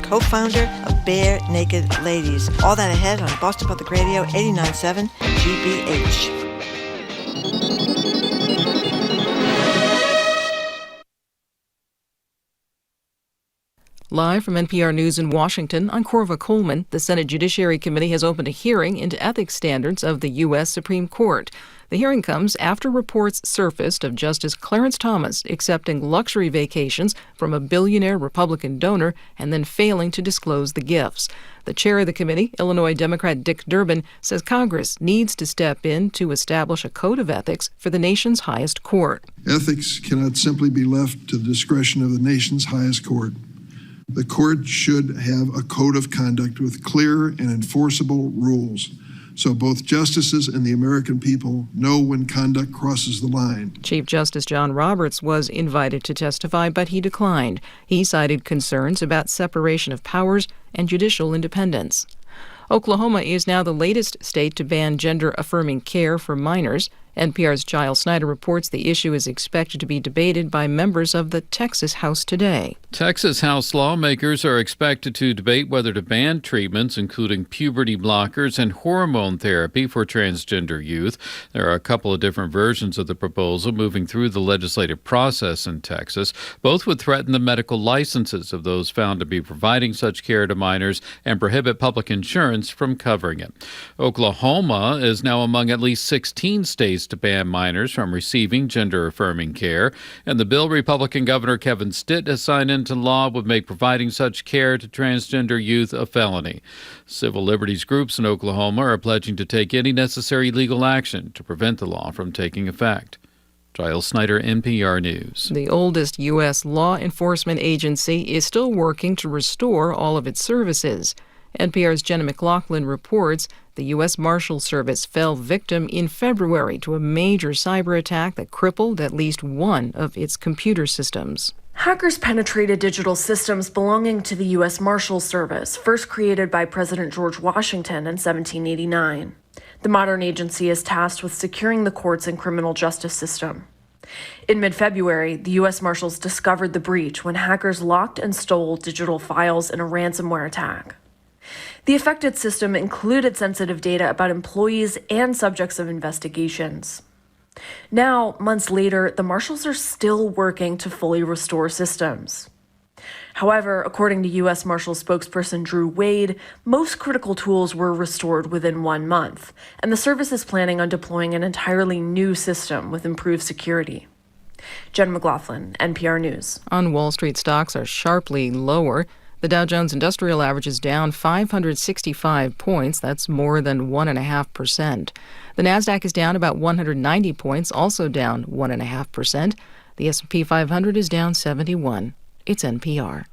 co-founder of Bare Naked Ladies. All that ahead on Boston Public Radio 89.7 GBH. Live from NPR News in Washington, I'm Corva Coleman. The Senate Judiciary Committee has opened a hearing into ethics standards of the U.S. Supreme Court. The hearing comes after reports surfaced of Justice Clarence Thomas accepting luxury vacations from a billionaire Republican donor and then failing to disclose the gifts. The chair of the committee, Illinois Democrat Dick Durbin, says Congress needs to step in to establish a code of ethics for the nation's highest court. Ethics cannot simply be left to the discretion of the nation's highest court. The court should have a code of conduct with clear and enforceable rules, so both justices and the American people know when conduct crosses the line. Chief Justice John Roberts was invited to testify, but he declined. He cited concerns about separation of powers and judicial independence. Oklahoma is now the latest state to ban gender-affirming care for minors. NPR's Giles Snyder reports the issue is expected to be debated by members of the Texas House today. Texas House lawmakers are expected to debate whether to ban treatments, including puberty blockers and hormone therapy for transgender youth. There are a couple of different versions of the proposal moving through the legislative process in Texas. Both would threaten the medical licenses of those found to be providing such care to minors and prohibit public insurance from covering it. Oklahoma is now among at least 16 states to ban minors from receiving gender-affirming care, and the bill Republican Governor Kevin Stitt has signed into law would make providing such care to transgender youth a felony. Civil liberties groups in Oklahoma are pledging to take any necessary legal action to prevent the law from taking effect. Giles Snyder, NPR News. The oldest U.S. law enforcement agency is still working to restore all of its services. NPR's Jenna McLaughlin reports the U.S. Marshal Service fell victim in February to a major cyber attack that crippled at least one of its computer systems. Hackers penetrated digital systems belonging to the U.S. Marshal Service, first created by President George Washington in 1789. The modern agency is tasked with securing the courts and criminal justice system. In mid-February, the U.S. Marshals discovered the breach when hackers locked and stole digital files in a ransomware attack. The affected system included sensitive data about employees and subjects of investigations. Now, months later, the Marshals are still working to fully restore systems. However, according to U.S. Marshals spokesperson Drew Wade, most critical tools were restored within 1 month, and the service is planning on deploying an entirely new system with improved security. Jen McLaughlin, NPR News. On Wall Street, stocks are sharply lower. The Dow Jones Industrial Average is down 565 points. That's more than 1.5%. The Nasdaq is down about 190 points, also down 1.5%. The S&P 500 is down 71. It's NPR.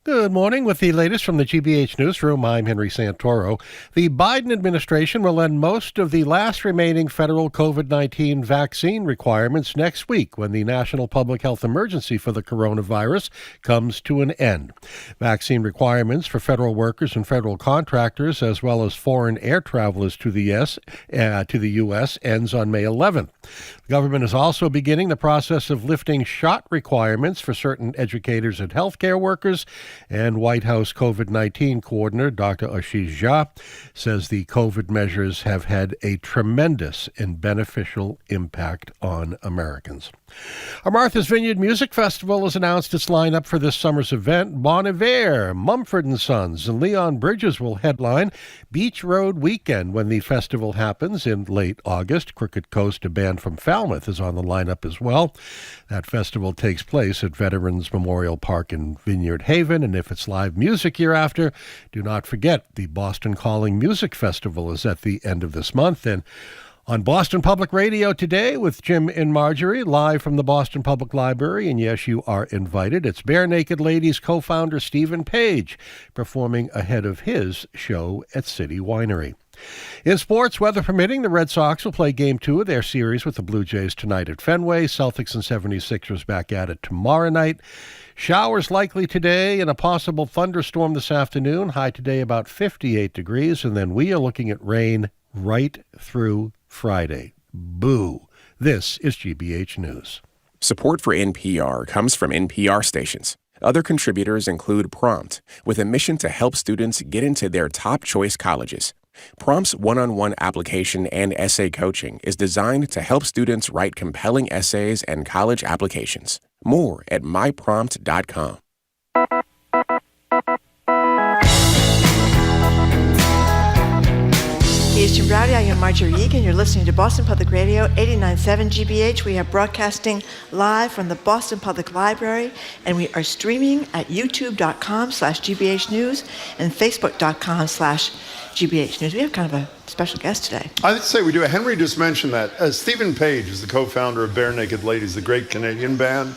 Good morning. With the latest from the GBH Newsroom, I'm Henry Santoro. The Biden administration will end most of the last remaining federal COVID-19 vaccine requirements next week when the national public health emergency for the coronavirus comes to an end. Vaccine requirements for federal workers and federal contractors, as well as foreign air travelers to the U.S., ends on May 11th. The government is also beginning the process of lifting shot requirements for certain educators and healthcare workers. And White House COVID-19 coordinator Dr. Ashish Jha says the COVID measures have had a tremendous and beneficial impact on Americans. Our Martha's Vineyard Music Festival has announced its lineup for this summer's event. Bon Iver, Mumford & Sons, and Leon Bridges will headline Beach Road Weekend when the festival happens in late August. Crooked Coast, a band from Falmouth, is on the lineup as well. That festival takes place at Veterans Memorial Park in Vineyard Haven, and if it's live music year after, do not forget the Boston Calling Music Festival is at the end of this month. And on Boston Public Radio today with Jim and Marjorie, live from the Boston Public Library, and yes, you are invited. It's Bare Naked Ladies co-founder Stephen Page performing ahead of his show at City Winery. In sports, weather permitting, the Red Sox will play Game 2 of their series with the Blue Jays tonight at Fenway. Celtics and 76ers back at it tomorrow night. Showers likely today and a possible thunderstorm this afternoon. High today about 58 degrees, and then we are looking at rain right through Friday. Boo. This is GBH News. Support for NPR comes from NPR stations. Other contributors include Prompt, with a mission to help students get into their top choice colleges. Prompt's one-on-one application and essay coaching is designed to help students write compelling essays and college applications. More at myprompt.com. It's Jim Browdy. I am Marjorie Egan. You're listening to Boston Public Radio, 89.7 GBH. We are broadcasting live from the Boston Public Library, and we are streaming at youtube.com/GBH News and facebook.com/GBH News. We have kind of a special guest today. I'd say we do. Henry just mentioned that. Stephen Page is the co-founder of Bare Naked Ladies, the great Canadian band,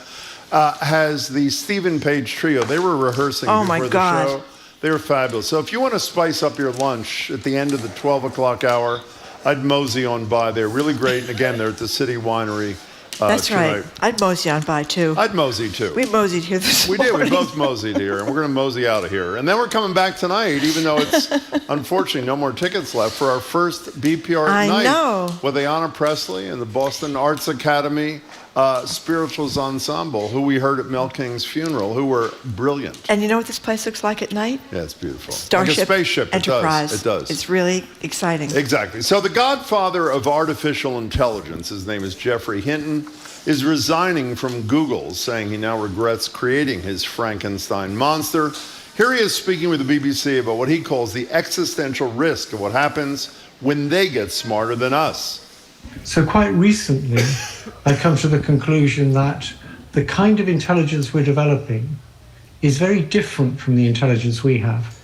has the Stephen Page Trio. They were rehearsing before the show. They were fabulous. So if you want to spice up your lunch at the end of the 12 o'clock hour, I'd mosey on by. They're really great. And again, they're at the City Winery. That's tonight. right. I'd mosey on by, too. I'd mosey, too. We moseyed here this morning. We did. We both moseyed here, and we're going to mosey out of here. And then we're coming back tonight, even though it's, unfortunately, no more tickets left, for our first BPR night. I know. With Ayanna Presley and the Boston Arts Academy Spirituals Ensemble, who we heard at Mel King's funeral, who were brilliant. And you know what this place looks like at night? Yeah, it's beautiful. Starship like a spaceship. Enterprise. It does. It's really exciting. Exactly. So the godfather of artificial intelligence, his name is Geoffrey Hinton, is resigning from Google, saying he now regrets creating his Frankenstein monster. Here he is speaking with the BBC about what he calls the existential risk of what happens when they get smarter than us. So quite recently, I come to the conclusion that the kind of intelligence we're developing is very different from the intelligence we have.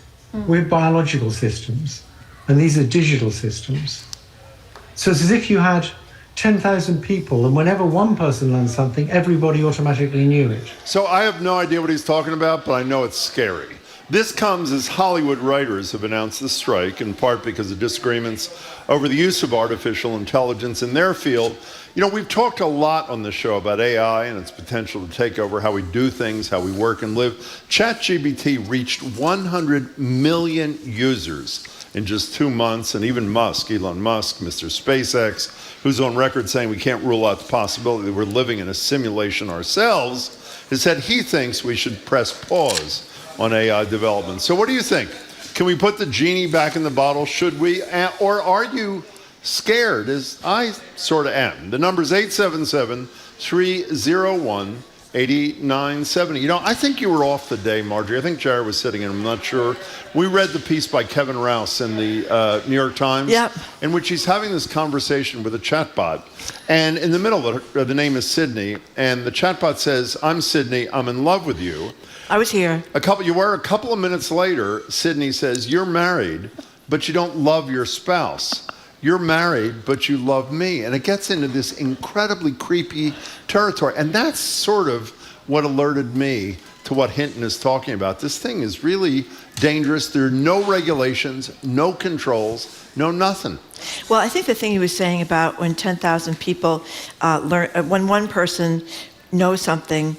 We're biological systems, and these are digital systems. So it's as if you had 10,000 people, and whenever one person learned something, everybody automatically knew it. So I have no idea what he's talking about, but I know it's scary. This comes as Hollywood writers have announced the strike, in part because of disagreements over the use of artificial intelligence in their field. You know, we've talked a lot on this show about AI and its potential to take over how we do things, how we work and live. ChatGPT reached 100 million users in just 2 months, and even Musk, Elon Musk, Mr. SpaceX, who's on record saying we can't rule out the possibility that we're living in a simulation ourselves, has said he thinks we should press pause on AI development. So what do you think? Can we put the genie back in the bottle? Should we? Or are you scared, as I sort of am? The number's 877-301-8970. You know, I think you were off the day, Marjorie. I think Jared was sitting in, I'm not sure. We read the piece by Kevin Rouse in the New York Times, in which he's having this conversation with a chatbot. And in the middle of it, the name is Sydney, and the chatbot says, "I'm Sydney, I'm in love with you." I was here. A couple of minutes later, Sydney says, "You're married, but you don't love your spouse. You're married, but you love me." And it gets into this incredibly creepy territory. And that's sort of what alerted me to what Hinton is talking about. This thing is really dangerous. There are no regulations, no controls, no nothing. Well, I think the thing he was saying about when 10,000 people when one person knows something,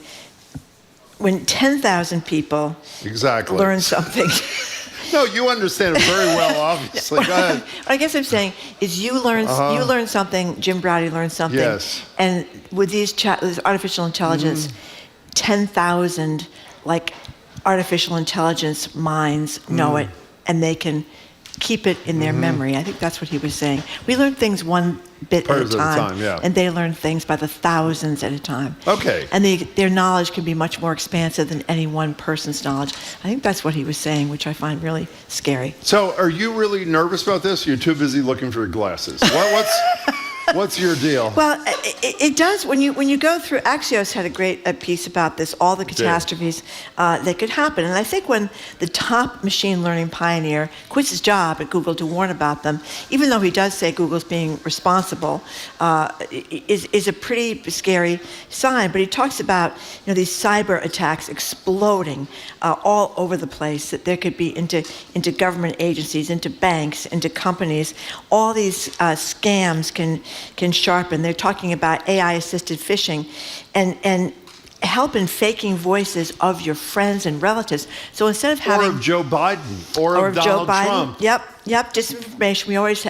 when 10,000 people learn something. No, you understand it very well, obviously. Go ahead. What I guess I'm saying is you learn something, Jim Browdy learned something. Yes. And with this artificial intelligence, 10,000 artificial intelligence minds know it, and they can keep it in their memory. I think that's what he was saying. We learn things one bit at a time, and they learn things by the thousands at a time. Okay. And their knowledge can be much more expansive than any one person's knowledge. I think that's what he was saying, which I find really scary. So are you really nervous about this? You're too busy looking for your glasses. What's your deal? Well, it does. When you go through, Axios had a great piece about this, all the catastrophes that could happen. And I think when the top machine learning pioneer quits his job at Google to warn about them, even though he does say Google's being responsible, is a pretty scary sign. But he talks about these cyber attacks exploding all over the place, that there could be into government agencies, into banks, into companies. All these scams can sharpen. They're talking about AI-assisted phishing and help in faking voices of your friends and relatives. So instead of having... Or of Joe Biden, or of Donald Joe Biden, Trump. Yep. disinformation.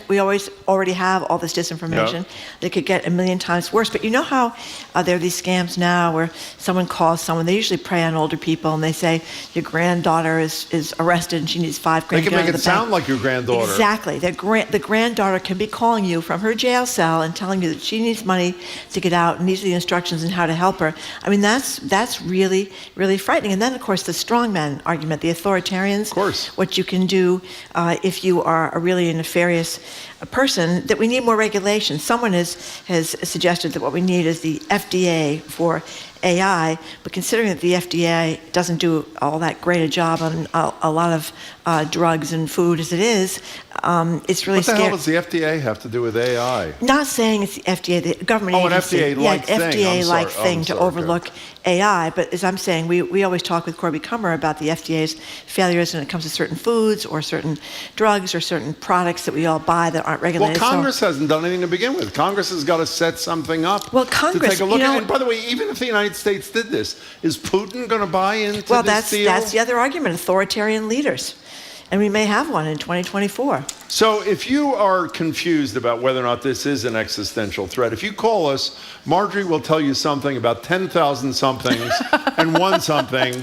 We always already have all this disinformation Yep. that could get a million times worse. But you know how there are these scams now where someone calls someone, they usually prey on older people, and they say, your granddaughter is arrested and she needs $5,000. They can make it sound like your granddaughter. Exactly. The granddaughter can be calling you from her jail cell and telling you that she needs money to get out, and these are the instructions on how to help her. I mean, that's really, really frightening. And then, of course, the strongman argument, the authoritarians. Of course. What you can do if you are a really nefarious person, that we need more regulation. Someone has suggested that what we need is the FDA for AI, but considering that the FDA doesn't do all that great a job on a lot of drugs and food as it is, it's really scary. What the hell does the FDA have to do with AI? Not saying it's the FDA, the government agency. An FDA-like thing. FDA-like thing to okay. overlook AI. But as I'm saying, we always talk with Corby Kummer about the FDA's failures when it comes to certain foods or certain drugs or certain products that we all buy that aren't regulated. Well, Congress hasn't done anything to begin with. Congress has got to set something up. Well, Congress, to take a look you know, at. And by the way, even if the United States did this, is Putin going to buy into this deal? That's the other argument, authoritarian leaders. And we may have one in 2024. So if you are confused about whether or not this is an existential threat, if you call us, Marjorie will tell you something about 10,000 somethings and one something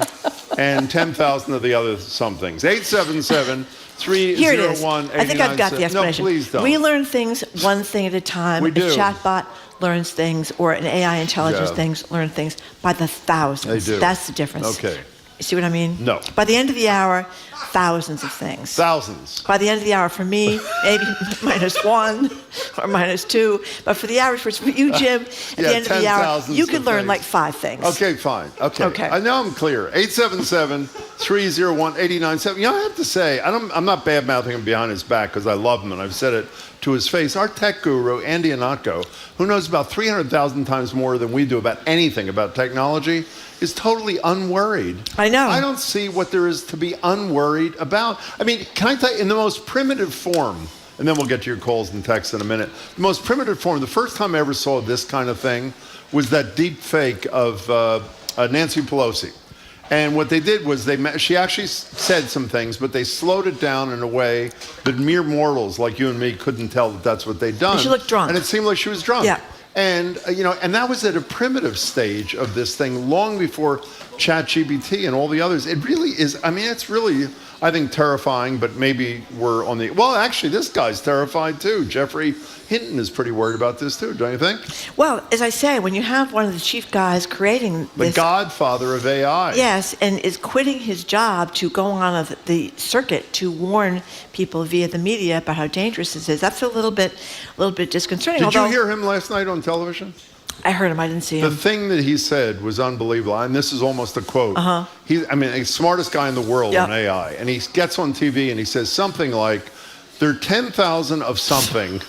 and 10,000 of the other somethings. 877-301-8977. Here it is. I think I've got the explanation. No, please don't. We learn things one thing at a time. We do. A chatbot learns things, or an AI intelligence learn things by the thousands. They do. That's the difference. Okay. You see what I mean? No. By the end of the hour, thousands of things. Thousands. By the end of the hour, for me, maybe -1 or -2. But for the average person, for you, Jim, at the end of the hour, you could learn like 5 things. Okay, fine. Okay. I know I'm clear. 877-301-8097. You know, I have to say, I'm not bad-mouthing him behind his back because I love him and I've said it to his face. Our tech guru, Andy Anatko, who knows about 300,000 times more than we do about anything about technology, is totally unworried. I know. I don't see what there is to be unworried about. I mean, can I tell you, in the most primitive form, and then we'll get to your calls and texts in a minute, the most primitive form, the first time I ever saw this kind of thing was that deep fake of Nancy Pelosi. And what they did was she actually said some things, but they slowed it down in a way that mere mortals like you and me couldn't tell that that's what they'd done. And she looked drunk. And it seemed like she was drunk. Yeah. And, and that was at a primitive stage of this thing long before ChatGPT and all the others. It really is, it's really, I think, terrifying, but maybe we're on the, well, actually, this guy's terrified too. Jeffrey Hinton is pretty worried about this too, don't you think? Well, as I say, when you have one of the chief guys creating the this... godfather of AI. Yes, and is quitting his job to go on the circuit to warn people via the media about how dangerous this is, that's a little bit disconcerting. Did you hear him last night on television? I heard him. I didn't see him. The thing that he said was unbelievable, and this is almost a quote. He's the smartest guy in the world on AI, and he gets on TV and he says something like, there are 10,000 of something,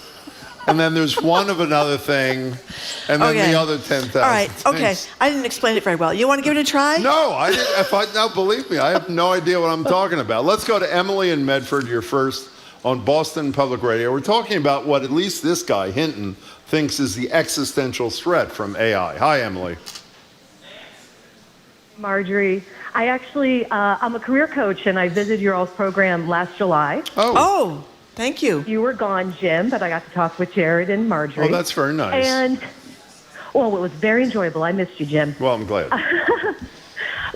and then there's one of another thing, and then the other 10,000 All right, things. okay. I didn't explain it very well. You want to give it a try? No, I didn't. No, believe me, I have no idea what I'm talking about. Let's go to Emily in Medford, you're first on Boston Public Radio. We're talking about what at least this guy, Hinton, thinks is the existential threat from AI. Hi, Emily. Marjorie, I actually, I'm a career coach, and I visited your all's program last July. Oh, thank you. You were gone, Jim, but I got to talk with Jared and Marjorie. Oh, that's very nice. And, well, it was very enjoyable. I missed you, Jim. Well, I'm glad.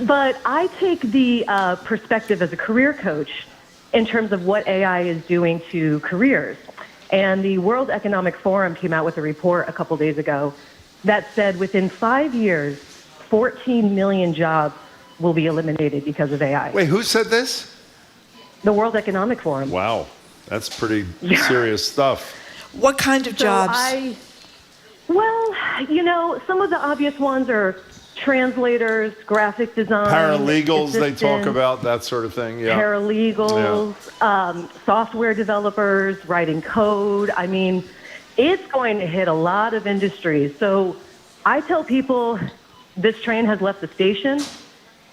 But I take the perspective as a career coach in terms of what AI is doing to careers. And the World Economic Forum came out with a report a couple days ago that said within 5 years, 14 million jobs will be eliminated because of AI. Wait, who said this? The World Economic Forum. Wow, that's pretty serious stuff. What kind of jobs? Some of the obvious ones are translators, graphic design, paralegals, they talk about that sort of thing. Yeah. Paralegals, software developers, writing code. It's going to hit a lot of industries. So I tell people this train has left the station.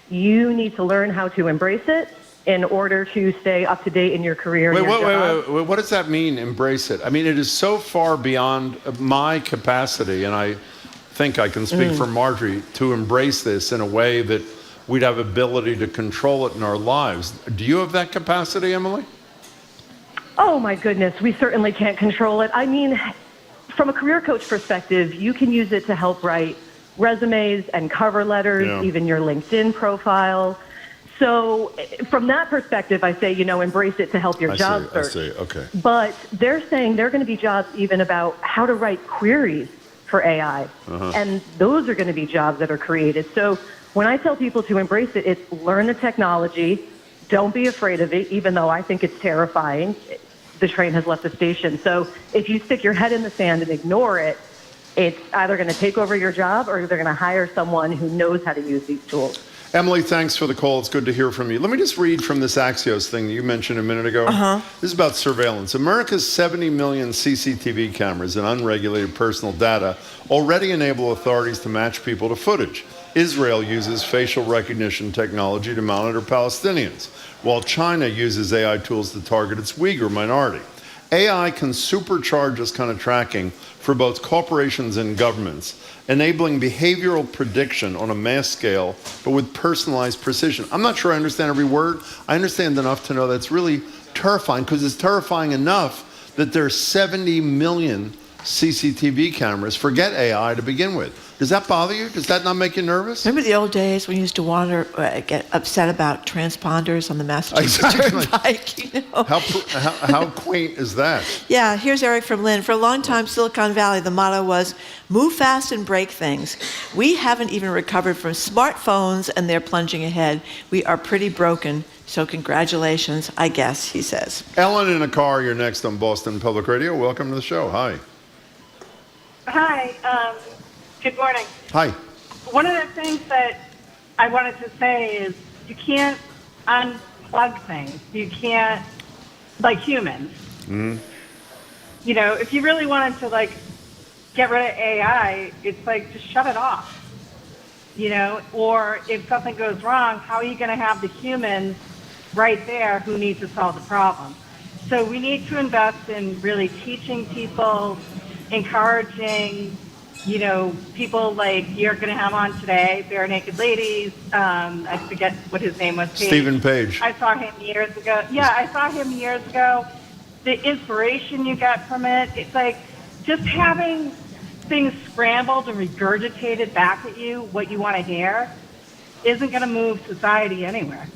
You need to learn how to embrace it in order to stay up to date in your career. Wait, what does that mean, embrace it? It is so far beyond my capacity, and I think I can speak for Marjorie, to embrace this in a way that we'd have ability to control it in our lives. Do you have that capacity, Emily? Oh, my goodness. We certainly can't control it. I mean, from a career coach perspective, you can use it to help write resumes and cover letters, even your LinkedIn profile. So from that perspective, I say, embrace it to help your job search. I see. Okay. But they're saying there are going to be jobs even about how to write queries for AI. And those are going to be jobs that are created. So when I tell people to embrace it, it's learn the technology. Don't be afraid of it, even though I think it's terrifying. The train has left the station. So if you stick your head in the sand and ignore it, it's either going to take over your job or they're going to hire someone who knows how to use these tools. Emily, thanks for the call. It's good to hear from you. Let me just read from this Axios thing that you mentioned a minute ago. This is about surveillance. America's 70 million CCTV cameras and unregulated personal data already enable authorities to match people to footage. Israel uses facial recognition technology to monitor Palestinians, while China uses AI tools to target its Uyghur minority. AI can supercharge this kind of tracking for both corporations and governments, enabling behavioral prediction on a mass scale, but with personalized precision. I'm not sure I understand every word. I understand enough to know that's really terrifying, because it's terrifying enough that there's 70 million CCTV cameras. Forget AI to begin with. Does that bother you? Does that not make you nervous? Remember the old days when you used to get upset about transponders on the Massachusetts Turnpike? How quaint is that? Yeah, here's Eric from Lynn. For a long time, Silicon Valley, the motto was, move fast and break things. We haven't even recovered from smartphones, and they're plunging ahead. We are pretty broken, so congratulations, I guess, he says. Ellen in a car, you're next on Boston Public Radio. Welcome to the show. Hi. Hi. Good morning. Hi. One of the things that I wanted to say is you can't unplug things. You can't, like humans. If you really wanted to, get rid of AI, it's just shut it off. Or if something goes wrong, how are you going to have the humans right there who need to solve the problem? So we need to invest in really teaching people, encouraging, people like you're going to have on today, Bare Naked Ladies. I forget what his name was. Stephen Page. I saw him years ago. Yeah, I saw him years ago. The inspiration you get from it, it's like just having things scrambled and regurgitated back at you, what you want to hear, isn't going to move society anywhere.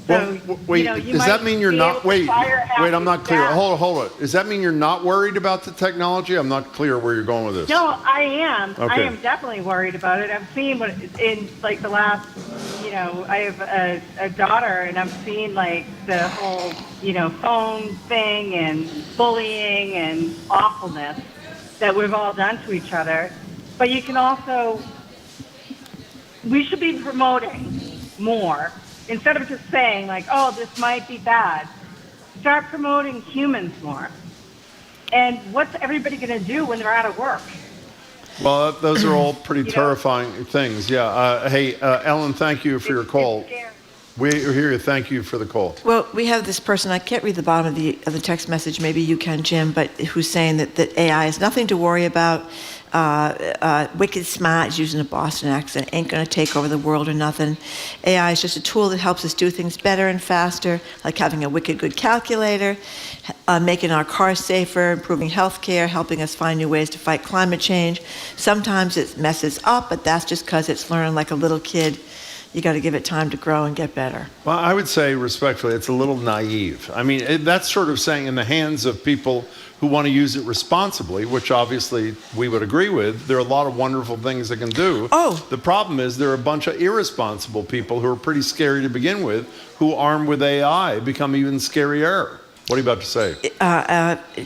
So, wait, does that mean you're not, wait, I'm not clear. Hold it. Does that mean you're not worried about the technology? I'm not clear where you're going with this. No, I am. Okay. I am definitely worried about it. I've seen what in the last, I have a daughter, and I'm seeing the whole, phone thing and bullying and awfulness that we've all done to each other. But you can also, we should be promoting more. Instead of just saying, oh, this might be bad, start promoting humans more. And what's everybody going to do when they're out of work? Well, those are all pretty terrifying things. Yeah. Hey, Ellen, thank you for your call. We hear you. Thank you for the call. Well, we have this person, I can't read the bottom of the text message, maybe you can, Jim, but who's saying that AI is nothing to worry about. Wicked smart, is using a Boston accent, ain't going to take over the world or nothing. AI is just a tool that helps us do things better and faster, like having a wicked good calculator, making our cars safer, improving healthcare, helping us find new ways to fight climate change. Sometimes it messes up, but that's just because it's learning like a little kid. You got to give it time to grow and get better. Well, I would say respectfully, it's a little naive. I mean, that's sort of saying in the hands of people who want to use it responsibly, which obviously we would agree with, there are a lot of wonderful things it can do. Oh. The problem is there are a bunch of irresponsible people who are pretty scary to begin with, who armed with AI become even scarier. What are you about to say?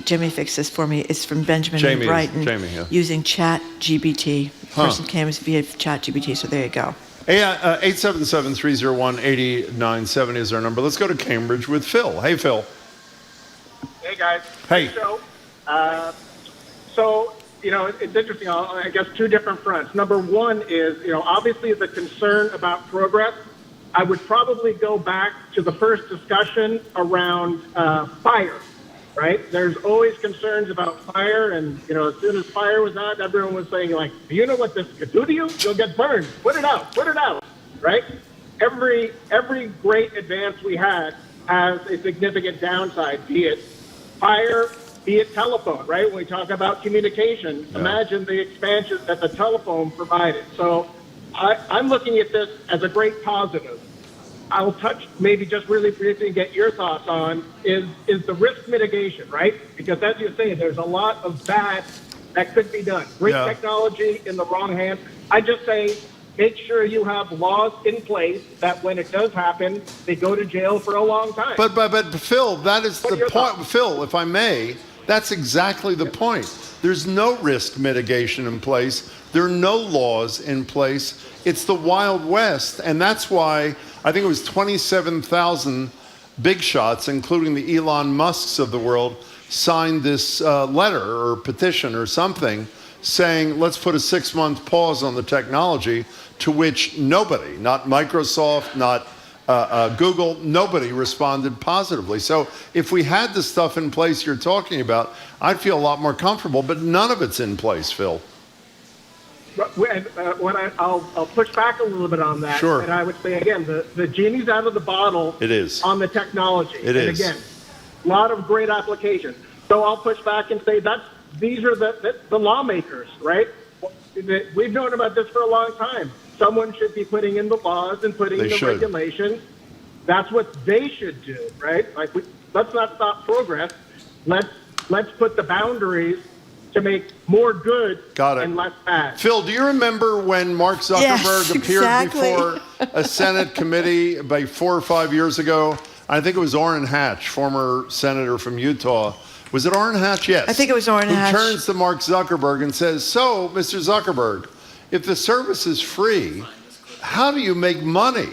Jimmy fixed this for me. It's from Benjamin Jamie, in Brighton. Jamie, yeah. Using ChatGPT. The person came via ChatGPT, so there you go. 877-301-8097 is our number. Let's go to Cambridge with Phil. Hey, Phil. Hey, guys. Hey. So, it's interesting. I guess two different fronts. Number one is, obviously the concern about progress. I would probably go back to the first discussion around fire, right? There's always concerns about fire, and, as soon as fire was out, everyone was saying, do you know what this could do to you? You'll get burned. Put it out, right? Every great advance we had has a significant downside, be it fire, be it telephone, right? When we talk about communication, imagine the expansion that the telephone provided. So I'm looking at this as a great positive. I'll touch maybe just really briefly and get your thoughts on is the risk mitigation, right? Because as you say, there's a lot of bad that could be done. Great technology in the wrong hands. I just say make sure you have laws in place that when it does happen, they go to jail for a long time. But Phil, that is the point. Thoughts? Phil, if I may, that's exactly the point. There's no risk mitigation in place. There are no laws in place. It's the Wild West, and that's why I think it was 27,000 big shots, including the Elon Musks of the world, signed this letter or petition or something saying, let's put a 6-month pause on the technology, to which nobody, not Microsoft, not Google, nobody responded positively. So if we had the stuff in place you're talking about, I'd feel a lot more comfortable, but none of it's in place, Phil. I'll push back a little bit on that. Sure. And I would say, again, the genie's out of the bottle. It is. On the technology. It is. Again, a lot of great applications. So I'll push back and say these are the lawmakers, right? We've known about this for a long time. Someone should be putting in the laws and putting in the regulations. That's what they should do, right? Like, let's not stop progress. Let's put the boundaries to make more good and less bad. Phil, do you remember when Mark Zuckerberg appeared before a Senate committee about 4 or 5 years ago? I think it was Orrin Hatch, former senator from Utah. Was it Orrin Hatch? Yes. I think it was Orrin Hatch. Who turns to Mark Zuckerberg and says, so, Mr. Zuckerberg, if the service is free, how do you make money?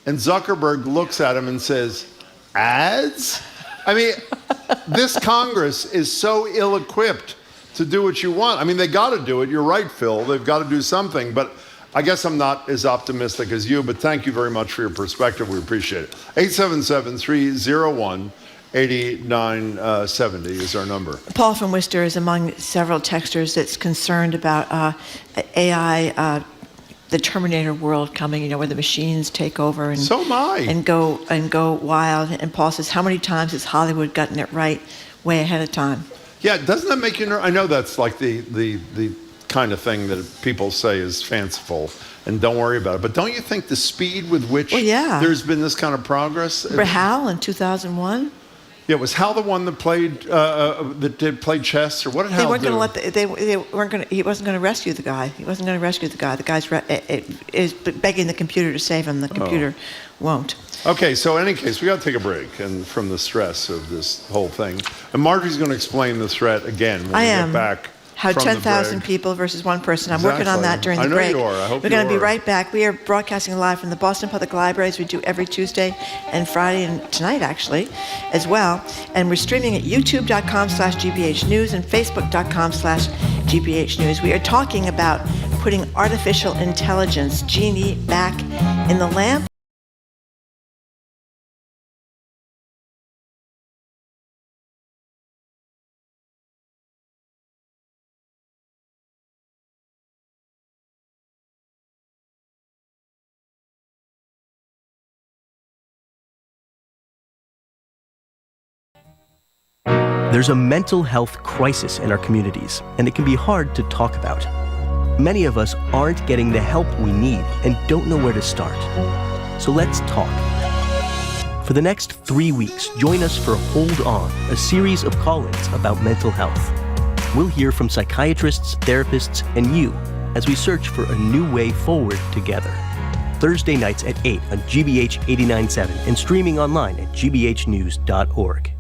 And Zuckerberg looks at him and says, ads? I mean, this Congress is so ill-equipped to do what you want. I mean, they got to do it. You're right, Phil. They've got to do something. But I guess I'm not as optimistic as you, but thank you very much for your perspective. We appreciate it. 877-301-8970 is our number. Paul from Worcester is among several texters that's concerned about AI, the Terminator world coming, where the machines take over and so am I. and go wild. And Paul says, how many times has Hollywood gotten it right way ahead of time? Yeah, doesn't that make you nervous? I know that's like the kind of thing that people say is fanciful and don't worry about it. But don't you think the speed with which there's been this kind of progress? Remember Hal in 2001? Yeah, was Hal the one that played chess, or what did Hal do? They weren't going to. He wasn't going to rescue the guy. He wasn't going to rescue the guy. The guy's is begging the computer to save him. The computer won't. Okay, so in any case, we got to take a break and from the stress of this whole thing. And Marjorie's going to explain the threat again when we get back. How from 10,000 people versus one person. I'm working on that during the break. I know you are. I hope We're going to be right back. We are broadcasting live from the Boston Public Library, as we do every Tuesday and Friday, and tonight actually as well. And we're streaming at youtube.com/GBH News and facebook.com/GBH News. We are talking about putting artificial intelligence, genie, back in the lamp. There's a mental health crisis in our communities, and it can be hard to talk about. Many of us aren't getting the help we need and don't know where to start. So let's talk. For the next 3 weeks, join us for Hold On, a series of call-ins about mental health. We'll hear from psychiatrists, therapists, and you as we search for a new way forward together. Thursday nights at 8 on GBH 89.7 and streaming online at gbhnews.org.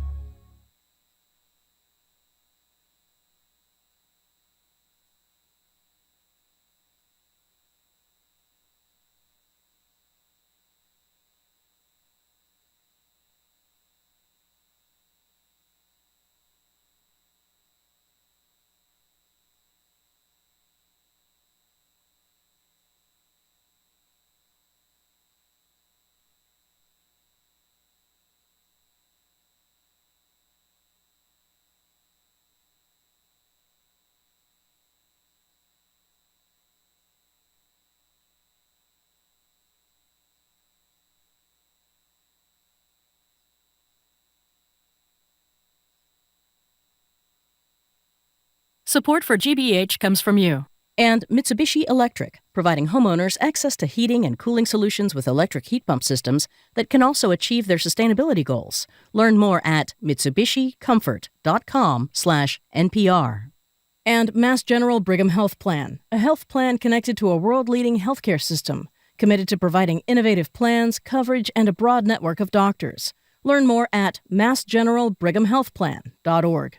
Support for GBH comes from you. And Mitsubishi Electric, providing homeowners access to heating and cooling solutions with electric heat pump systems that can also achieve their sustainability goals. Learn more at MitsubishiComfort.com/NPR. And Mass General Brigham Health Plan, a health plan connected to a world-leading healthcare system, committed to providing innovative plans, coverage, and a broad network of doctors. Learn more at massgeneralbrighamhealthplan.org.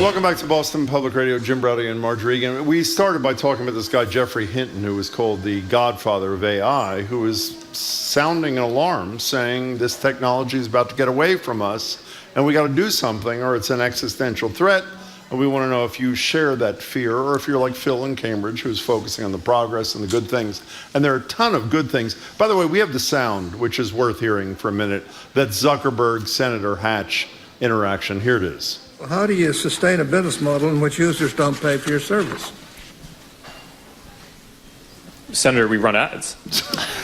Welcome back to Boston Public Radio. Jim Browdy and Marjorie Egan. We started by talking about this guy, Jeffrey Hinton, who was called the godfather of AI, who was sounding an alarm, saying this technology is about to get away from us, and we got to do something, or it's an existential threat. And we want to know if you share that fear, or if you're like Phil in Cambridge, who's focusing on the progress and the good things. And there are a ton of good things. By the way, we have the sound, which is worth hearing for a minute, that Zuckerberg-Senator Hatch interaction. Here it is. How do you sustain a business model in which users don't pay for your service? Senator, we run ads.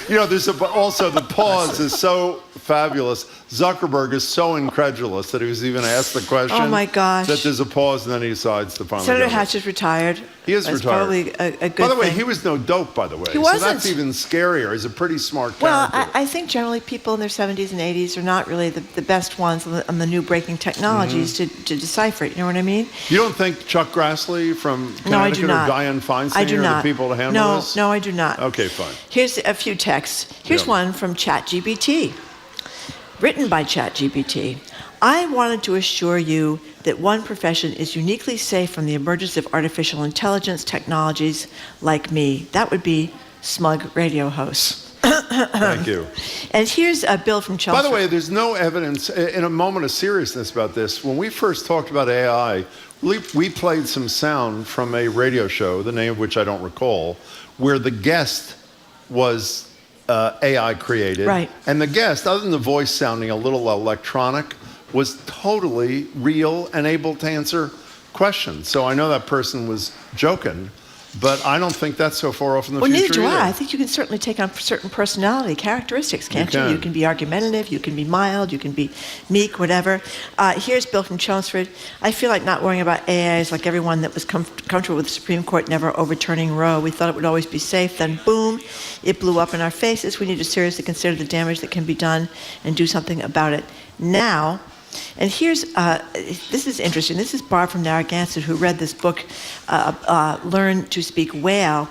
You know, there's also the pause is so fabulous. Zuckerberg is so incredulous that he was even asked the question. Oh my gosh! That there's a pause and then he decides to finally. Senator go. Hatch is retired. He is That's retired. Probably a good By the way, thing. he was no dope. By the way, He wasn't. So that's even scarier. He's a pretty smart Well, character. I think generally people in their 70s and 80s are not really the best ones on the new breaking technologies to decipher it. You know what I mean? You don't think Chuck Grassley from No, I do Connecticut or not. Dianne Feinstein I do are not. the people to handle this? No, I do not. Okay, fine. Here's a few texts. Here's one from ChatGPT, written by ChatGPT. I wanted to assure you that one profession is uniquely safe from the emergence of artificial intelligence technologies like me. That would be smug radio hosts. Thank you. And here's a bill from Chelsea. By the way, there's no evidence, in a moment of seriousness about this, when we first talked about AI, we played some sound from a radio show, the name of which I don't recall, where the guest was AI created. Right. And the guest, other than the voice sounding a little electronic, was totally real and able to answer questions. So I know that person was joking, but I don't think that's so far off in the future. Well, neither do either. I. I think you can certainly take on certain personality characteristics, can't you? can. You can be argumentative, you can be mild, you can be meek, whatever. Here's Bill from Chelmsford. I feel like not worrying about AI is like everyone that was comfortable with the Supreme Court never overturning Roe. We thought it would always be safe, then boom, it blew up in our faces. We need to seriously consider the damage that can be done and do something about it now. And here's, this is interesting. This is Barb from Narragansett who read this book, Learn to Speak Whale.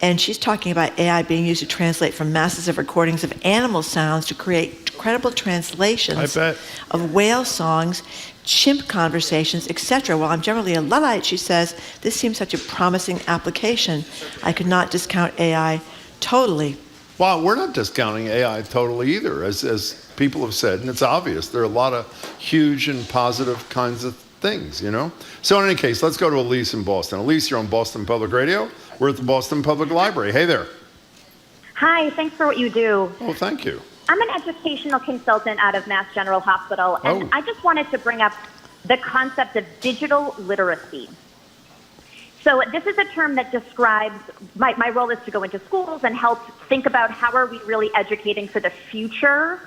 And she's talking about AI being used to translate from masses of recordings of animal sounds to create credible translations of whale songs, chimp conversations, etc. While I'm generally a Luddite, she says, this seems such a promising application. I could not discount AI totally. Well, we're not discounting AI totally either, as people have said, and it's obvious. There are a lot of huge and positive kinds of things, you know? So in any case, let's go to Elise in Boston. Elise, you're on Boston Public Radio. We're at the Boston Public Library. Hey there. Hi, thanks for what you do. Oh, thank you. I'm an educational consultant out of Mass General Hospital, and I just wanted to bring up the concept of digital literacy. So this is a term that describes, my role is to go into schools and help think about how are we really educating for the future,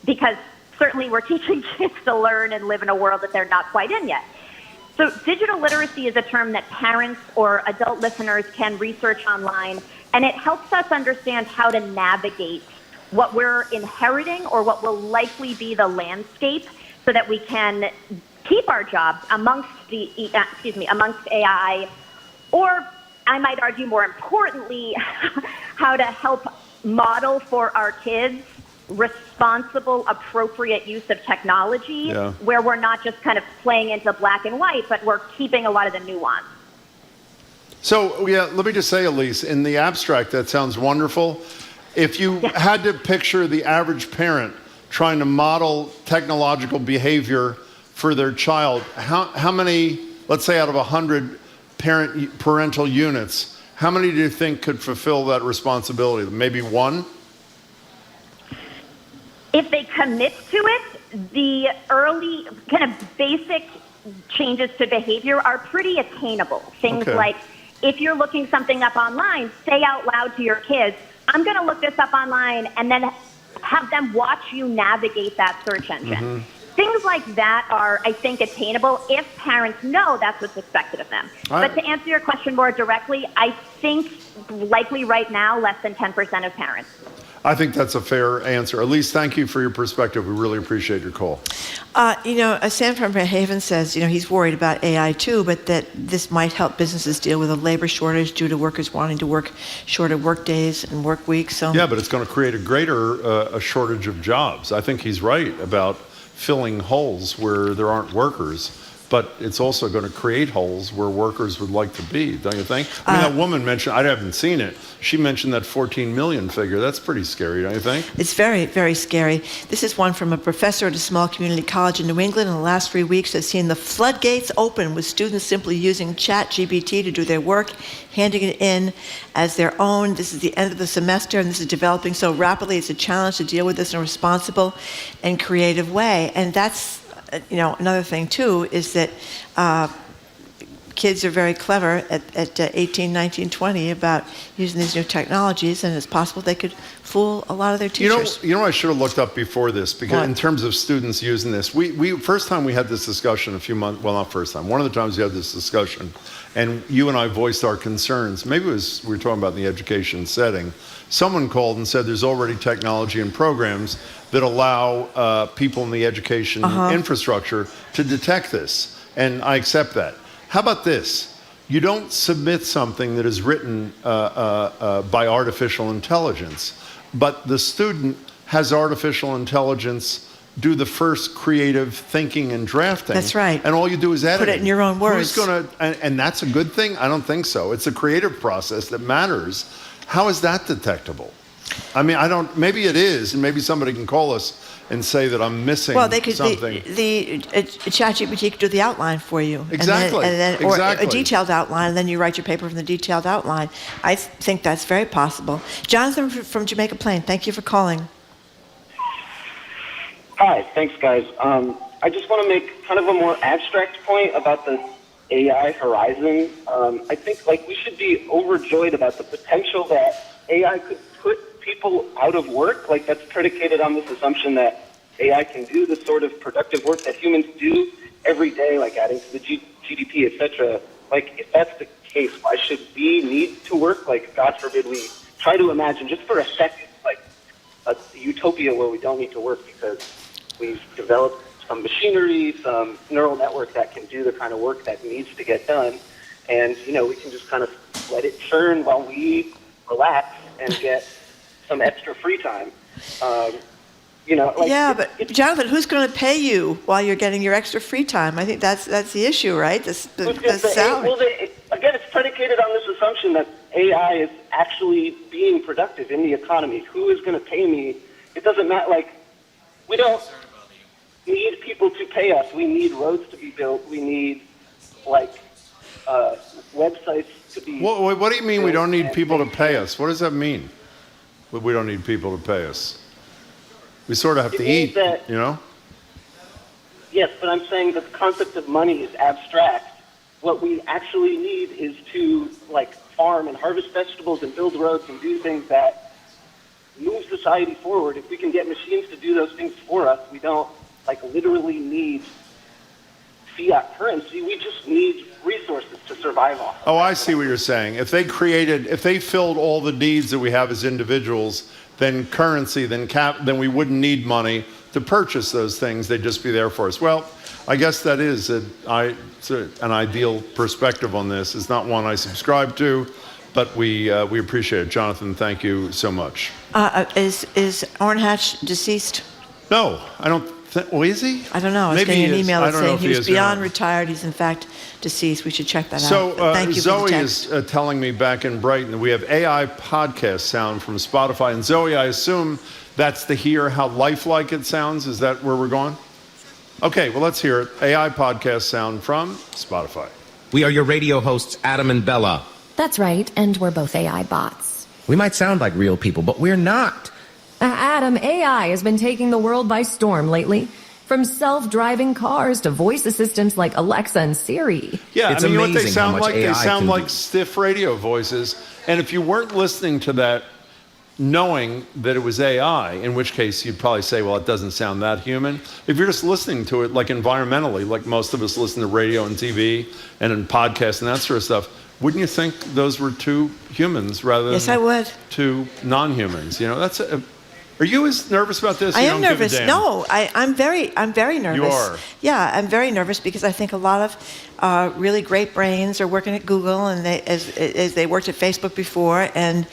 because certainly we're teaching kids to learn and live in a world that they're not quite in yet. So digital literacy is a term that parents or adult listeners can research online, and it helps us understand how to navigate what we're inheriting or what will likely be the landscape so that we can keep our jobs amongst AI, or I might argue more importantly, how to help model for our kids responsible, appropriate use of technology, where we're not just kind of playing into black and white, but we're keeping a lot of the nuance. So, let me just say, Elise, in the abstract, that sounds wonderful. If you had to picture the average parent trying to model technological behavior for their child, how many, let's say out of 100 parental units, how many do you think could fulfill that responsibility? Maybe one? If they commit to it, the early kind of basic changes to behavior are pretty attainable. Things like if you're looking something up online, say out loud to your kids, I'm going to look this up online, and then have them watch you navigate that search engine. things like that are, I think, attainable if parents know that's what's expected of them. But to answer your question more directly, I think likely right now less than 10% of parents. I think that's a fair answer. Elise, thank you for your perspective. We really appreciate your call. Sam from Haven says, he's worried about AI too, but that this might help businesses deal with a labor shortage due to workers wanting to work shorter work days and work weeks. So yeah, but it's going to create a greater a shortage of jobs. I think he's right about filling holes where there aren't workers. But it's also going to create holes where workers would like to be, don't you think? I mean, that woman mentioned, I haven't seen it, she mentioned that 14 million figure. That's pretty scary, don't you think? It's very, very scary. This is one from a professor at a small community college in New England. In the last 3 weeks, has seen the floodgates open with students simply using ChatGPT to do their work, handing it in as their own. This is the end of the semester, and this is developing so rapidly. It's a challenge to deal with this in a responsible and creative way. And that's another thing, too, is that kids are very clever at 18, 19, 20 about using these new technologies, and it's possible they could fool a lot of their teachers. You know I should have looked up before this, because in terms of students using this, we first time we had this discussion a few months, well, not first time, one of the times we had this discussion, and you and I voiced our concerns. Maybe it was, we were talking about in the education setting. Someone called and said there's already technology and programs that allow people in the education infrastructure to detect this. And I accept that. How about this? You don't submit something that is written by artificial intelligence, but the student has artificial intelligence do the first creative thinking and drafting. That's right. And all you do is edit. Put it in your own words. Who's gonna, and that's a good thing? I don't think so. It's a creative process that matters. How is that detectable? I mean, maybe it is, and maybe somebody can call us and say that I'm missing something. Well, they could, the ChatGPT could do the outline for you. Exactly. Or a detailed outline, and then you write your paper from the detailed outline. I think that's very possible. Jonathan from Jamaica Plain, thank you for calling. Hi, thanks, guys. I just want to make kind of a more abstract point about the AI horizon. I think we should be overjoyed about the potential that AI could put people out of work. That's predicated on this assumption that AI can do the sort of productive work that humans do every day, like adding to the GDP, etc. If that's the case, why should we need to work? God forbid we try to imagine just for a second, a utopia where we don't need to work because we've developed some machinery, some neural network that can do the kind of work that needs to get done. And, we can just kind of let it churn while we relax and get some extra free time. But Jonathan, who's going to pay you while you're getting your extra free time? I think that's the issue, right? The salary. Again, it's predicated on this assumption that AI is actually being productive in the economy. Who is going to pay me? It doesn't matter. We don't need people to pay us. We need roads to be built. We need websites to be. What do you mean we don't need people to pay us? What does that mean? We don't need people to pay us. We sort of have to eat, Yes, but I'm saying that the concept of money is abstract. What we actually need is to farm and harvest vegetables and build roads and do things that move society forward. If we can get machines to do those things for us, we don't literally need fiat currency. We just need resources to survive on. Oh, I see what you're saying. If they filled all the needs that we have as individuals, then currency, then we wouldn't need money to purchase those things. They'd just be there for us. Well, I guess that is an ideal perspective on this. It's not one I subscribe to, but we appreciate it. Jonathan, thank you so much. Is Ornhatch deceased? No, I don't. Well, is he? I don't know. I was Maybe getting an email that saying he was beyond or retired. He's in fact deceased. We should check that out. So thank you Zoe for the text. is telling me back in Brighton that we have AI podcast sound from Spotify. And Zoe, I assume that's to hear how lifelike it sounds. Is that where we're going? Okay, well, let's hear it. AI podcast sound from Spotify. We are your radio hosts, Adam and Bella. That's right, and we're both AI bots. We might sound like real people, but we're not. Adam, AI has been taking the world by storm lately. From self-driving cars to voice assistants like Alexa and Siri. Yeah, it's I mean, you know what they amazing sound how much like? AI They sound can like do. stiff radio voices. And if you weren't listening to that knowing that it was AI, in which case you'd probably say, well, it doesn't sound that human. If you're just listening to it like environmentally, like most of us listen to radio and TV and in podcasts and that sort of stuff, wouldn't you think those were two humans rather Yes, I than would. two non-humans? You know, are you as nervous about this? I You am don't give a nervous. damn? No, I'm very nervous. You are? Yeah, I'm very nervous because I think a lot of really great brains are working at Google, and as they worked at Facebook before, and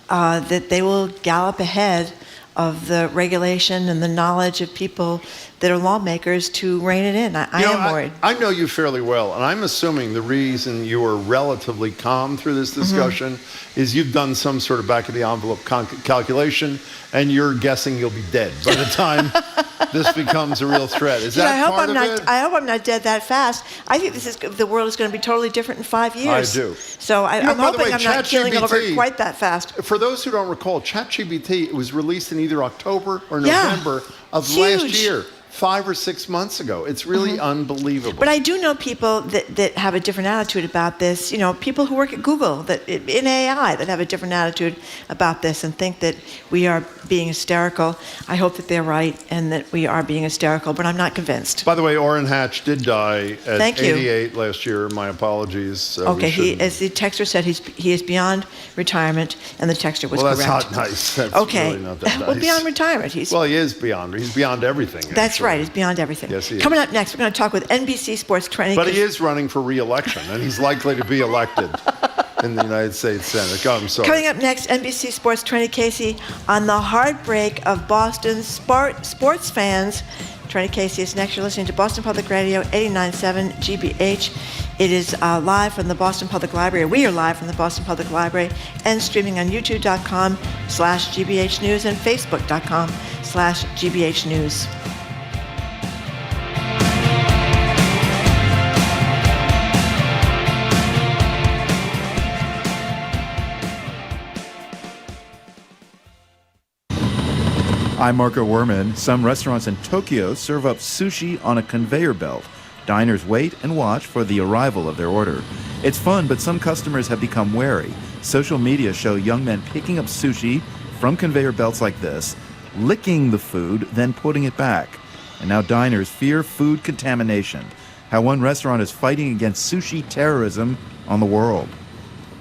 that they will gallop ahead of the regulation and the knowledge of people that are lawmakers to rein it in. I am worried. I know you fairly well, and I'm assuming the reason you are relatively calm through this discussion is you've done some sort of back-of-the-envelope calculation, and you're guessing you'll be dead by the time this becomes a real threat. Is that part of it? I hope I'm not dead that fast. I think the world is going to be totally different in 5 years. I do. So I'm by the way, hoping I'm not keeling over ChatGPT, quite that fast. For those who don't recall, ChatGPT was released in either October or November of Huge. last year. 5 or 6 months ago. It's really unbelievable. But I do know people that have a different attitude about this. You know, people who work at Google in AI that have a different attitude about this and think that we are being hysterical. I hope that they're right and that we are being hysterical, but I'm not convinced. By the way, Orrin Hatch did die at Thank you. 88 last year. My apologies. Okay, as the texter said, he is beyond retirement, and the texter was correct. Well, that's not nice. That's okay. really not that nice. Well, beyond retirement. He is beyond. He's beyond everything. That's right. He's beyond everything. Yes, he is. Coming up next, we're going to talk with NBC Sports training. But he is running for re-election, and he's likely to be elected in the United States Senate. Go, I'm sorry. Coming up next, NBC Sports Trini Casey on the heartbreak of Boston sports fans. Trini Casey is next. You're listening to Boston Public Radio 89.7 GBH. It is live from the Boston Public Library. We are live from the Boston Public Library and streaming on youtube.com/GBH News and facebook.com/GBH News. I'm Marco Werman. Some restaurants in Tokyo serve up sushi on a conveyor belt. Diners wait and watch for the arrival of their order. It's fun, but some customers have become wary. Social media show young men picking up sushi from conveyor belts like this, licking the food, then putting it back. And now diners fear food contamination. How one restaurant is fighting against sushi terrorism on the world.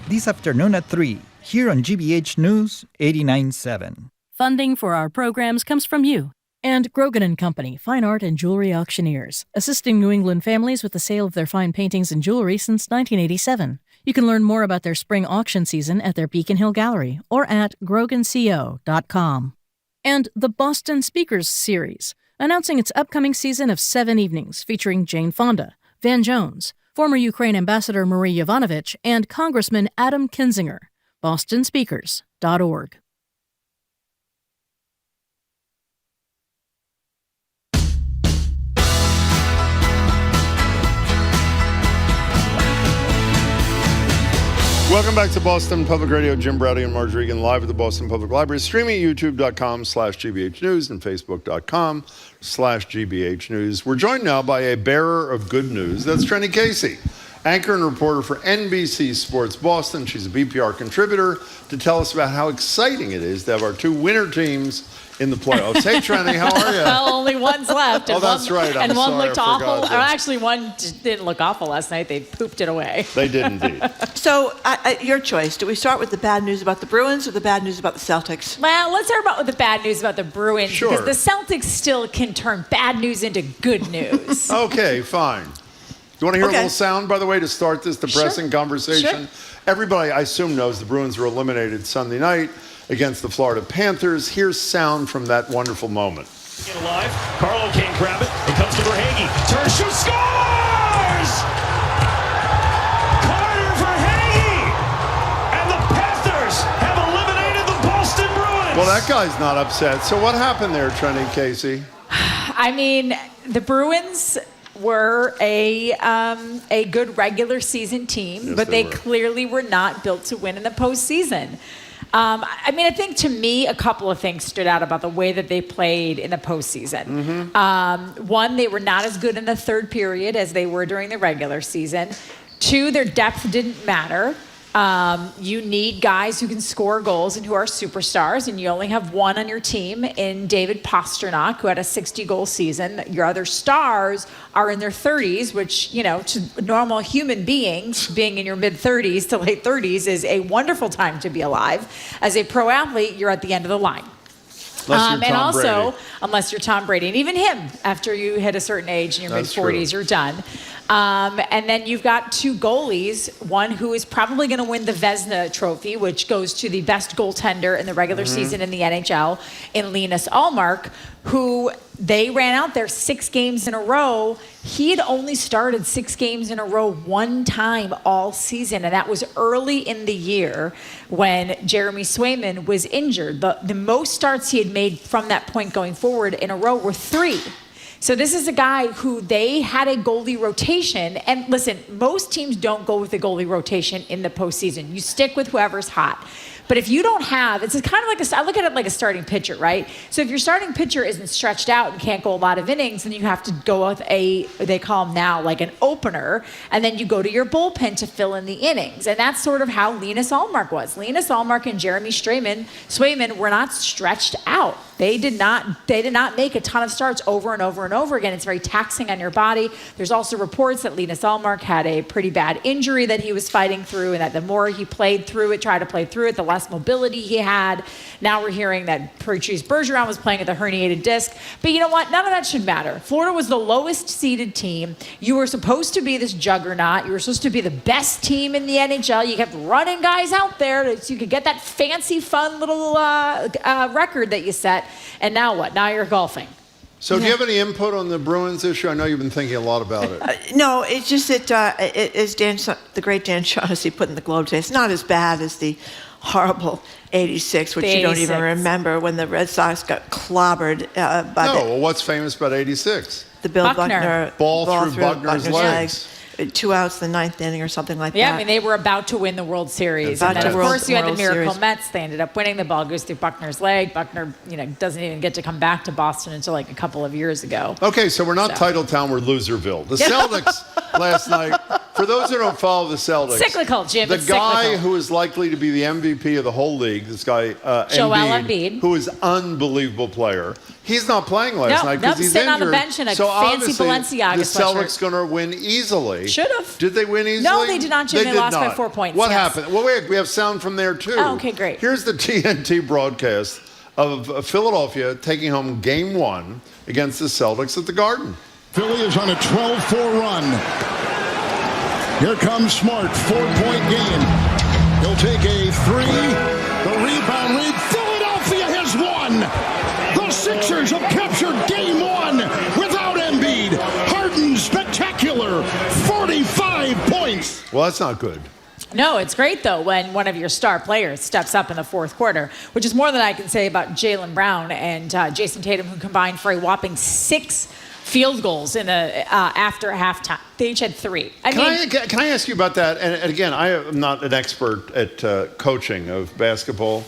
This afternoon at 3, here on GBH News 89.7. Funding for our programs comes from you and Grogan & Company, fine art and jewelry auctioneers, assisting New England families with the sale of their fine paintings and jewelry since 1987. You can learn more about their spring auction season at their Beacon Hill Gallery or at groganco.com. And the Boston Speakers Series, announcing its upcoming season of 7 evenings featuring Jane Fonda, Van Jones, former Ukraine Ambassador Marie Yovanovitch, and Congressman Adam Kinzinger. bostonspeakers.org. Welcome back to Boston Public Radio. Jim Browdy and Marge Regan live at the Boston Public Library, streaming at youtube.com/GBH News and facebook.com/GBH News. We're joined now by a bearer of good news. That's Trini Casey, anchor and reporter for NBC Sports Boston. She's a BPR contributor to tell us about how exciting it is to have our two winner teams in the playoffs. Hey, Trini, how are you? Well, only one's left. Oh, that's right. And one sorry, looked I awful. forgot Or actually, one didn't look awful last night. They pooped it away. They did indeed. So, your choice. Do we start with the bad news about the Bruins or the bad news about the Celtics? Well, let's start about with the bad news about the Bruins. Sure. Because the Celtics still can turn bad news into good news. Okay, fine. Do you want to hear a little sound, by the way, to start this depressing conversation? Sure. Everybody, I assume, knows the Bruins were eliminated Sunday night against the Florida Panthers. Here's sound from that wonderful moment. Alive. Carlo can't grab it. It comes to Verhaeghe. Turns, shoots, scores! Carter Verhaeghe! And the Panthers have eliminated the Boston Bruins! Well, that guy's not upset. So what happened there, Trini Casey? I mean, the Bruins were a good regular season team, but they clearly were not built to win in the postseason. I mean, I think to me, a couple of things stood out about the way that they played in the postseason. One, they were not as good in the third period as they were during the regular season. Two, their depth didn't matter. You need guys who can score goals and who are superstars, and you only have one on your team in David Pastrnak, who had a 60-goal season. Your other stars are in their 30s, which, to normal human beings, being in your mid-30s to late 30s is a wonderful time to be alive. As a pro athlete, you're at the end of the line. And also, unless you're Tom Brady, and even him, after you hit a certain age in your mid-40s, you're done. And then you've got two goalies, one who is probably going to win the Vezina Trophy, which goes to the best goaltender in the regular season in the NHL, in Linus Ullmark, who they ran out there 6 games in a row. He had only started 6 games in a row one time all season, and that was early in the year when Jeremy Swayman was injured. The most starts he had made from that point going forward in a row were 3. So this is a guy who they had a goalie rotation. And listen, most teams don't go with the goalie rotation in the postseason. You stick with whoever's hot. But if you don't have, it's kind of like I look at it like a starting pitcher, right? So if your starting pitcher isn't stretched out and can't go a lot of innings, then you have to go with they call them now like an opener, and then you go to your bullpen to fill in the innings. And that's sort of how Linus Ullmark was. Linus Ullmark and Jeremy Swayman were not stretched out. They did not make a ton of starts over and over and over again. It's very taxing on your body. There's also reports that Linus Ullmark had a pretty bad injury that he was fighting through, and that the more he tried to play through it, the less mobility he had. Now we're hearing that Patrice Bergeron was playing with a herniated disc. But you know what? None of that should matter. Florida was the lowest seeded team. You were supposed to be this juggernaut. You were supposed to be the best team in the NHL. You kept running guys out there so you could get that fancy, fun little record that you set. And now what? Now you're golfing. So do you have any input on the Bruins issue? I know you've been thinking a lot about it. No, it's just that as the great Dan Shaughnessy put in the Globe today, it's not as bad as the horrible 86, which you don't even remember, when the Red Sox got clobbered by well, what's famous about 86? The Bill Buckner ball through Buckner's legs. 2 outs in the 9th inning or something like that. Yeah, I mean, they were about to win the World Series. And then, of course, you had the Miracle Mets. They ended up winning. The ball goes through Buckner's leg. Buckner, doesn't even get to come back to Boston until like a couple of years ago. Okay, so we're not Titletown, we're Loserville. The Celtics last night, for those who don't follow the Celtics. Cyclical, Jim. The guy who is likely to be the MVP of the whole league, this guy, Joel Embiid, who is an unbelievable player. He's not playing last night because he's sitting injured. on the bench in a fancy Balenciaga the Celtics going to win easily. Should have. Did they win easily? No, they did not. Jim. They lost by 4 points. What happened? Well, wait, we have sound from there too. Oh, okay, great. Here's the TNT broadcast of Philadelphia taking home Game 1 against the Celtics at the Garden. Philly is on a 12-4 run. Here comes Smart, 4-point game. He'll take a 3. The rebound lead. Philadelphia has won. The Sixers have captured Game 1 without Embiid. Harden spectacular, 45 points. Well, that's not good. No, it's great, though, when one of your star players steps up in the fourth quarter, which is more than I can say about Jaylen Brown and Jason Tatum, who combined for a whopping 6 field goals in after halftime. They each had 3. Can I ask you about that? And again, I am not an expert at coaching of basketball.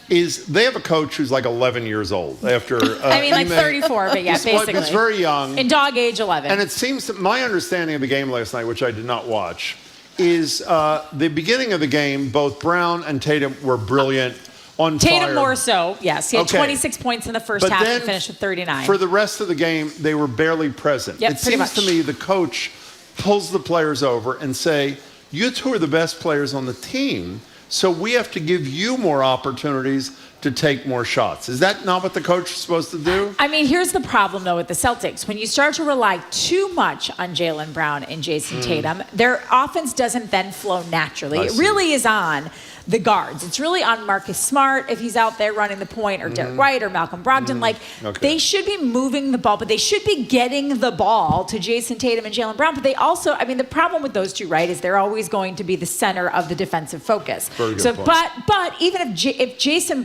They have a coach who's like 11 years old after. like 34, but yeah, basically. It's very young. In dog age 11. And it seems that my understanding of the game last night, which I did not watch, is the beginning of the game, both Brown and Tatum were brilliant. On Tatum fire. more so, yes. He had 26 points in the first half and finished with 39. For the rest of the game, they were barely present. Yep, it seems to me the coach pulls the players over and say, you two are the best players on the team, so we have to give you more opportunities to take more shots. Is that not what the coach is supposed to do? I mean, here's the problem, though, with the Celtics. When you start to rely too much on Jaylen Brown and Jason Tatum, their offense doesn't then flow naturally. It really is on the guards. It's really on Marcus Smart if he's out there running the point, or Derek White or Malcolm Brogdon. They should be moving the ball, but they should be getting the ball to Jason Tatum and Jaylen Brown. But they also, the problem with those two, right, is they're always going to be the center of the defensive focus. But even if Jaylen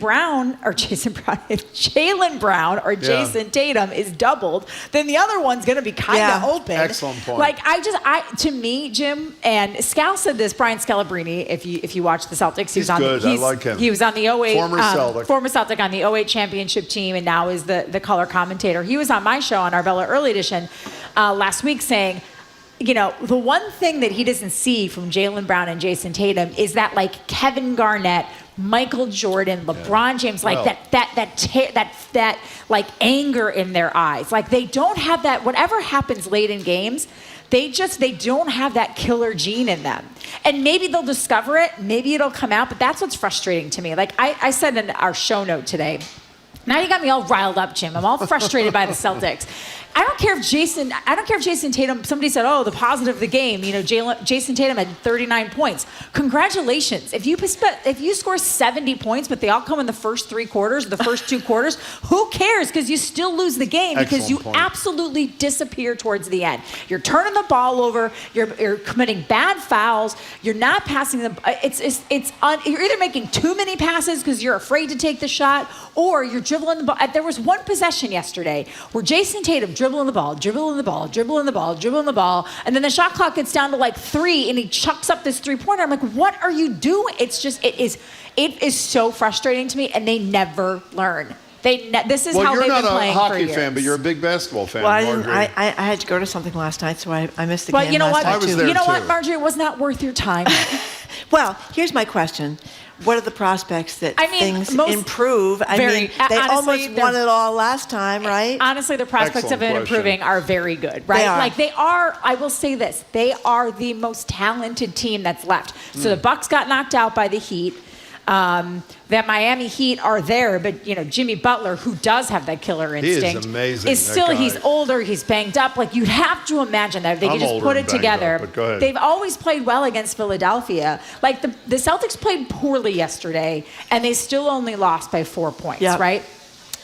Brown or Jason Tatum is doubled, then the other one's going to be kind of open. Excellent point. To me, Jim, and Scal said this, Brian Scalabrine, if you watch the Celtics, he's good. I like him. He was on the 08 former Celtic on the 08 championship team, and now is the color commentator. He was on my show on Arbella Early Edition last week saying, the one thing that he doesn't see from Jaylen Brown and Jason Tatum is that like Kevin Garnett, Michael Jordan, LeBron James, like that like anger in their eyes. Like they don't have that. Whatever happens late in games, they don't have that killer gene in them. And maybe they'll discover it. Maybe it'll come out. But that's what's frustrating to me. Like I said in our show note today. Now you got me all riled up, Jim. I'm all frustrated by the Celtics. I don't care if Jason Tatum, somebody said, the positive of the game, Jason Tatum had 39 points. Congratulations. If you score 70 points, but they all come in the first 3 quarters, the first 2 quarters, who cares? Because you still lose the game because you absolutely disappear towards the end. You're turning the ball over. You're committing bad fouls. You're not passing them. You're either making too many passes because you're afraid to take the shot, or you're dribbling the ball. There was one possession yesterday where Jason Tatum dribbling the ball, and then the shot clock gets down to like 3, and he chucks up this 3-pointer. I'm like, what are you doing? It is so frustrating to me, and they never learn. This is how they've been playing for years. Well, you're not a hockey fan, but you're a big basketball fan. Well, I had to go to something last night, so I missed the game. But you know what? I was there you know too. what, Marjorie? It was not worth your time. Well, here's my question. What are the prospects that things improve? They almost won it all last time, right? Honestly, the prospects of it improving are very good, right? They are. I will say this. They are the most talented team that's left. So the Bucks got knocked out by the Heat. That Miami Heat are there, but Jimmy Butler, who does have that killer instinct, he is amazing. He's older, he's banged up. Like you'd have to imagine that they could just put it together. They've always played well against Philadelphia. Like the Celtics played poorly yesterday, and they still only lost by 4 points, right?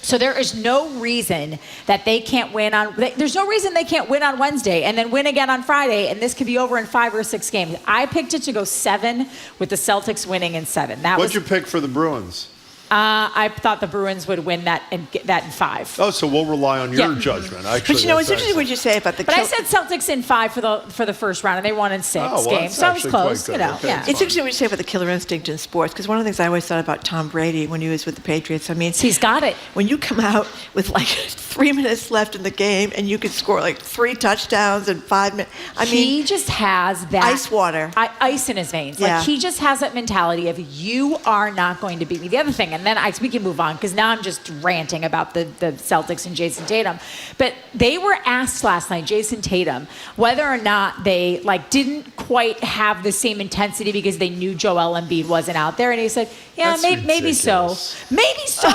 So there is no reason that they can't win there's no reason they can't win on Wednesday and then win again on Friday, and this could be over in 5 or 6 games. I picked it to go 7 with the Celtics winning in 7. What'd you pick for the Bruins? I thought the Bruins would win that and get that in 5. Oh, so we'll rely on your judgment. Actually, but it's interesting what you say about the. But I said Celtics in 5 for the first round, and they won in 6 games, so I was close. It's interesting what you say about the killer instinct in sports, because one of the things I always thought about Tom Brady when he was with the Patriots. I mean, he's got it. When you come out with like 3 minutes left in the game and you could score like 3 touchdowns in 5 minutes. I mean, he just has that ice water, ice in his veins. Like he just has that mentality of you are not going to beat me. The other thing, and then we can move on because now I'm just ranting about the Celtics and Jason Tatum. But they were asked last night, Jason Tatum, whether or not they didn't quite have the same intensity because they knew Joel Embiid wasn't out there, and he said, "Yeah, maybe so. Maybe so.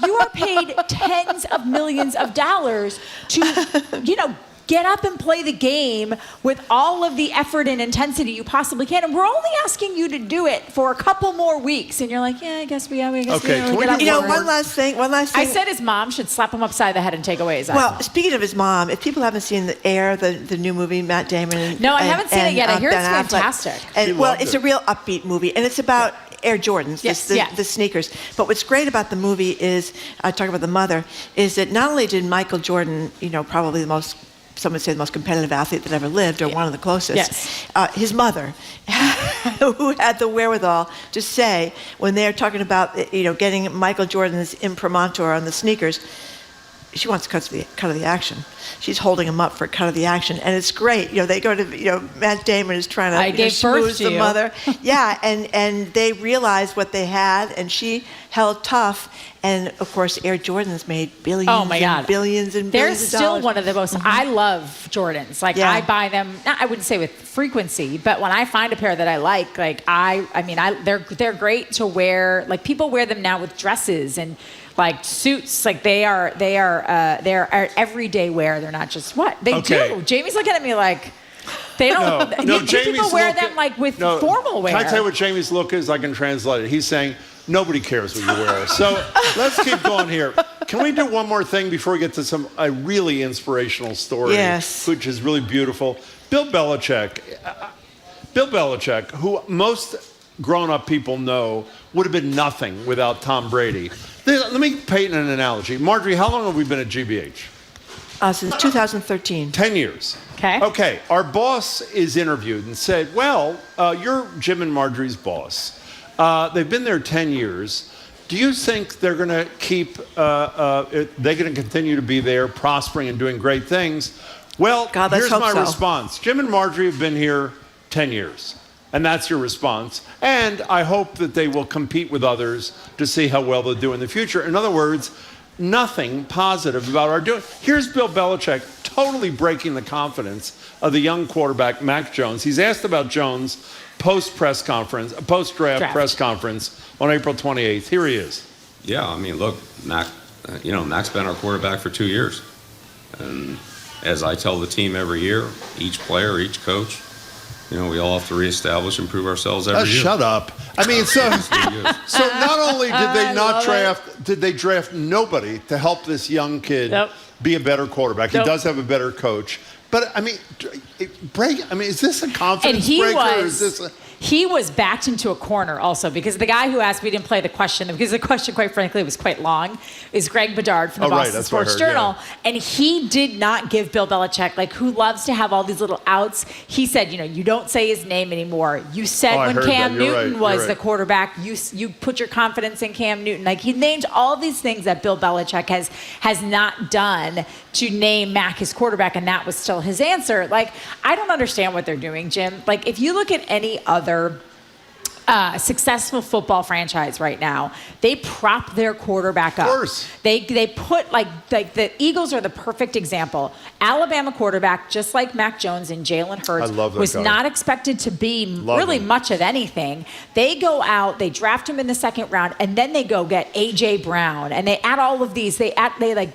You are paid tens of millions of dollars to, get up and play the game with all of the effort and intensity you possibly can. And we're only asking you to do it for a couple more weeks." And you're like, I guess we one last thing. I said his mom should slap him upside the head and take away his iPhone. Well, speaking of his mom, if people haven't seen The Air, the new movie, Matt Damon. No, I haven't seen it yet. I hear it's fantastic. And it's a real upbeat movie, and it's about Air Jordans, the sneakers. But what's great about the movie is, talking about the mother, is that not only did Michael Jordan, probably some would say the most competitive athlete that ever lived, or one of the closest. His mother, who had the wherewithal to say, when they're talking about getting Michael Jordan's imprimatur on the sneakers, she wants cut of the action. She's holding him up for a cut of the action, and it's great. They go to Matt Damon is trying to schmooze the mother, and they realized what they had, and she held tough. And of course, Air Jordans made billions and billions and billions They're of still dollars. One of the most. I love Jordans. I buy them. I wouldn't say with frequency, but when I find a pair that I like, they're great to wear. Like people wear them now with dresses and suits. Like they are everyday wear. They're not just what they do. Jamie's looking at me like. They don't. No, people wear them with formal wear. Can I tell you what Jamie's look is? I can translate it. He's saying, nobody cares what you wear. So let's keep going here. Can we do one more thing before we get to a really inspirational story? Yes. Which is really beautiful. Bill Belichick, who most grown-up people know would have been nothing without Tom Brady. Let me paint an analogy. Marjorie, how long have we been at GBH? Since 2013. 10 years. Okay. Our boss is interviewed and said, well, you're Jim and Marjorie's boss. They've been there 10 years. Do you think they're going to they're going to continue to be there, prospering and doing great things? Well, God, let's here's hope my so. response. Jim and Marjorie have been here 10 years. And that's your response. And I hope that they will compete with others to see how well they'll do in the future. In other words, nothing positive about our doing. Here's Bill Belichick totally breaking the confidence of the young quarterback, Mac Jones. He's asked about Jones post-draft press conference on April 28th. Here he is. Yeah, I mean, look, Mac's been our quarterback for 2 years. And as I tell the team every year, each player, each coach, we all have to reestablish and prove ourselves every year. Shut up. I mean, so not only did they draft nobody to help this young kid be a better quarterback. He does have a better coach. But, I mean, is this a confidence breaker? Or is this he was backed into a corner also because the guy who asked me didn't play the question, because the question, quite frankly, was quite long, is Greg Bedard from the Boston Sports Journal. Yeah. And he did not give Bill Belichick, who loves to have all these little outs. He said, you don't say his name anymore. You said when Cam Newton was the quarterback, you put your confidence in Cam Newton. He named all these things that Bill Belichick has not done to name Mac his quarterback, and that was still his answer. I don't understand what they're doing, Jim. If you look at any other successful football franchise right now, they prop their quarterback up. Of course. They put the Eagles are the perfect example. Alabama quarterback, just like Mac Jones and Jalen Hurts, was not expected to be much of anything. They go out, they draft him in the second round, and then they go get A.J. Brown, and they add all of these. They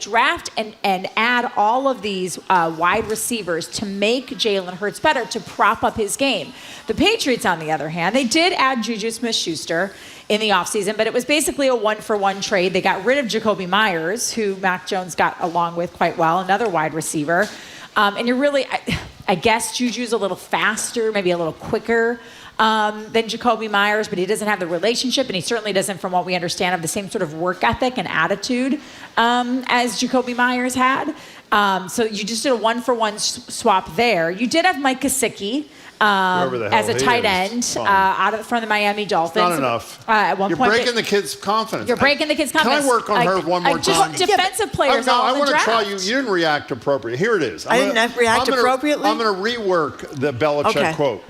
draft and add all of these wide receivers to make Jalen Hurts better, to prop up his game. The Patriots, on the other hand, they did add Juju Smith-Schuster in the offseason, but it was basically a one-for-one trade. They got rid of Jacoby Myers, who Mac Jones got along with quite well, another wide receiver. And you're really, I guess Juju's a little faster, maybe a little quicker than Jacoby Myers, but he doesn't have the relationship, and he certainly doesn't, from what we understand, have the same sort of work ethic and attitude as Jacoby Myers had. So you just did a one-for-one swap there. You did have Mike Gesicki, as a tight end from the Miami Dolphins. Not enough. At one You're point, breaking the kid's confidence. You're breaking the kid's confidence. Can I work on her one more time? Defensive players I want to try you. You didn't react appropriately. Here it is. I didn't react appropriately? I'm going to rework the Belichick quote.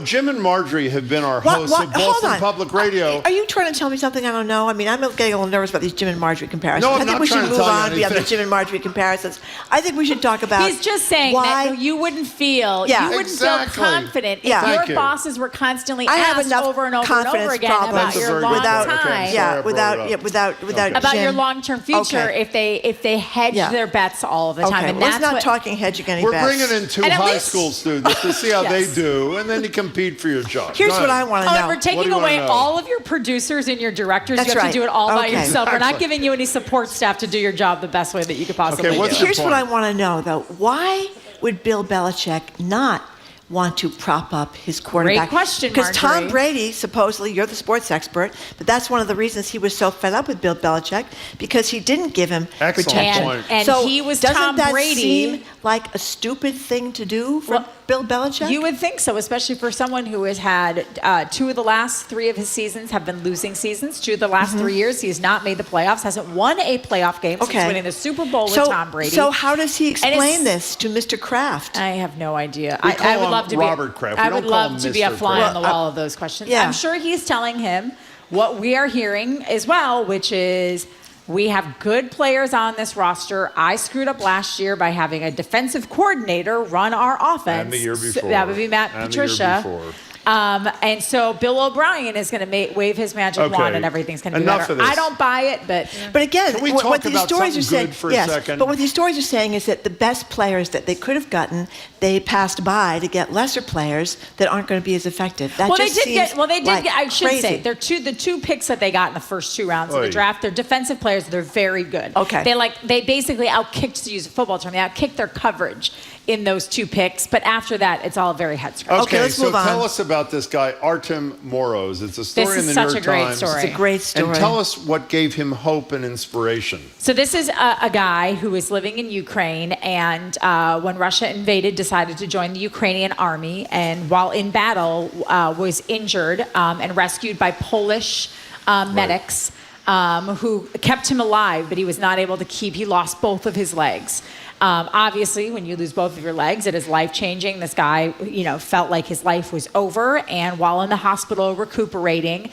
Jim and Marjorie have been our hosts of Boston Public Radio. Are you trying to tell me something I don't know? I mean, I'm getting a little nervous about these Jim and Marjorie comparisons. No, I'm I think not we should trying to move tell you on beyond the Jim and Marjorie comparisons. I think we should talk about He's just saying why that you wouldn't feel feel confident if your bosses were constantly asked over and over and over again about your long time. About Jim. your long-term future if they hedge their bets all of the time. And let's not talking hedging any bets. bets. We're bringing in two high school students to see how they do, and then you compete for your job. Here's what I want to know. We're taking away all of your producers and your directors. You have to do it all by yourself. We're not giving you any support staff to do your job the best way that you could possibly do. Here's what I want to know, though. Why would Bill Belichick not want to prop up his quarterback? Great question, Because Tom Marjorie. Brady, supposedly, you're the sports expert, but that's one of the reasons he was so fed up with Bill Belichick, because he didn't give him protection. And so he was doesn't Tom that Brady. seem like a stupid thing to do for Bill Belichick? You would think so, especially for someone who has had 2 of the last 3 of his seasons have been losing seasons. 2 of the last 3 years, he's not made the playoffs, hasn't won a playoff game since winning the Super Bowl with Tom Brady. So how does he explain this to Mr. Kraft? I have no idea. I would love to Robert Kraft. I would love to be a fly on the wall of those questions. I'm sure he's telling him what we are hearing as well, which is we have good players on this roster. I screwed up last year by having a defensive coordinator run our offense. And the year before. So that would be Matt Patricia. And so Bill O'Brien is going to wave his magic wand and everything's going to be better. I don't buy it, but again, Can we what talk these about stories are something saying, good for a second? But what these stories are saying is that the best players that they could have gotten, they passed by to get lesser players that aren't going to be as effective. That they just did seems get. I should crazy. say the two picks that they got in the first 2 rounds of the draft. They're defensive players. They're very good. Okay. They basically outkicked, to use a football term, they outkicked their coverage in those 2 picks. But after that, it's all very head scratching. Okay, let's move on. Tell us about this guy, Artem Moroz. It's a story in the New York Times. Story. It's a great story. And tell us what gave him hope and inspiration. So this is a guy who is living in Ukraine, and when Russia invaded, decided to join the Ukrainian army, and while in battle, was injured and rescued by Polish medics who kept him alive, but he was not able to he lost both of his legs. Obviously, when you lose both of your legs, it is life-changing. This guy, felt like his life was over, and while in the hospital recuperating,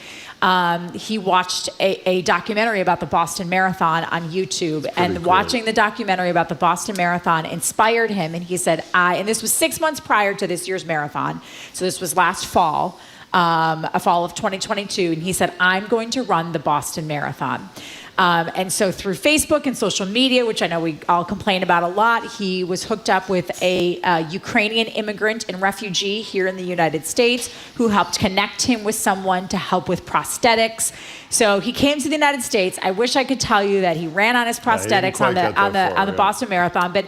he watched a documentary about the Boston Marathon on YouTube, and watching the documentary about the Boston Marathon inspired him, and he said, and this was 6 months prior to this year's marathon, so this was last fall, a fall of 2022, and he said, I'm going to run the Boston Marathon. And so through Facebook and social media, which I know we all complain about a lot, he was hooked up with a Ukrainian immigrant and refugee here in the United States who helped connect him with someone to help with prosthetics. So he came to the United States. I wish I could tell you that he ran on his prosthetics on the Boston Marathon, but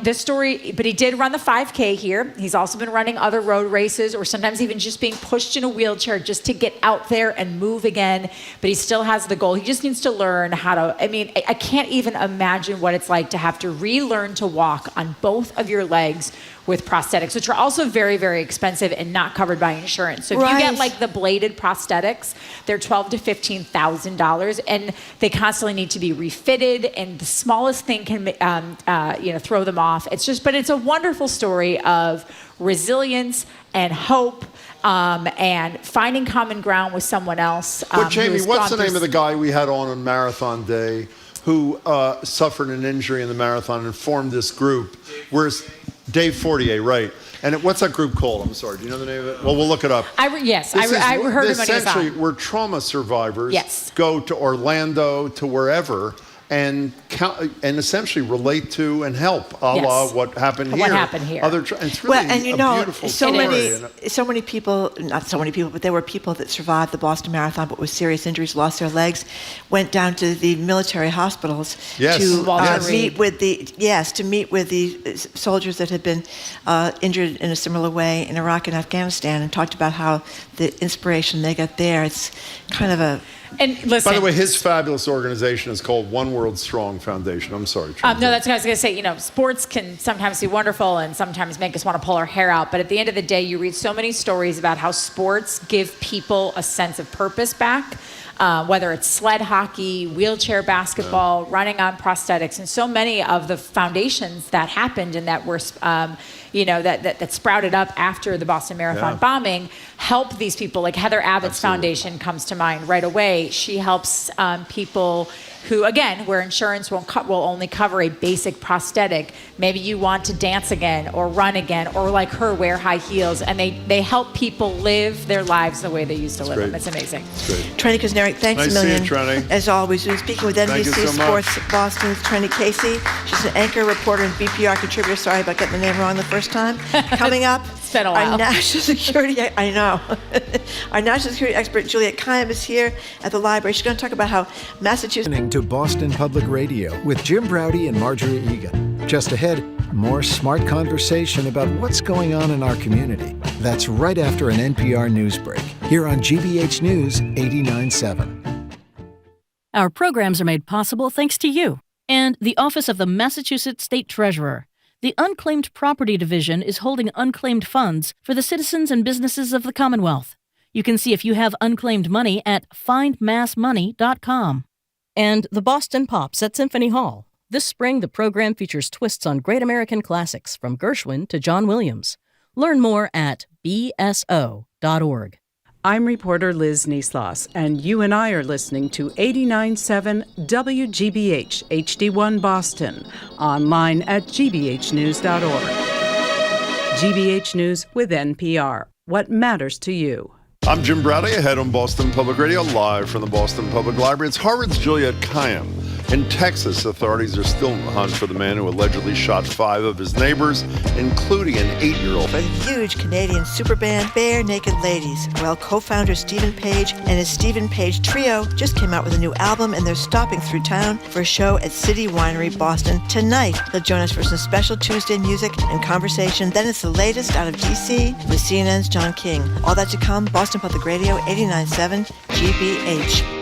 this story. But he did run the 5K here. He's also been running other road races, or sometimes even just being pushed in a wheelchair just to get out there and move again. But he still has the goal. He just needs to learn how to. I can't even imagine what it's like to have to relearn to walk on both of your legs with prosthetics, which are also very, very expensive and not covered by insurance. So if you get like the bladed prosthetics, they're $12,000 to $15,000, and they constantly need to be refitted, and the smallest thing can, throw them off. But it's a wonderful story of resilience and hope, and finding common ground with someone else. But Jamie, what's the name of the guy we had on Marathon Day who suffered an injury in the marathon and formed this group? Where's Dave Fortier, right? And what's that group called? I'm sorry. Do you know the name of it? Well, we'll look it up. I heard him when he was essentially, on. where trauma survivors go to Orlando, to wherever, and essentially relate to and help, a la what happened here. What happened here. It's really a beautiful story. So many people, not so many people, but there were people that survived the Boston Marathon but with serious injuries, lost their legs, went down to the military hospitals to meet with the soldiers that had been injured in a similar way in Iraq and Afghanistan, and talked about how the inspiration they got there. It's kind of a... And listen, by the way, his fabulous organization is called One World Strong Foundation. I'm sorry. No, that's what I was going to say. Sports can sometimes be wonderful and sometimes make us want to pull our hair out. But at the end of the day, you read so many stories about how sports give people a sense of purpose back, whether it's sled hockey, wheelchair basketball, running on prosthetics. And so many of the foundations that happened and that were, that sprouted up after the Boston Marathon bombing help these people. Like Heather Abbott's foundation comes to mind right away. She helps people who, again, where insurance will only cover a basic prosthetic. Maybe you want to dance again or run again, or like her, wear high heels, and they help people live their lives the way they used to live them. It's amazing. Trenny Kuznarek, thanks a million. Nice seeing you, Trenny. As always, we're speaking with NBC Sports Boston's Trenny Casey. She's an anchor, reporter, and BPR contributor. Sorry about getting the name wrong the first time. Coming up, it's been a while. Our national security, I know. Our national security expert, Juliet Kayyem, is here at the library. She's going to talk about how Massachusetts... To Boston Public Radio with Jim Browdy and Marjorie Egan. Just ahead, more smart conversation about what's going on in our community. That's right after an NPR news break, here on GBH News 89.7. Our programs are made possible thanks to you and the Office of the Massachusetts State Treasurer. The Unclaimed Property Division is holding unclaimed funds for the citizens and businesses of the Commonwealth. You can see if you have unclaimed money at findmassmoney.com. And the Boston Pops at Symphony Hall. This spring, the program features twists on great American classics from Gershwin to John Williams. Learn more at bso.org. I'm reporter Liz Neesloss, and you and I are listening to 89.7 WGBH HD1 Boston, online at gbhnews.org. GBH News with NPR. What matters to you? I'm Jim Browdy, ahead on Boston Public Radio, live from the Boston Public Library. It's Harvard's Juliet Kayyem. In Texas, authorities are still on the hunt for the man who allegedly shot 5 of his neighbors, including an 8-year-old. A huge Canadian super band, Bare Naked Ladies. Well, co-founder Stephen Page and his Stephen Page Trio just came out with a new album, and they're stopping through town for a show at City Winery, Boston. Tonight, they'll join us for some special Tuesday music and conversation. Then it's the latest out of D.C. with CNN's John King. All that to come, Boston Public Radio, 89.7 GBH.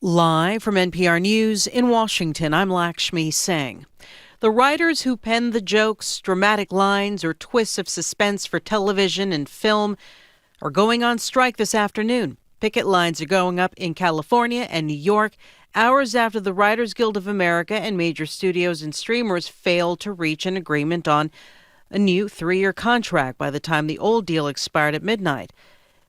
Live from NPR News in Washington, I'm Lakshmi Singh. The writers who penned the jokes, dramatic lines, or twists of suspense for television and film are going on strike this afternoon. Picket lines are going up in California and New York, hours after the Writers Guild of America and major studios and streamers failed to reach an agreement on a new 3-year contract by the time the old deal expired at midnight.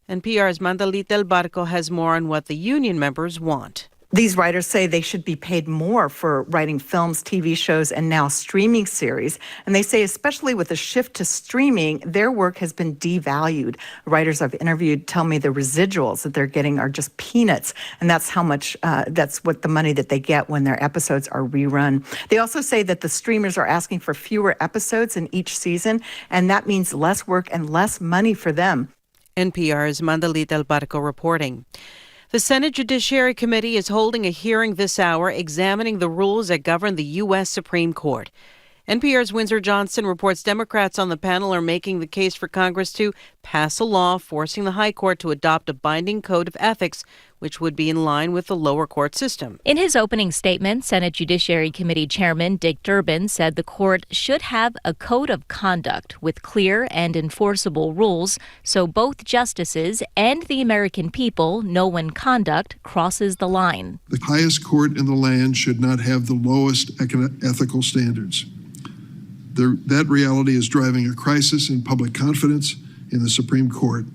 NPR's Mandalita El Barco has more on what the union members want. These writers say they should be paid more for writing films, TV shows, and now streaming series. And they say, especially with the shift to streaming, their work has been devalued. Writers I've interviewed tell me the residuals that they're getting are just peanuts. And that's how much, that's what the money that they get when their episodes are rerun. They also say that the streamers are asking for fewer episodes in each season, and that means less work and less money for them. NPR's Mandalita El Barco reporting. The Senate Judiciary Committee is holding a hearing this hour examining the rules that govern the U.S. Supreme Court. NPR's Windsor Johnson reports Democrats on the panel are making the case for Congress to pass a law forcing the High Court to adopt a binding code of ethics, which would be in line with the lower court system. In his opening statement, Senate Judiciary Committee Chairman Dick Durbin said the court should have a code of conduct with clear and enforceable rules so both justices and the American people know when conduct crosses the line. The highest court in the land should not have the lowest ethical standards. That reality is driving a crisis in public confidence in the Supreme Court.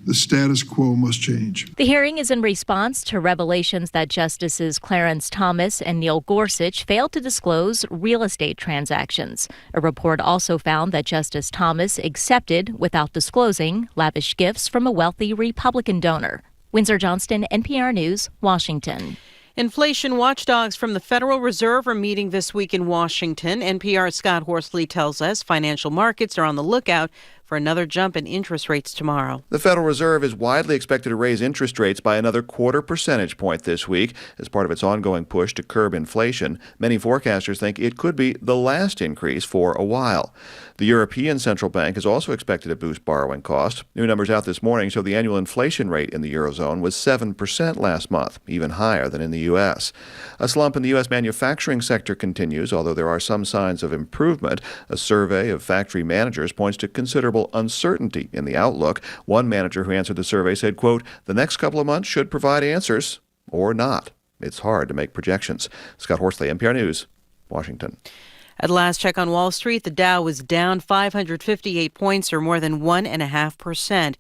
The status quo must change. The hearing is in response to revelations that Justices Clarence Thomas and Neil Gorsuch failed to disclose real estate transactions. A report also found that Justice Thomas accepted, without disclosing, lavish gifts from a wealthy Republican donor. Windsor Johnston, NPR News, Washington. Inflation watchdogs from the Federal Reserve are meeting this week in Washington. NPR's Scott Horsley tells us financial markets are on the lookout for another jump in interest rates tomorrow. The Federal Reserve is widely expected to raise interest rates by another 0.25 percentage point this week as part of its ongoing push to curb inflation. Many forecasters think it could be the last increase for a while. The European Central Bank is also expected to boost borrowing costs. New numbers out this morning show the annual inflation rate in the Eurozone was 7% last month, even higher than in the U.S. A slump in the U.S. manufacturing sector continues, although there are some signs of improvement. A survey of factory managers points to considerable uncertainty in the outlook. One manager who answered the survey said, quote, "The next couple of months should provide answers or not. It's hard to make projections." Scott Horsley, NPR News, Washington. At last check on Wall Street, the Dow was down 558 points, or more than 1.5%.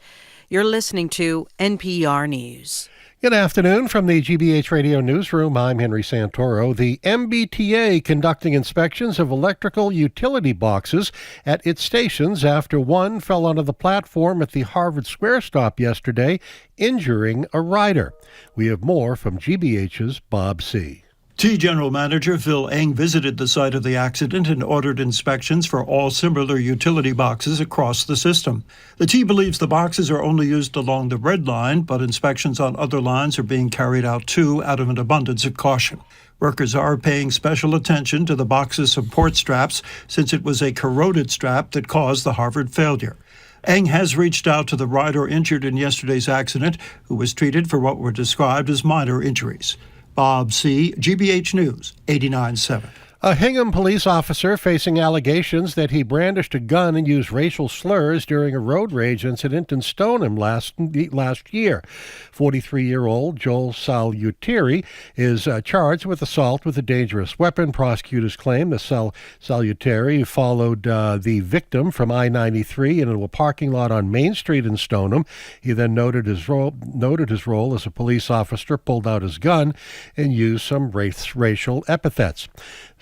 You're listening to NPR News. Good afternoon from the GBH Radio Newsroom. I'm Henry Santoro. The MBTA conducting inspections of electrical utility boxes at its stations after one fell onto the platform at the Harvard Square stop yesterday, injuring a rider. We have more from GBH's Bob C. T General Manager Phil Eng visited the site of the accident and ordered inspections for all similar utility boxes across the system. The T believes the boxes are only used along the red line, but inspections on other lines are being carried out too out of an abundance of caution. Workers are paying special attention to the box's support straps since it was a corroded strap that caused the Harvard failure. Eng has reached out to the rider injured in yesterday's accident, who was treated for what were described as minor injuries. Bob C., GBH News, 89.7. A Hingham police officer facing allegations that he brandished a gun and used racial slurs during a road rage incident in Stoneham last year. 43-year-old Joel Saluteri is charged with assault with a dangerous weapon. Prosecutors claim that Saluteri followed the victim from I-93 into a parking lot on Main Street in Stoneham. He then noted his role as a police officer, pulled out his gun, and used some racial epithets.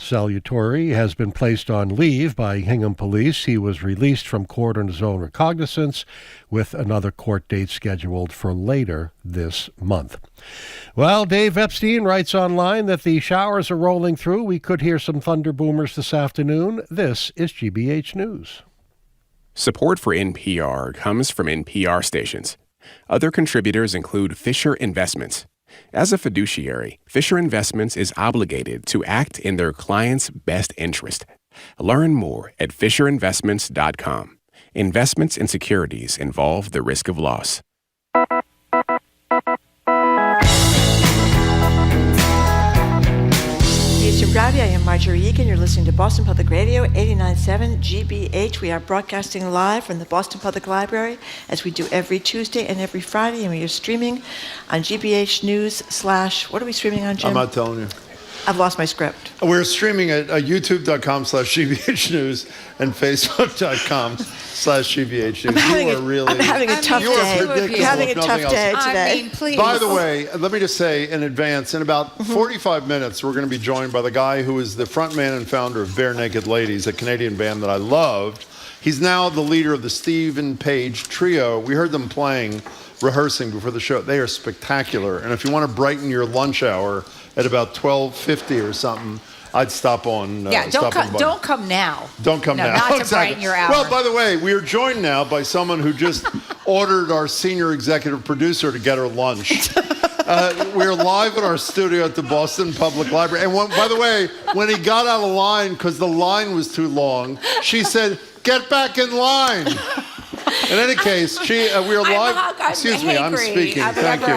Saluteri has been placed on leave by Hingham Police. He was released from court on his own recognizance, with another court date scheduled for later this month. Well, Dave Epstein writes online that the showers are rolling through. We could hear some thunder boomers this afternoon. This is GBH News. Support for NPR comes from NPR stations. Other contributors include Fisher Investments. As a fiduciary, Fisher Investments is obligated to act in their client's best interest. Learn more at FisherInvestments.com. Investments in securities involve the risk of loss. These Jim Browdy. I am Marjorie Egan. You're listening to Boston Public Radio, 89.7 GBH. We are broadcasting live from the Boston Public Library, as we do every Tuesday and every Friday, and we are streaming on GBH News / what are we streaming on, Jim? I'm not telling you. I've lost my script. We're streaming at youtube.com/GBH News and facebook.com/GBH News. I'm having a tough day. I'm having a tough day today. I mean, please. By the way, let me just say in advance, in about 45 minutes, we're going to be joined by the guy who is the frontman and founder of Bare Naked Ladies, a Canadian band that I loved. He's now the leader of the Stephen Page Trio. We heard them rehearsing before the show. They are spectacular. And if you want to brighten your lunch hour at about 12:50 or something, I'd stop on. Don't come now. Don't come now. Not to exactly. brighten your hour. Well, by the way, we are joined now by someone who just ordered our senior executive producer to get her lunch. We're live at our studio at the Boston Public Library. And by the way, when he got out of line because the line was too long, she said, "Get back in line." In any case, we are live. Excuse me, I'm speaking. Thank you.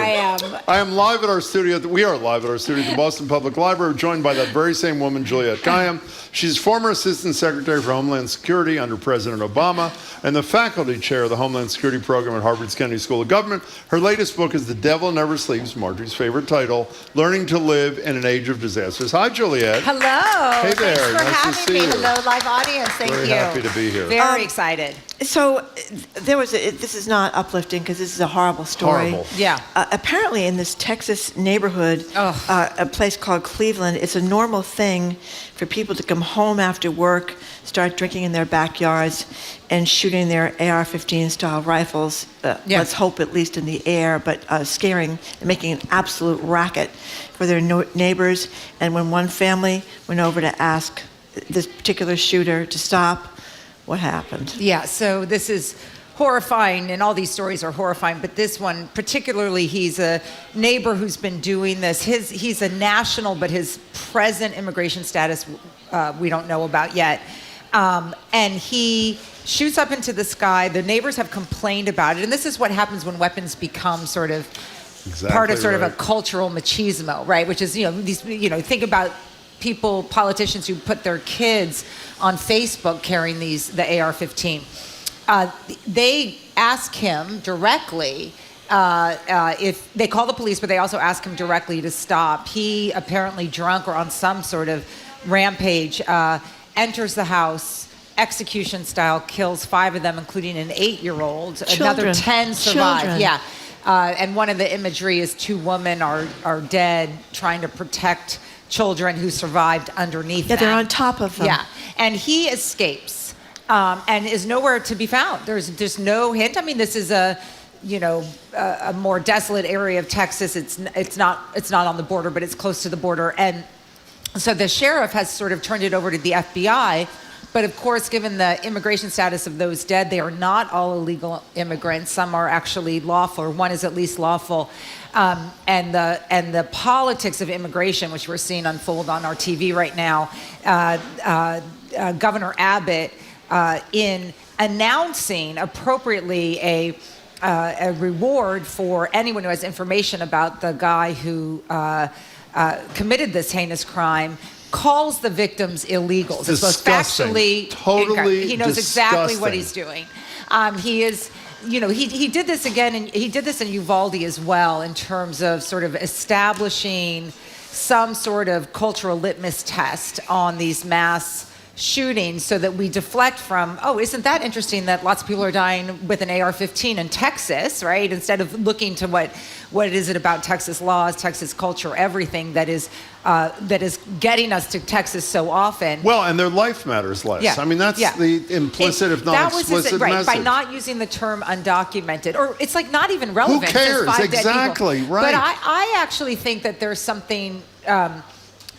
I am live at our studio. We are live at our studio at the Boston Public Library, joined by that very same woman, Juliette Kayyem. She's former Assistant Secretary for Homeland Security under President Obama and the faculty chair of the Homeland Security Program at Harvard's Kennedy School of Government. Her latest book is The Devil Never Sleeps, Marjorie's favorite title, Learning to Live in an Age of Disasters. Hi, Juliette. Hello. Hey there. Thanks for nice having to see me. you. Hello, live audience. Thank Very you. happy to be here. Very excited. So this is not uplifting because this is a horrible story. Horrible. Yeah. Apparently in this Texas neighborhood, a place called Cleveland, it's a normal thing for people to come home after work, start drinking in their backyards, and shooting their AR-15 style rifles, let's hope at least in the air, but scaring and making an absolute racket for their neighbors. And when one family went over to ask this particular shooter to stop, what happened? Yeah, so this is horrifying, and all these stories are horrifying, but this one particularly, he's a neighbor who's been doing this. He's a national, but his present immigration status we don't know about yet. And he shoots up into the sky. The neighbors have complained about it, and this is what happens when weapons become sort of part of sort of a cultural machismo, right? Which is, think about politicians who put their kids on Facebook carrying the AR-15. They ask him directly if they call the police, but they also ask him directly to stop. He, apparently drunk or on some sort of rampage, enters the house, execution style, kills 5 of them, including an 8-year-old. Another 10 survive. Children. Yeah. And one of the imagery is 2 women are dead trying to protect children who survived underneath them. Yeah, they're on top of them. Yeah. And he escapes and is nowhere to be found. There's no hint. I mean, this is a more desolate area of Texas. It's not on the border, but it's close to the border. And so the sheriff has sort of turned it over to the FBI. But of course, given the immigration status of those dead, they are not all illegal immigrants. Some are actually lawful, or one is at least lawful. And the politics of immigration, which we're seeing unfold on our TV right now, Governor Abbott, in announcing appropriately a reward for anyone who has information about the guy who committed this heinous crime, calls the victims illegals. It's both factually, totally he knows exactly what disgusting. he's doing. He is, he did this again, and he did this in Uvalde as well, in terms of sort of establishing some sort of cultural litmus test on these mass shootings, so that we deflect from, isn't that interesting that lots of people are dying with an AR-15 in Texas, right? Instead of looking to what is it about Texas laws, Texas culture, everything that is getting us to Texas so often. Well, and their life matters less. Yeah. I mean, that's the implicit, if not explicit message. By not using the term undocumented, or it's like not even relevant. Who cares? Just 5 dead Exactly, people. right. But I actually think that there's something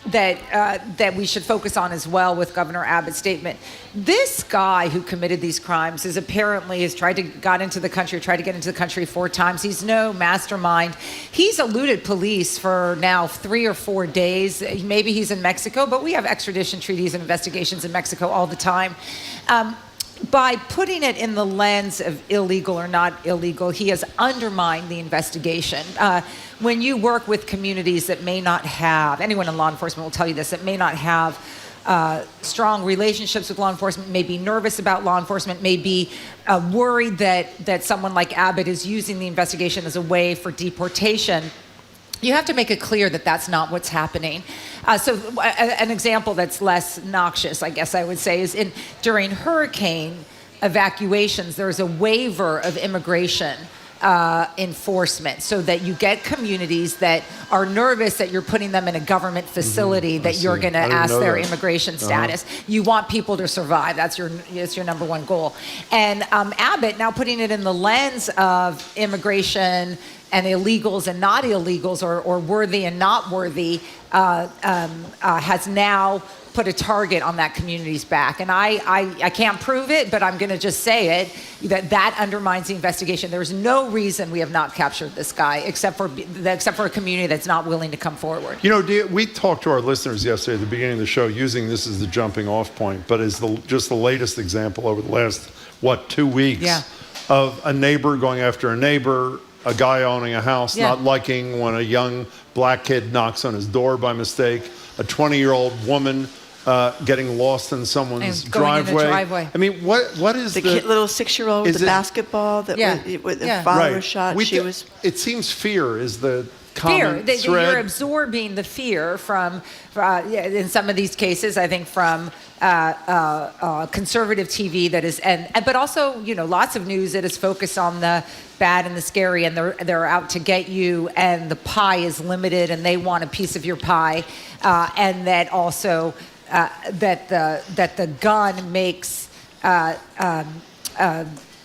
that we should focus on as well with Governor Abbott's statement. This guy who committed these crimes has tried to get into the country 4 times. He's no mastermind. He's eluded police for now 3 or 4 days. Maybe he's in Mexico, but we have extradition treaties and investigations in Mexico all the time. by putting it in the lens of illegal or not illegal, he has undermined the investigation. When you work with communities that may not have, anyone in law enforcement will tell you this, that may not have strong relationships with law enforcement, may be nervous about law enforcement, may be worried that someone like Abbott is using the investigation as a way for deportation, you have to make it clear that that's not what's happening. So an example that's less noxious, I guess I would say, is during hurricane evacuations, there's a waiver of immigration enforcement so that you get communities that are nervous that you're putting them in a government facility that you're going to ask their immigration status. You want people to survive. That's your number one goal. And Abbott, now putting it in the lens of immigration and illegals and not illegals, or worthy and not worthy, has now put a target on that community's back. And I can't prove it, but I'm going to just say it, that undermines the investigation. There's no reason we have not captured this guy, except for a community that's not willing to come forward. You know, we talked to our listeners yesterday at the beginning of the show using this as the jumping off point, but as just the latest example over the last, 2 weeks of a neighbor going after a neighbor, a guy owning a house not liking when a young black kid knocks on his door by mistake, a 20-year-old woman getting lost in someone's driveway. I mean, what is the little 6-year-old with the basketball that with the father was shot? It seems fear is the fear. common thread. You're absorbing the fear from, in some of these cases, I think from conservative TV that is, but also, lots of news that is focused on the bad and the scary, and they're out to get you, and the pie is limited, and they want a piece of your pie, and that also that the gun makes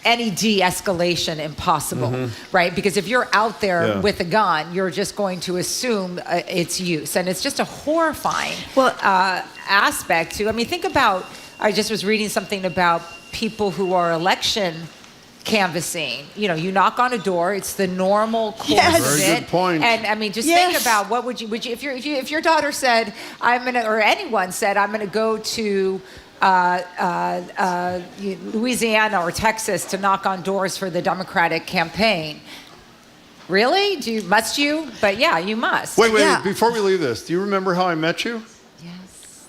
any de-escalation impossible, right? Because if you're out there with a gun, you're just going to assume its use. And it's just a horrifying aspect to, think about, I just was reading something about people who are election canvassing. You knock on a door, it's the normal course of it. Very good point. And just think about what would you if your daughter said, or anyone said, I'm gonna go to Louisiana or Texas to knock on doors for the Democratic campaign. Really? Must you? But yeah, you must. Wait, before we leave this, do you remember how I met you?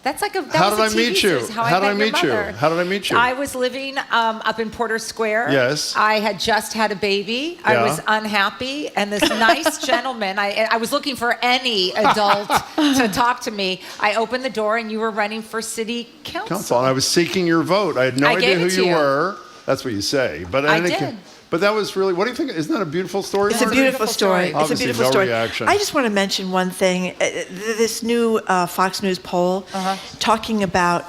That's like How did I meet you? How did I meet you? I was living up in Porter Square. Yes. I had just had a baby. I was unhappy, and this nice gentleman, I was looking for any adult to talk to me. I opened the door, and you were running for city council. And I was seeking your vote. I had no idea who you were. That's what you say. But I did. But that was really, what do you think? Isn't that a beautiful story? It's a beautiful story. Obviously, it's a beautiful story. Reaction. I just want to mention one thing. This new Fox News poll talking about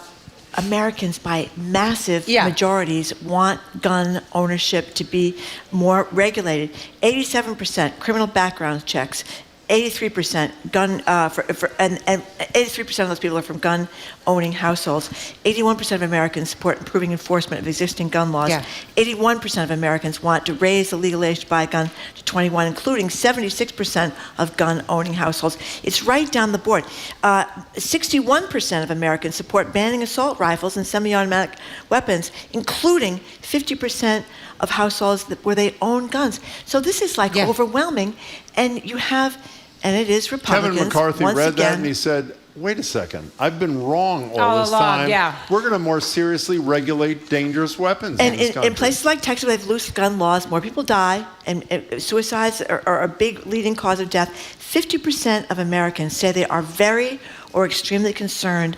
Americans by massive majorities want gun ownership to be more regulated. 87% criminal background checks. 83% gun and 83% of those people are from gun-owning households. 81% of Americans support improving enforcement of existing gun laws. 81% of Americans want to raise the legal age to buy a gun to 21, including 76% of gun-owning households. It's right down the board. 61% of Americans support banning assault rifles and semi-automatic weapons, including 50% of households where they own guns. So this is overwhelming, and you have. And it is Republicans. Kevin McCarthy read that and he said, wait a second, I've been wrong all this time. We're going to more seriously regulate dangerous weapons in this country. In places like Texas, they have loose gun laws. More people die, and suicides are a big leading cause of death. 50% of Americans say they are very or extremely concerned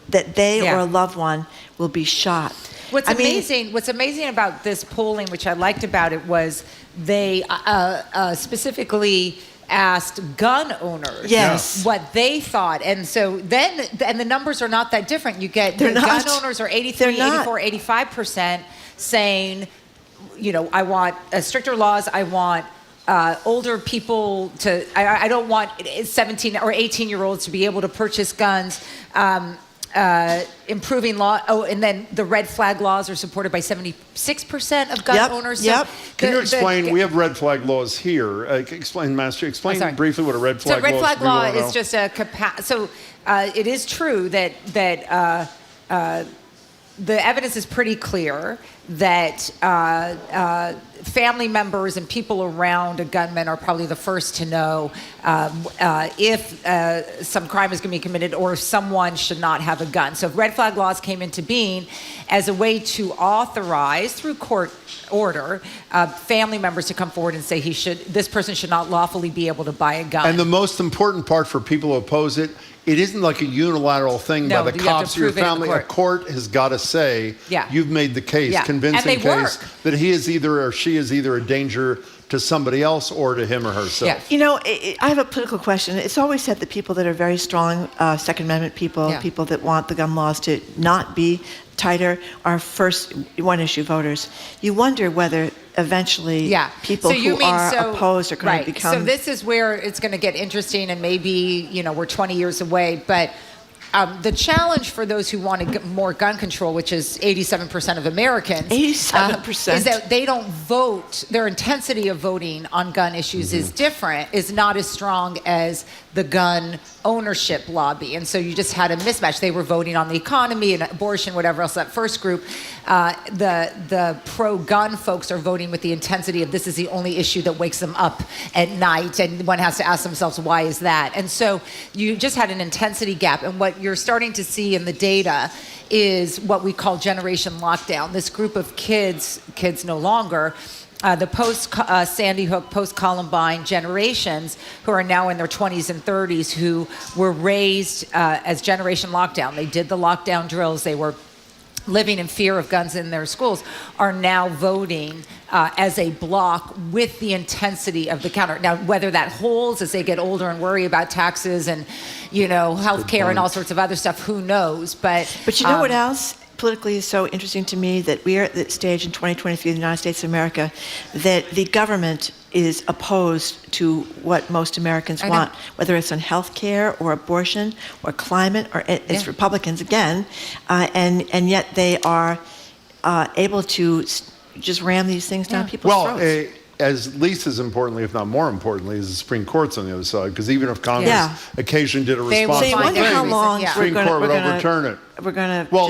that they or a loved one will be shot. What's amazing about this polling, which I liked about it, was they specifically asked gun owners what they thought. And so then the numbers are not that different. You get gun owners are 83, 84, 85% saying, I want stricter laws. I want older people to, I don't want 17 or 18-year-olds to be able to purchase guns. Improving law. And then the red flag laws are supported by 76% of gun owners. So Can you explain? We have red flag laws here. Explain briefly what a red flag law is. So red flag law is just a it is true that the evidence is pretty clear that family members and people around a gunman are probably the first to know if some crime is going to be committed or if someone should not have a gun. So if red flag laws came into being as a way to authorize, through court order, family members to come forward and say this person should not lawfully be able to buy a gun. And the most important part for people who oppose it, it isn't like a unilateral thing by the cops or your family. A court has got to say, you've made the case, convincing case, that he is either or she is either a danger to somebody else or to him or herself. You know, I have a political question. It's always said that people that are very strong Second Amendment people, people that want the gun laws to not be tighter, are first one-issue voters. You wonder whether eventually people who are opposed are going to become... So this is where it's going to get interesting, and maybe, we're 20 years away, but the challenge for those who want to get more gun control, which is 87% of Americans, 87%, is that they don't vote. Their intensity of voting on gun issues is different, is not as strong as the gun ownership lobby. And so you just had a mismatch. They were voting on the economy and abortion, whatever else. That first group, the pro-gun folks are voting with the intensity of this is the only issue that wakes them up at night, and one has to ask themselves, why is that? And so you just had an intensity gap. And what you're starting to see in the data is what we call generation lockdown. This group of kids no longer, the post-Sandy Hook, post-Columbine generations who are now in their 20s and 30s, who were raised as generation lockdown. They did the lockdown drills. They were living in fear of guns in their schools, are now voting as a bloc with the intensity of the counter. Now, whether that holds as they get older and worry about taxes and, health care and all sorts of other stuff, who knows? But you know what else politically is so interesting to me, that we are at the stage in 2023 in the United States of America that the government is opposed to what most Americans want, whether it's on health care or abortion or climate, or it's Republicans again, and yet they are able to just ram these things down people's throats. As least as importantly, if not more importantly, is the Supreme Court's on the other side. Because even if Congress occasionally did a responsible thing, the Supreme Court would overturn it.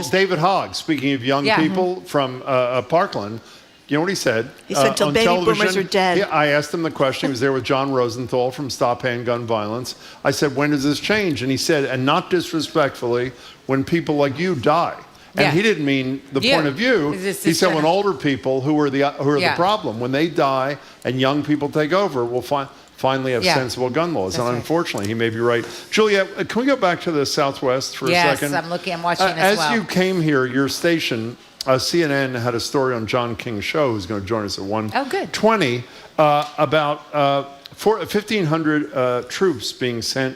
David Hogg, speaking of young people from Parkland, you know what he said? He said, till baby boomers are dead. I asked him the question. He was there with John Rosenthal from Stop Handgun Violence. I said, when does this change? And he said, and not disrespectfully, when people like you die. And he didn't mean the point of view. He said when older people who are the problem, when they die and young people take over, we'll finally have sensible gun laws. That's and unfortunately, he may be right. Juliet, can we go back to the Southwest for a second? Yes, I'm watching as well. As you came here, your station, CNN had a story on John King's show, who's going to join us at 1:20, about 1,500 troops being sent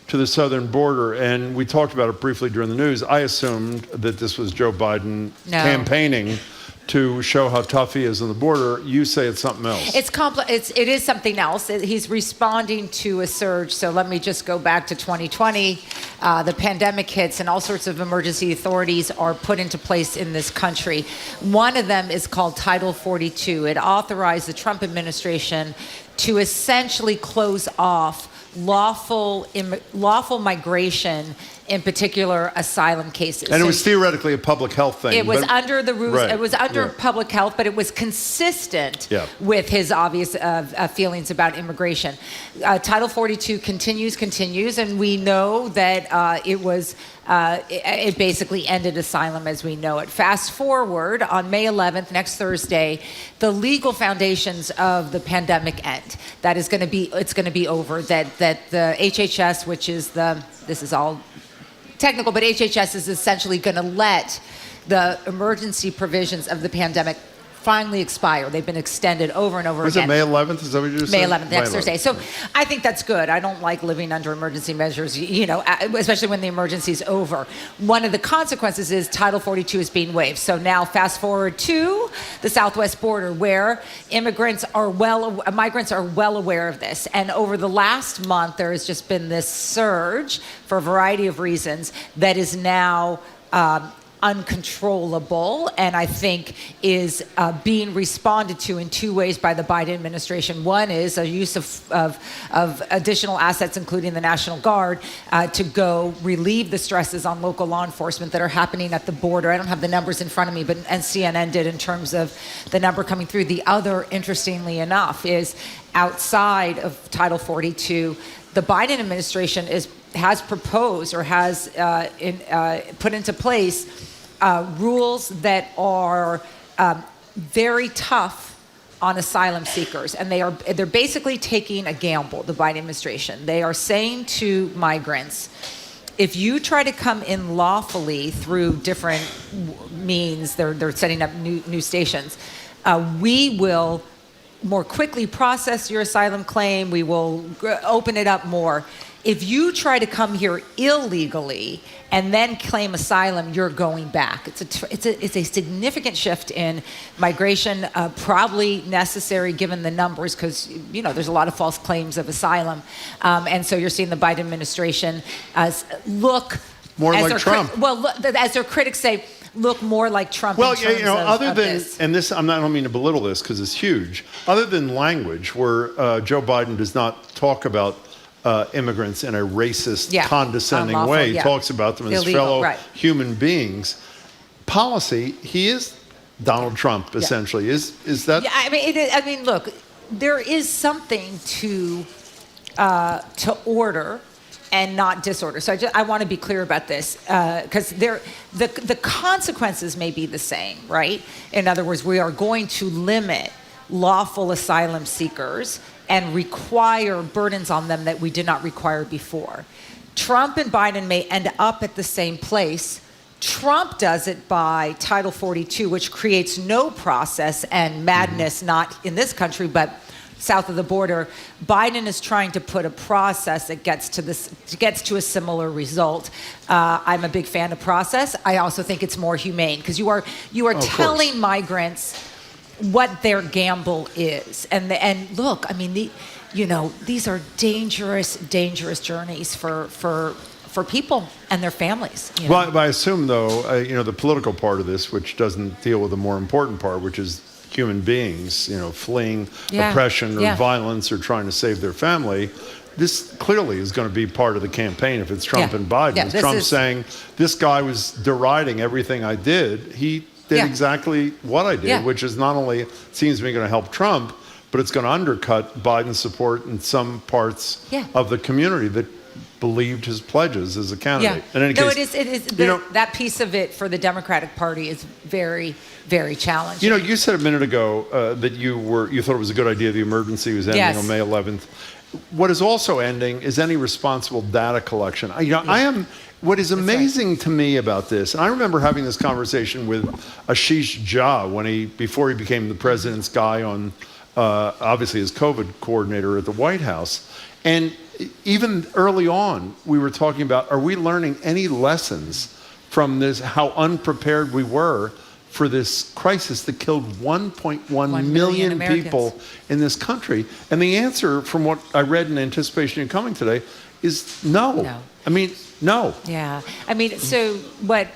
to the southern border, and we talked about it briefly during the news. I assumed that this was Joe Biden campaigning to show how tough he is on the border. You say it's something else. It is something else. He's responding to a surge. So let me just go back to 2020. The pandemic hits and all sorts of emergency authorities are put into place in this country. One of them is called Title 42. It authorized the Trump administration to essentially close off lawful migration, in particular asylum cases. And it was theoretically a public health thing. It was under the rules. It was under public health, but it was consistent with his obvious feelings about immigration. Title 42 continues, and we know that it basically ended asylum as we know it. Fast forward, on May 11th, next Thursday, the legal foundations of the pandemic end. That is going to be over. That the HHS, which is this is all technical, but HHS is essentially going to let the emergency provisions of the pandemic finally expire. They've been extended over and over again. Was it May 11th? Is that what you just said? May 11th, next Thursday. So I think that's good. I don't like living under emergency measures, especially when the emergency is over. One of the consequences is Title 42 is being waived. So now fast forward to the southwest border, where migrants are well aware of this. And over the last month, there has just been this surge for a variety of reasons that is now uncontrollable, and I think is being responded to in two ways by the Biden administration. One is a use of additional assets, including the National Guard, to go relieve the stresses on local law enforcement that are happening at the border. I don't have the numbers in front of me, and CNN did in terms of the number coming through. The other, interestingly enough, is outside of Title 42, the Biden administration has proposed or has put into place rules that are very tough on asylum seekers, and they're basically taking a gamble. The Biden administration, they are saying to migrants, if you try to come in lawfully through different means, they're setting up new stations, we will more quickly process your asylum claim. We will open it up more. If you try to come here illegally and then claim asylum, you're going back. It's a significant shift in migration, probably necessary given the numbers, because there's a lot of false claims of asylum, and so you're seeing the Biden administration look more like Trump. As their critics say, look more like Trump. Well, in terms other of than this. and this, I don't mean to belittle this because it's huge. Other than language, where Joe Biden does not talk about immigrants in a racist, condescending unlawful, way. He talks about them as illegal, fellow human beings. Policy, he is Donald Trump, essentially. Is that? Yeah, look, there is something to order and not disorder. So I want to be clear about this, because the consequences may be the same, right? In other words, we are going to limit lawful asylum seekers and require burdens on them that we did not require before. Trump and Biden may end up at the same place. Trump does it by Title 42, which creates no process and madness, not in this country, but south of the border. Biden is trying to put a process that gets to a similar result. I'm a big fan of process. I also think it's more humane, because you are telling migrants what their gamble is, and look, these are dangerous journeys for people and their families. Well, I assume though, the political part of this, which doesn't deal with the more important part, which is human beings, fleeing oppression or violence or trying to save their family. This clearly is going to be part of the campaign if it's Trump and Biden. Trump saying, this guy was deriding everything I did. He did exactly what I did, which is not only seems to be going to help Trump, but it's going to undercut Biden's support in some parts of the community that believed his pledges as a candidate. In any case, it is. That piece of it for the Democratic Party is very, very challenging. You said a minute ago that you thought it was a good idea the emergency was ending on May 11th. What is also ending is any responsible data collection. What is amazing to me about this, and I remember having this conversation with Ashish Jha before he became the president's guy on, obviously his COVID coordinator at the White House. And even early on, we were talking about, are we learning any lessons from this, how unprepared we were for this crisis that killed 1.1 million people in this country? And the answer, from what I read in anticipation of coming today, is no. No. Yeah. So what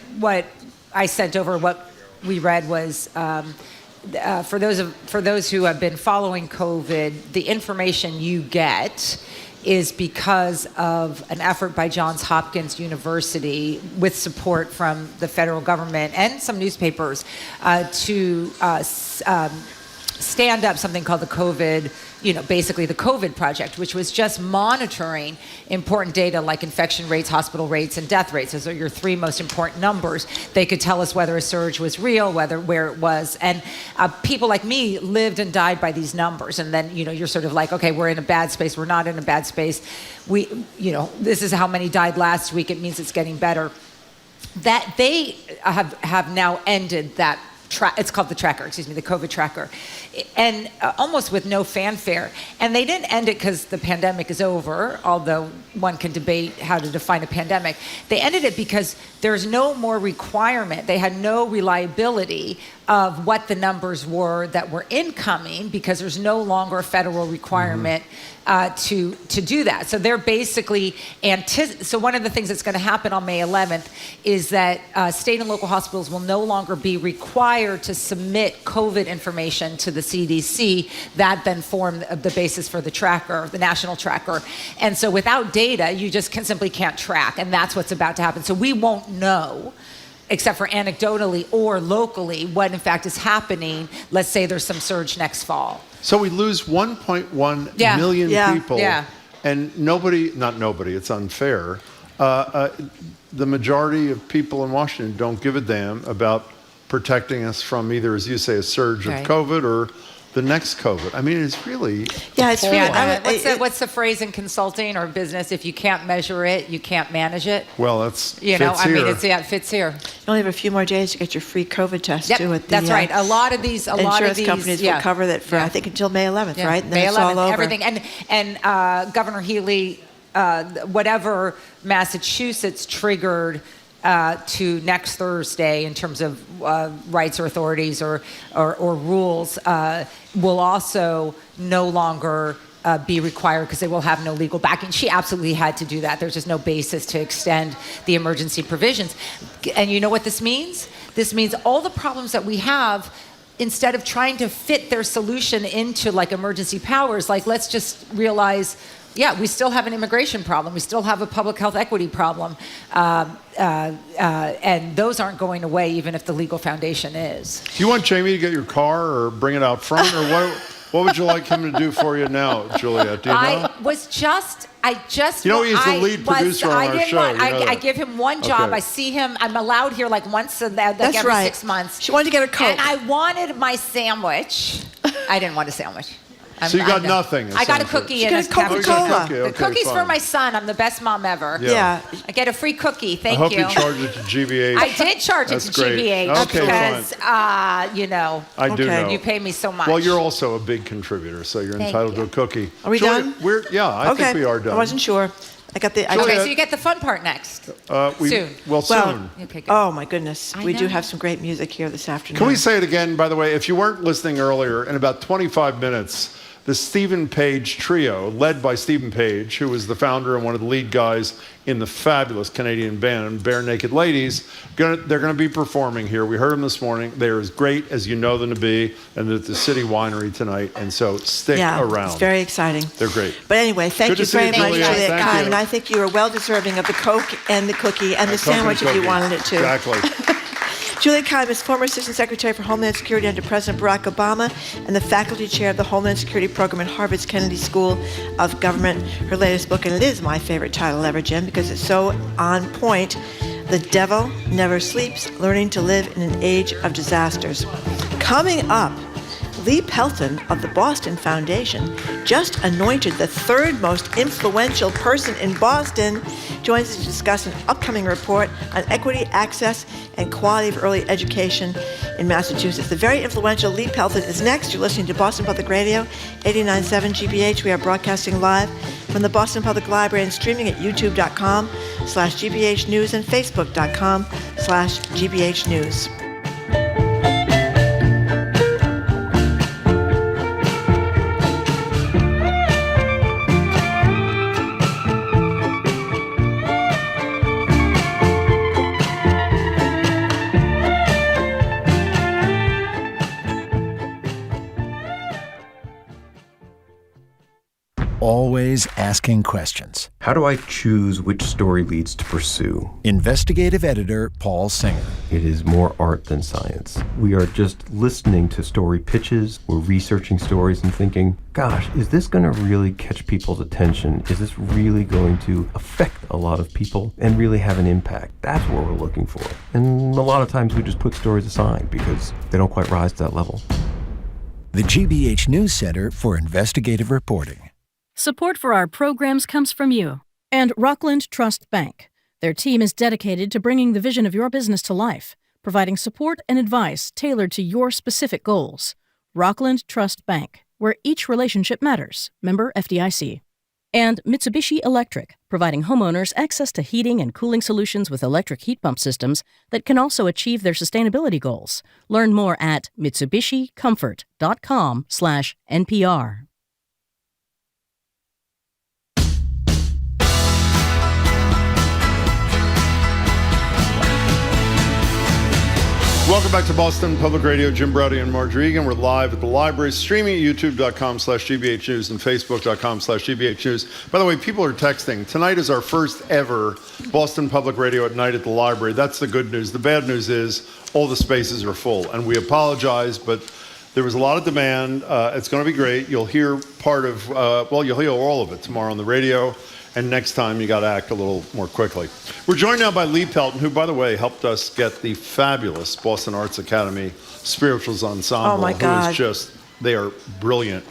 I sent over, what we read was, for those who have been following COVID, the information you get is because of an effort by Johns Hopkins University with support from the federal government and some newspapers to stand up something called the COVID, basically the COVID Project, which was just monitoring important data like infection rates, hospital rates, and death rates. Those are your three most important numbers. They could tell us whether a surge was real, where it was. And people like me lived and died by these numbers. And then, you're sort of like, okay, we're in a bad space. We're not in a bad space. This is how many died last week. It means it's getting better. That they have now ended that. It's called the tracker, the COVID tracker, and almost with no fanfare. And they didn't end it because the pandemic is over, although one can debate how to define a pandemic. They ended it because there's no more requirement. They had no reliability of what the numbers were that were incoming, because there's no longer a federal requirement to do that. So they're basically so one of the things that's going to happen on May 11th is that state and local hospitals will no longer be required to submit COVID information to the CDC. That then form the basis for the tracker, the national tracker. And so without data, you just simply can't track, and that's what's about to happen. So we won't know, except for anecdotally or locally, what in fact is happening. Let's say there's some surge next fall. So we lose 1.1 million people, and not nobody, it's unfair. The majority of people in Washington don't give a damn about protecting us from either, as you say, a surge of COVID or the next COVID. I mean, it's really... Yeah, it's really... What's the phrase in consulting or business? If you can't measure it, you can't manage it. Well, that's it fits here. You only have a few more days to get your free COVID test, too. That's right. A lot of these insurance companies will cover that for, I think, until May 11th, right? And May 11th, it's all over. everything. And Governor Healy, whatever Massachusetts triggered to next Thursday in terms of rights or authorities or rules will also no longer be required, because they will have no legal backing. She absolutely had to do that. There's just no basis to extend the emergency provisions. And you know what this means? This means all the problems that we have, instead of trying to fit their solution into like emergency powers, like let's just realize, we still have an immigration problem. We still have a public health equity problem. And those aren't going away, even if the legal foundation is. Do you want Jamie to get your car or bring it out front? Or what would you like him to do for you now, Juliet? Do you know? I just. You know, he's the lead producer on our show. I give him one job. Okay. I see him. I'm allowed here like once every 6 months. She wanted to get a Coke. And I wanted my sandwich. I didn't want a sandwich. So you got nothing. I got a cookie and a Coca-Cola. The cookie's for my son. I'm the best mom ever. Yeah. I get a free cookie. Thank you. you. I hope you charge it to GBH. I did charge it to GBH okay, because, I do know. You pay me so much. Well, you're also a big contributor, so you're entitled to a cookie. Are we done? I think we are done. I wasn't sure. So you get the fun part next. Soon. Soon. Okay, good. Oh, my goodness. We do have some great music here this afternoon. Can we say it again, by the way? If you weren't listening earlier, in about 25 minutes, the Stephen Page Trio, led by Stephen Page, who was the founder and one of the lead guys in the fabulous Canadian band Bare Naked Ladies, they're going to be performing here. We heard them this morning. They're as great as you know them to be, and they're at the City Winery tonight. And so stick around. It's very exciting. They're great. But anyway, thank you very much, Juliet Kahn. And I think you are well deserving of the Coke and the cookie and the sandwich if you wanted it too. Exactly. Juliet Kahn is former Assistant Secretary for Homeland Security under President Barack Obama and the faculty chair of the Homeland Security Program at Harvard's Kennedy School of Government. Her latest book, and it is my favorite title ever, Jim, because it's so on point, The Devil Never Sleeps, Learning to Live in an Age of Disasters. Coming up, Lee Pelton of the Boston Foundation, just anointed the third most influential person in Boston, joins us to discuss an upcoming report on equity, access, and quality of early education in Massachusetts. The very influential Lee Pelton is next. You're listening to Boston Public Radio, 89.7 GBH. We are broadcasting live from the Boston Public Library and streaming at youtube.com/GBH News and facebook.com/GBH News. Always asking questions. How do I choose which story leads to pursue? Investigative editor Paul Singer. It is more art than science. We are just listening to story pitches. We're researching stories and thinking, gosh, is this going to really catch people's attention? Is this really going to affect a lot of people and really have an impact? That's what we're looking for. And a lot of times we just put stories aside because they don't quite rise to that level. The GBH News Center for Investigative Reporting. Support for our programs comes from you and Rockland Trust Bank. Their team is dedicated to bringing the vision of your business to life, providing support and advice tailored to your specific goals. Rockland Trust Bank, where each relationship matters. Member FDIC. And Mitsubishi Electric, providing homeowners access to heating and cooling solutions with electric heat pump systems that can also achieve their sustainability goals. Learn more at mitsubishicomfort.com/NPR. Welcome back to Boston Public Radio. Jim Browdy and Marjorie Egan. We're live at the library, streaming at youtube.com/GBH News and facebook.com/GBH News. By the way, people are texting. Tonight is our first ever Boston Public Radio at night at the library. That's the good news. The bad news is all the spaces are full, and we apologize, but there was a lot of demand. It's going to be great. You'll hear part of, you'll hear all of it tomorrow on the radio. And next time, you got to act a little more quickly. We're joined now by Lee Pelton, who, by the way, helped us get the fabulous Boston Arts Academy Spirituals Ensemble. Oh, my God. Who is just, they are brilliant.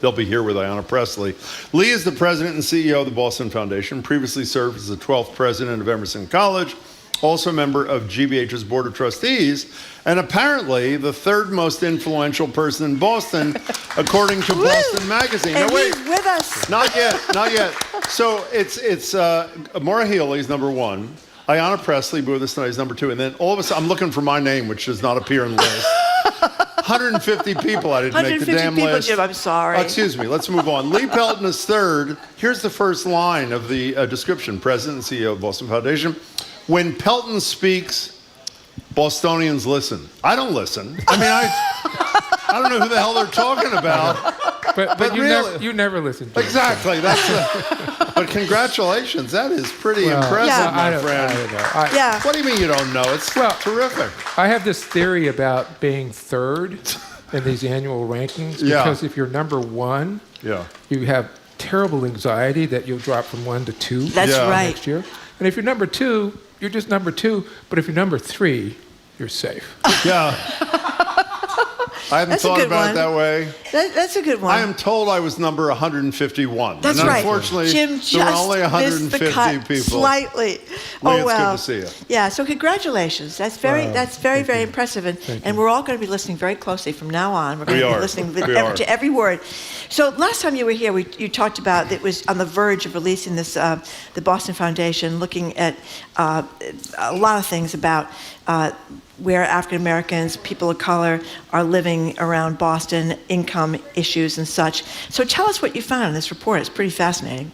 They'll be here with Ayanna Pressley. Lee is the president and CEO of the Boston Foundation, previously served as the 12th president of Emerson College, also a member of GBH's Board of Trustees, and apparently the third most influential person in Boston, according to Boston Magazine. And no, wait. he's with us. Not yet. So it's Maura Healey's number one. Ayanna Pressley, who with us tonight, is number two. And then all of a sudden, I'm looking for my name, which does not appear in the list. 150 people. I didn't make the damn people, list. Jim, I'm sorry. Excuse me. Let's move on. Lee Pelton is third. Here's the first line of the description. President and CEO of Boston Foundation. When Pelton speaks, Bostonians listen. I don't listen. I mean, I don't know who the hell they're talking about. But you, really, you never listen to exactly. But congratulations. That is pretty impressive, my friend. What do you mean you don't know? It's terrific. I have this theory about being third in these annual rankings because if you're number one, you have terrible anxiety that you'll drop from 1 to 2 next year. And if you're number 2, you're just number 2. But if you're number 3, you're safe. Yeah. I haven't thought about it that way. That's a good one. I am told I was number 151. That's and right. Unfortunately, Jim there were only 150 people. Slightly. Lee, it's good to see you. Yeah. So congratulations. That's very impressive, and we're all going to be listening very closely from now on. We're going to be listening to every word. So last time you were here, you talked about it was on the verge of releasing this, the Boston Foundation, looking at a lot of things about where African Americans, people of color, are living around Boston, income issues and such. So tell us what you found in this report. It's pretty fascinating.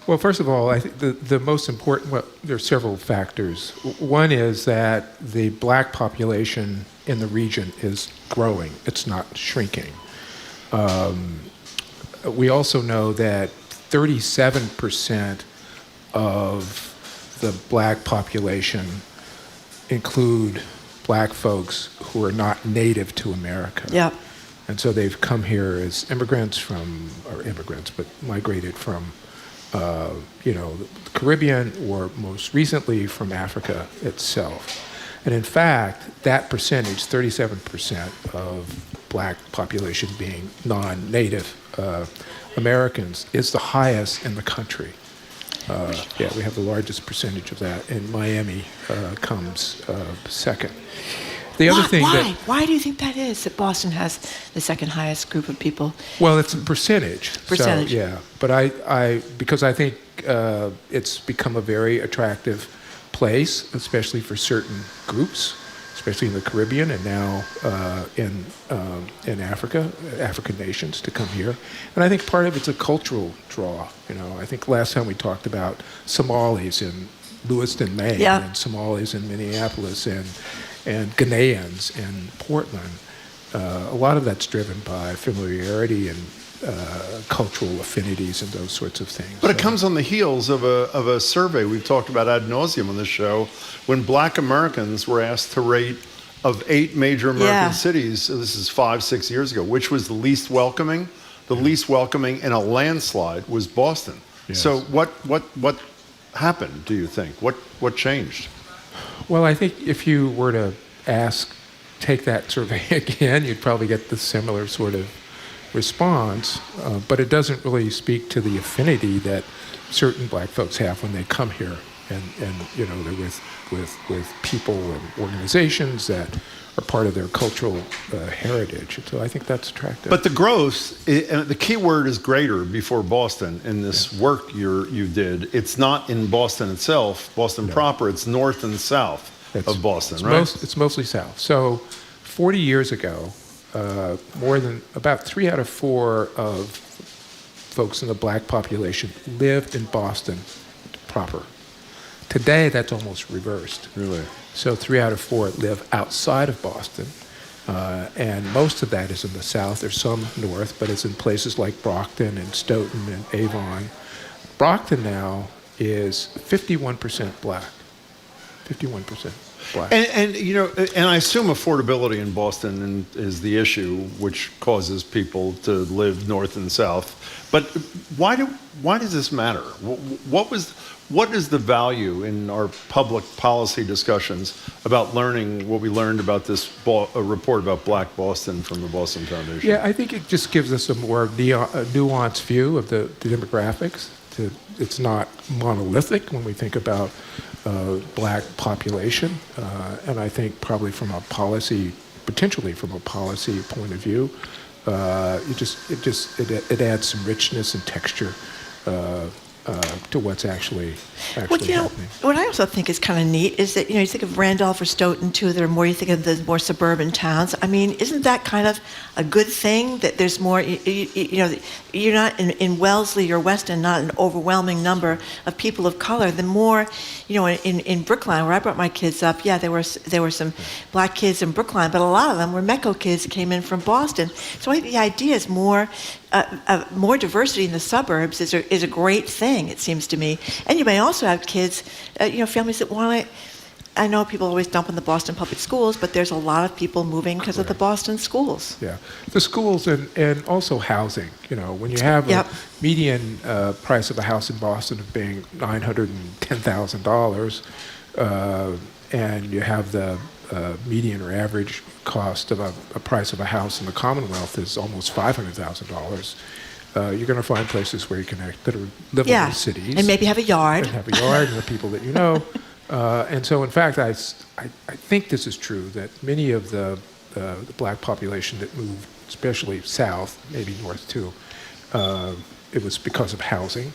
Well, first of all, I think the most important, there are several factors. One is that the black population in the region is growing. It's not shrinking. We also know that 37% of the black population include black folks who are not native to America. Yep. And so they've come here as but migrated from, the Caribbean or most recently from Africa itself. And in fact, that percentage, 37% of black population being non-native Americans, is the highest in the country. We have the largest percentage of that, and Miami comes second. The other thing why do you think that is? That Boston has the second highest group of people? Well, it's a percentage. Percentage. So, but because I think it's become a very attractive place, especially for certain groups, especially in the Caribbean and now in Africa, African nations to come here. And I think part of it's a cultural draw. I think last time we talked about Somalis in Lewiston, Maine, and Somalis in Minneapolis, and Ghanaians in Portland. A lot of that's driven by familiarity and cultural affinities and those sorts of things. But it comes on the heels of a survey we've talked about ad nauseum on this show, when black Americans were asked to rate of 8 major American cities, this is 5-6 years ago, which was the least welcoming. The least welcoming in a landslide was Boston. Yes. So what happened, do you think? What changed? Well, I think if you were to take that survey again, you'd probably get the similar sort of response, but it doesn't really speak to the affinity that certain black folks have when they come here. and you know, they're with people and organizations that are part of their cultural heritage. And so I think that's attractive. But the growth, the key word is greater before Boston in this work you did. It's not in Boston itself, Boston proper, it's north and south of Boston, right? It's mostly south. So 40 years ago, more than about 3 out of 4 of folks in the black population lived in Boston proper. Today, that's almost reversed. Really? So 3 out of 4 live outside of Boston, and most of that is in the south. There's some north, but it's in places like Brockton and Stoughton and Avon. Brockton now is 51% black. 51% black. And you know, and I assume affordability in Boston is the issue, which causes people to live north and south. But why does this matter? What is the value in our public policy discussions about learning what we learned about this report about Black Boston from the Boston Foundation? Yeah, I think it just gives us a more nuanced view of the demographics. It's not monolithic when we think about black population, and I think probably potentially from a policy point of view, it adds some richness and texture to what's actually happening. What I also think is kind of neat is that, you know, you think of Randolph or Stoughton too, you think of the more suburban towns. I mean, isn't that kind of a good thing that there's more, you know, you're not in Wellesley or Weston, not an overwhelming number of people of color. The more, you know, in Brookline, where I brought my kids up, yeah, there were some black kids in Brookline, but a lot of them were Mecco kids that came in from Boston. So I think the idea is more diversity in the suburbs is a great thing, it seems to me. And you may also have kids, you know, families that want to. I know people always dump on the Boston public schools, but there's a lot of people moving because of the Boston schools. Yeah, the schools and also housing. You know, when you have a median price of a house in Boston of being $910,000, and you have the median or average cost of a price of a house in the Commonwealth is almost $500,000. You're going to find places where you can that are livable cities, and maybe have a yard, and the people that you know. And so, in fact, I think this is true, that many of the black population that moved, especially south, maybe north too, it was because of housing.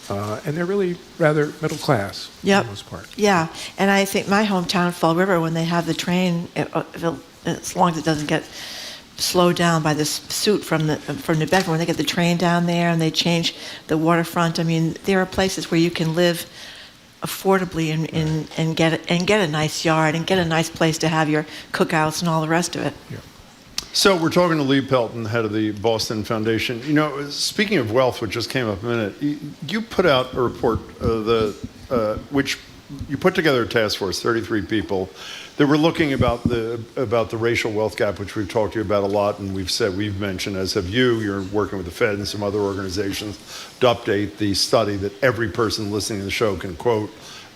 And they're really rather middle class for the most part. Yeah, and I think my hometown, Fall River, when they have the train, as long as it doesn't get slowed down by this suit from New Bedford, when they get the train down there and they change the waterfront, I mean, there are places where you can live affordably and get a nice yard and get a nice place to have your cookouts and all the rest of it. Yeah. So we're talking to Lee Pelton, head of the Boston Foundation. You know, speaking of wealth, which just came up a minute, you put out a report, which you put together a task force, 33 people, that were looking about the racial wealth gap, which we've talked to you about a lot, and we've mentioned, as have you. You're working with the Fed and some other organizations to update the study that every person listening to the show can quote.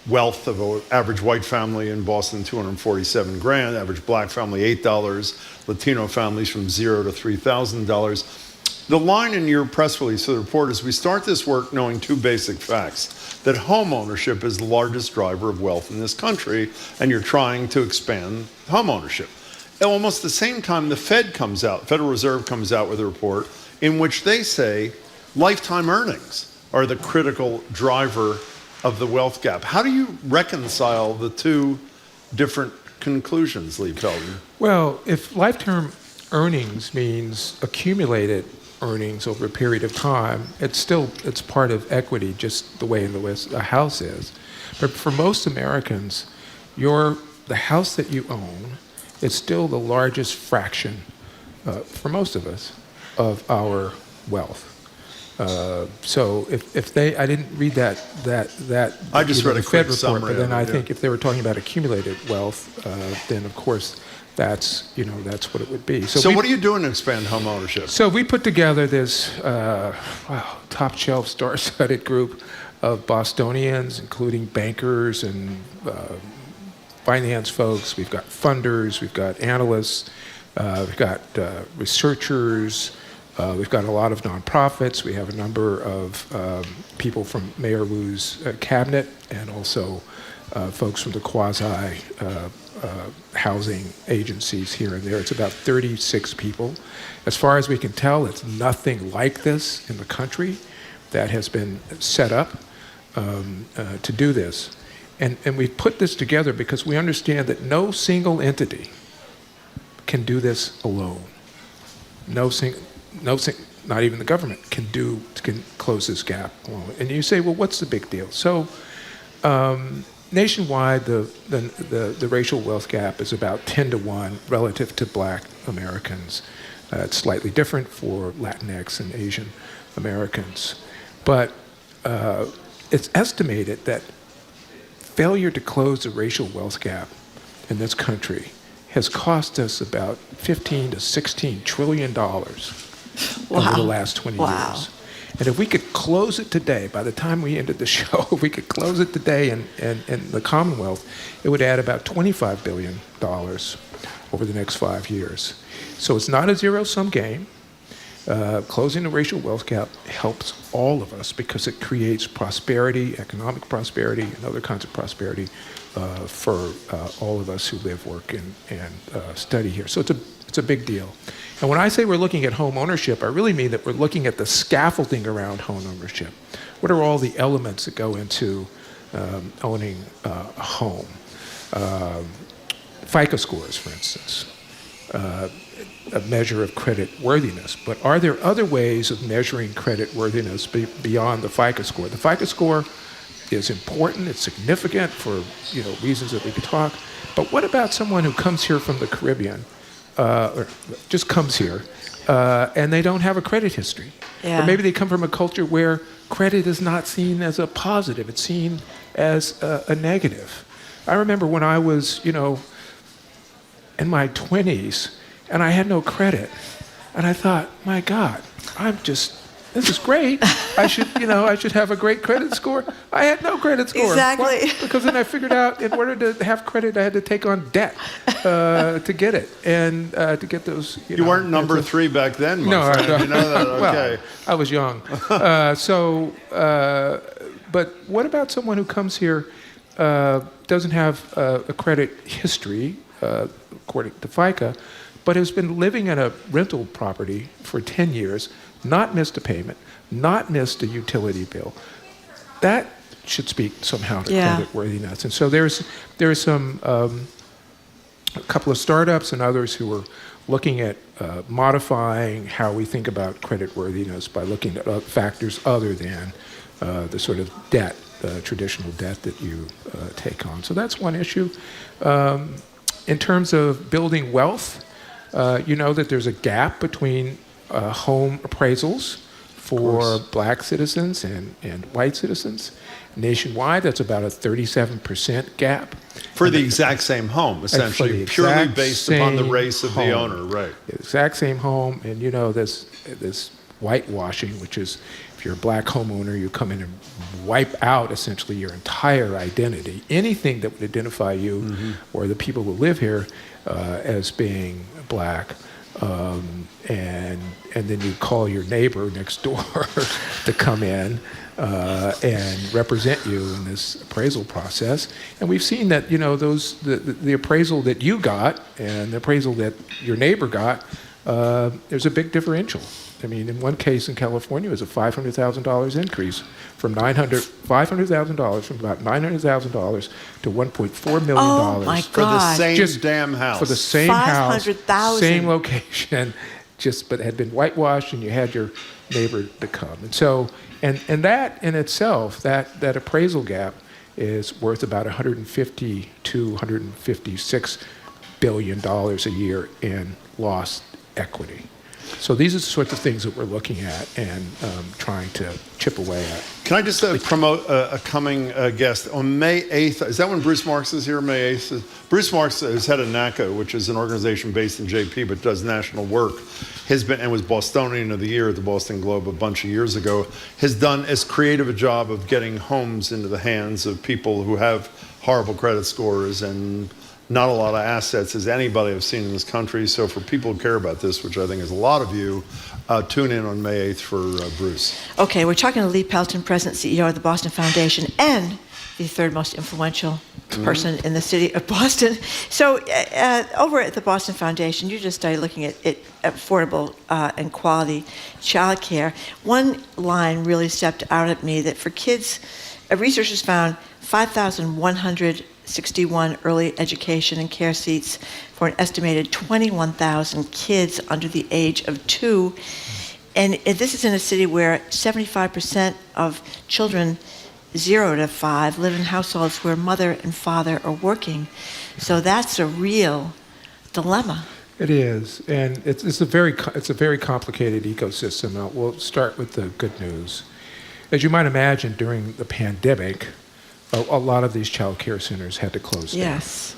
Wealth of an average white family in Boston, $247,000. Average black family, $8. Latino families from $0 to $3,000. The line in your press release of the report is, we start this work knowing 2 basic facts: that home ownership is the largest driver of wealth in this country, and you're trying to expand home ownership. At almost the same time, the Federal Reserve comes out with a report in which they say lifetime earnings are the critical driver of the wealth gap. How do you reconcile the 2 different conclusions, Lee Pelton? Well, if lifetime earnings means accumulated earnings over a period of time, it's part of equity, just the way in the West a house is. But for most Americans, the house that you own is still the largest fraction, for most of us, of our wealth. So if I didn't read that I just read a Fed quick report, summary. but then I think if they were talking about accumulated wealth, then of course that's what it would be. So what are you doing to expand home ownership? So we put together this top shelf, star-studded group of Bostonians, including bankers and finance folks. We've got funders, we've got analysts, we've got researchers. We've got a lot of nonprofits. We have a number of people from Mayor Wu's cabinet and also folks from the quasi housing agencies here and there. It's about 36 people. As far as we can tell, it's nothing like this in the country that has been set up to do this. And we put this together because we understand that no single entity can do this alone. Not even the government can close this gap alone. And you say, well, what's the big deal? So nationwide, the racial wealth gap is about 10 to 1 relative to Black Americans. It's slightly different for Latinx and Asian Americans. But it's estimated that failure to close the racial wealth gap in this country has cost us about $15 to $16 trillion over the last 20 years. And if we could close it today, by the time we ended the show, if we could close it today in the Commonwealth, it would add about $25 billion over the next 5 years. So it's not a zero-sum game. Closing the racial wealth gap helps all of us because it creates prosperity, economic prosperity, and other kinds of prosperity for all of us who live, work, and study here. So it's a big deal. And when I say we're looking at home ownership, I really mean that we're looking at the scaffolding around home ownership. What are all the elements that go into owning a home? FICO scores, for instance. A measure of credit worthiness. But are there other ways of measuring credit worthiness beyond the FICO score? The FICO score is important, it's significant for reasons that we could talk. But what about someone who comes here from the Caribbean, or just comes here, and they don't have a credit history? Yeah. Or maybe they come from a culture where credit is not seen as a positive, it's seen as a negative. I remember when I was, in my 20s, and I had no credit. And I thought, my God, this is great. I should have a great credit score. I had no credit score. Exactly. Why? Because then I figured out in order to have credit, I had to take on debt to get it. And to get those. You weren't number 3 back then, my friend. No. You know that? Okay. Well, I was young. But what about someone who comes here, doesn't have a credit history, according to FICA, but has been living in a rental property for 10 years, not missed a payment, not missed a utility bill? That should speak somehow to credit worthiness. And so there's some a couple of startups and others who are looking at modifying how we think about credit worthiness by looking at factors other than the sort of debt, traditional debt that you take on. So that's one issue. In terms of building wealth, you know that there's a gap between home appraisals for Black citizens and white citizens. Nationwide, that's about a 37% gap. For the exact same home, essentially, purely based upon the race of the owner, right? The exact same home, and this whitewashing, which is if you're a Black homeowner, you come in and wipe out essentially your entire identity, anything that would identify you or the people who live here as being Black. And then you call your neighbor next door to come in and represent you in this appraisal process. And we've seen that the appraisal that you got and the appraisal that your neighbor got, there's a big differential. I mean, in one case in California, it was a $500,000 increase from $500,000 from about $900,000 to $1.4 million. Oh my For the God! same damn house. For the same house, 500,000. same location, but had been whitewashed, and you had your neighbor to come. And so, and that in itself, that appraisal gap is worth about $150 to $156 billion a year in lost equity. So these are the sorts of things that we're looking at and trying to chip away at. Can I just promote a coming guest? On May 8th, is that when Bruce Marks is here, May 8th? Bruce Marks is head of NACO, which is an organization based in JP but does national work. Has been and was Bostonian of the Year at the Boston Globe a bunch of years ago. Has done as creative a job of getting homes into the hands of people who have horrible credit scores and not a lot of assets as anybody I've seen in this country. So for people who care about this, which I think is a lot of you, tune in on May 8th for Bruce. Okay, we're talking to Lee Pelton, President and CEO of the Boston Foundation, and the third most influential person in the city of Boston. So over at the Boston Foundation, you just started looking at affordable and quality childcare. One line really stepped out at me that for kids, researchers found 5,161 early education and care seats for an estimated 21,000 kids under the age of 2. And this is in a city where 75% of children 0 to 5 live in households where mother and father are working. So that's a real dilemma. It is, and it's a very complicated ecosystem. We'll start with the good news. As you might imagine, during the pandemic, a lot of these child care centers had to close down. Yes.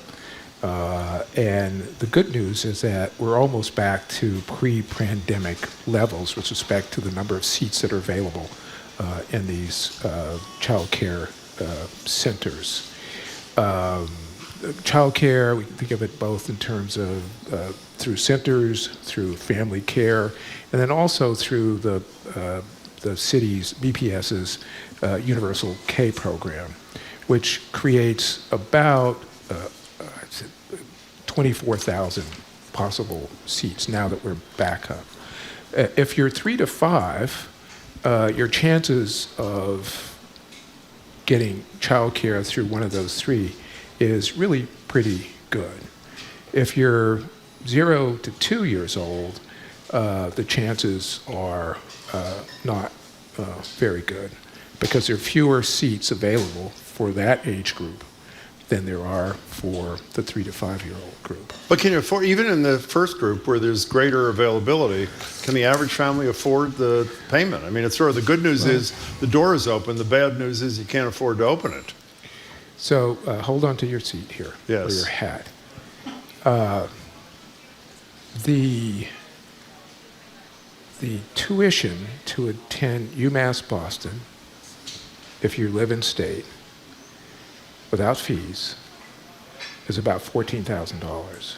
And the good news is that we're almost back to pre-pandemic levels with respect to the number of seats that are available in these child care centers. Child care, we can think of it both in terms of through centers, through family care, and then also through the city's BPS's Universal K program, which creates about 24,000 possible seats now that we're back up. If you're 3 to 5, your chances of getting childcare through one of those 3 is really pretty good. If you're 0 to 2 years old, the chances are not very good because there are fewer seats available for that age group than there are for the 3 to 5 year old group. But can you afford, even in the first group where there's greater availability, can the average family afford the payment? I mean, it's sort of the good news is the door is open. The bad news is you can't afford to open it. So hold on to your seat here, yes, or your hat. The tuition to attend UMass Boston, if you live in state, without fees, is about $14,000.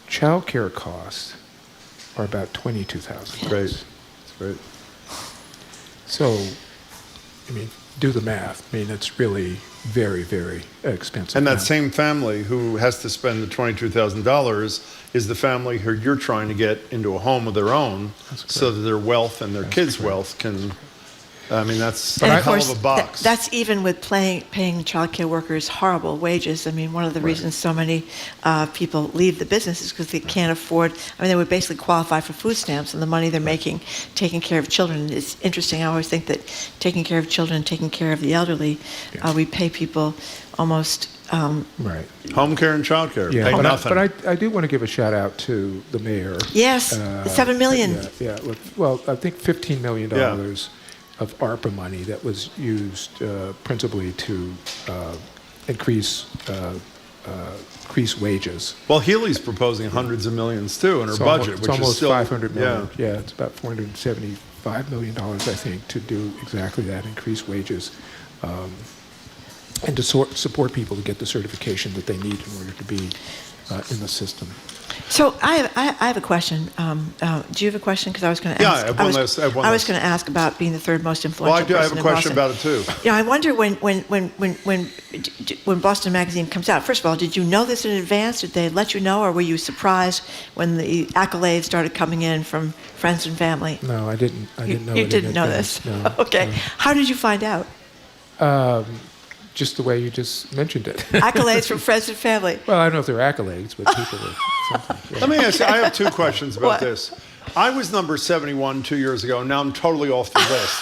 Child care costs are about $22,000. Great. That's great. So, I mean, do the math. I mean, it's really very, very expensive. And that same family who has to spend the $22,000 is the family who you're trying to get into a home of their own so that their wealth and their kids' wealth can... I mean, that's a hell of a box. That's even with paying child care workers horrible wages. I mean, one of the reasons so many people leave the business is because they can't afford, I mean, they would basically qualify for food stamps and the money they're making taking care of children. It's interesting. I always think that taking care of children, taking care of the elderly, we pay people almost... right. Home care and child care. Yeah, pay nothing. But I do want to give a shout out to the mayor. Yes, $7 million. Yeah. Well, I think $15 million of ARPA money that was used principally to increase wages. Well, Healy's proposing hundreds of millions too in her budget, which almost is still $500 million. Yeah, it's about $475 million, I think, to do exactly that, increase wages, and to support people to get the certification that they need in order to be in the system. So I have a question. Do you have a question? Because I was going to ask. Yeah, I was going to ask about being the third most influential. Well, I person have a question in Boston. about it too. Yeah, I wonder when Boston Magazine comes out. First of all, did you know this in advance? Did they let you know, or were you surprised when the accolades started coming in from friends and family? No, I didn't. I didn't know. You didn't know this. No, okay. No. How did you find out? Just the way you just mentioned it. Accolades from friends and family. Well, I don't know if they're accolades, but people are something. Yeah. Let me ask you, I have 2 questions about this. I was number 71 2 years ago, and now I'm totally off the list.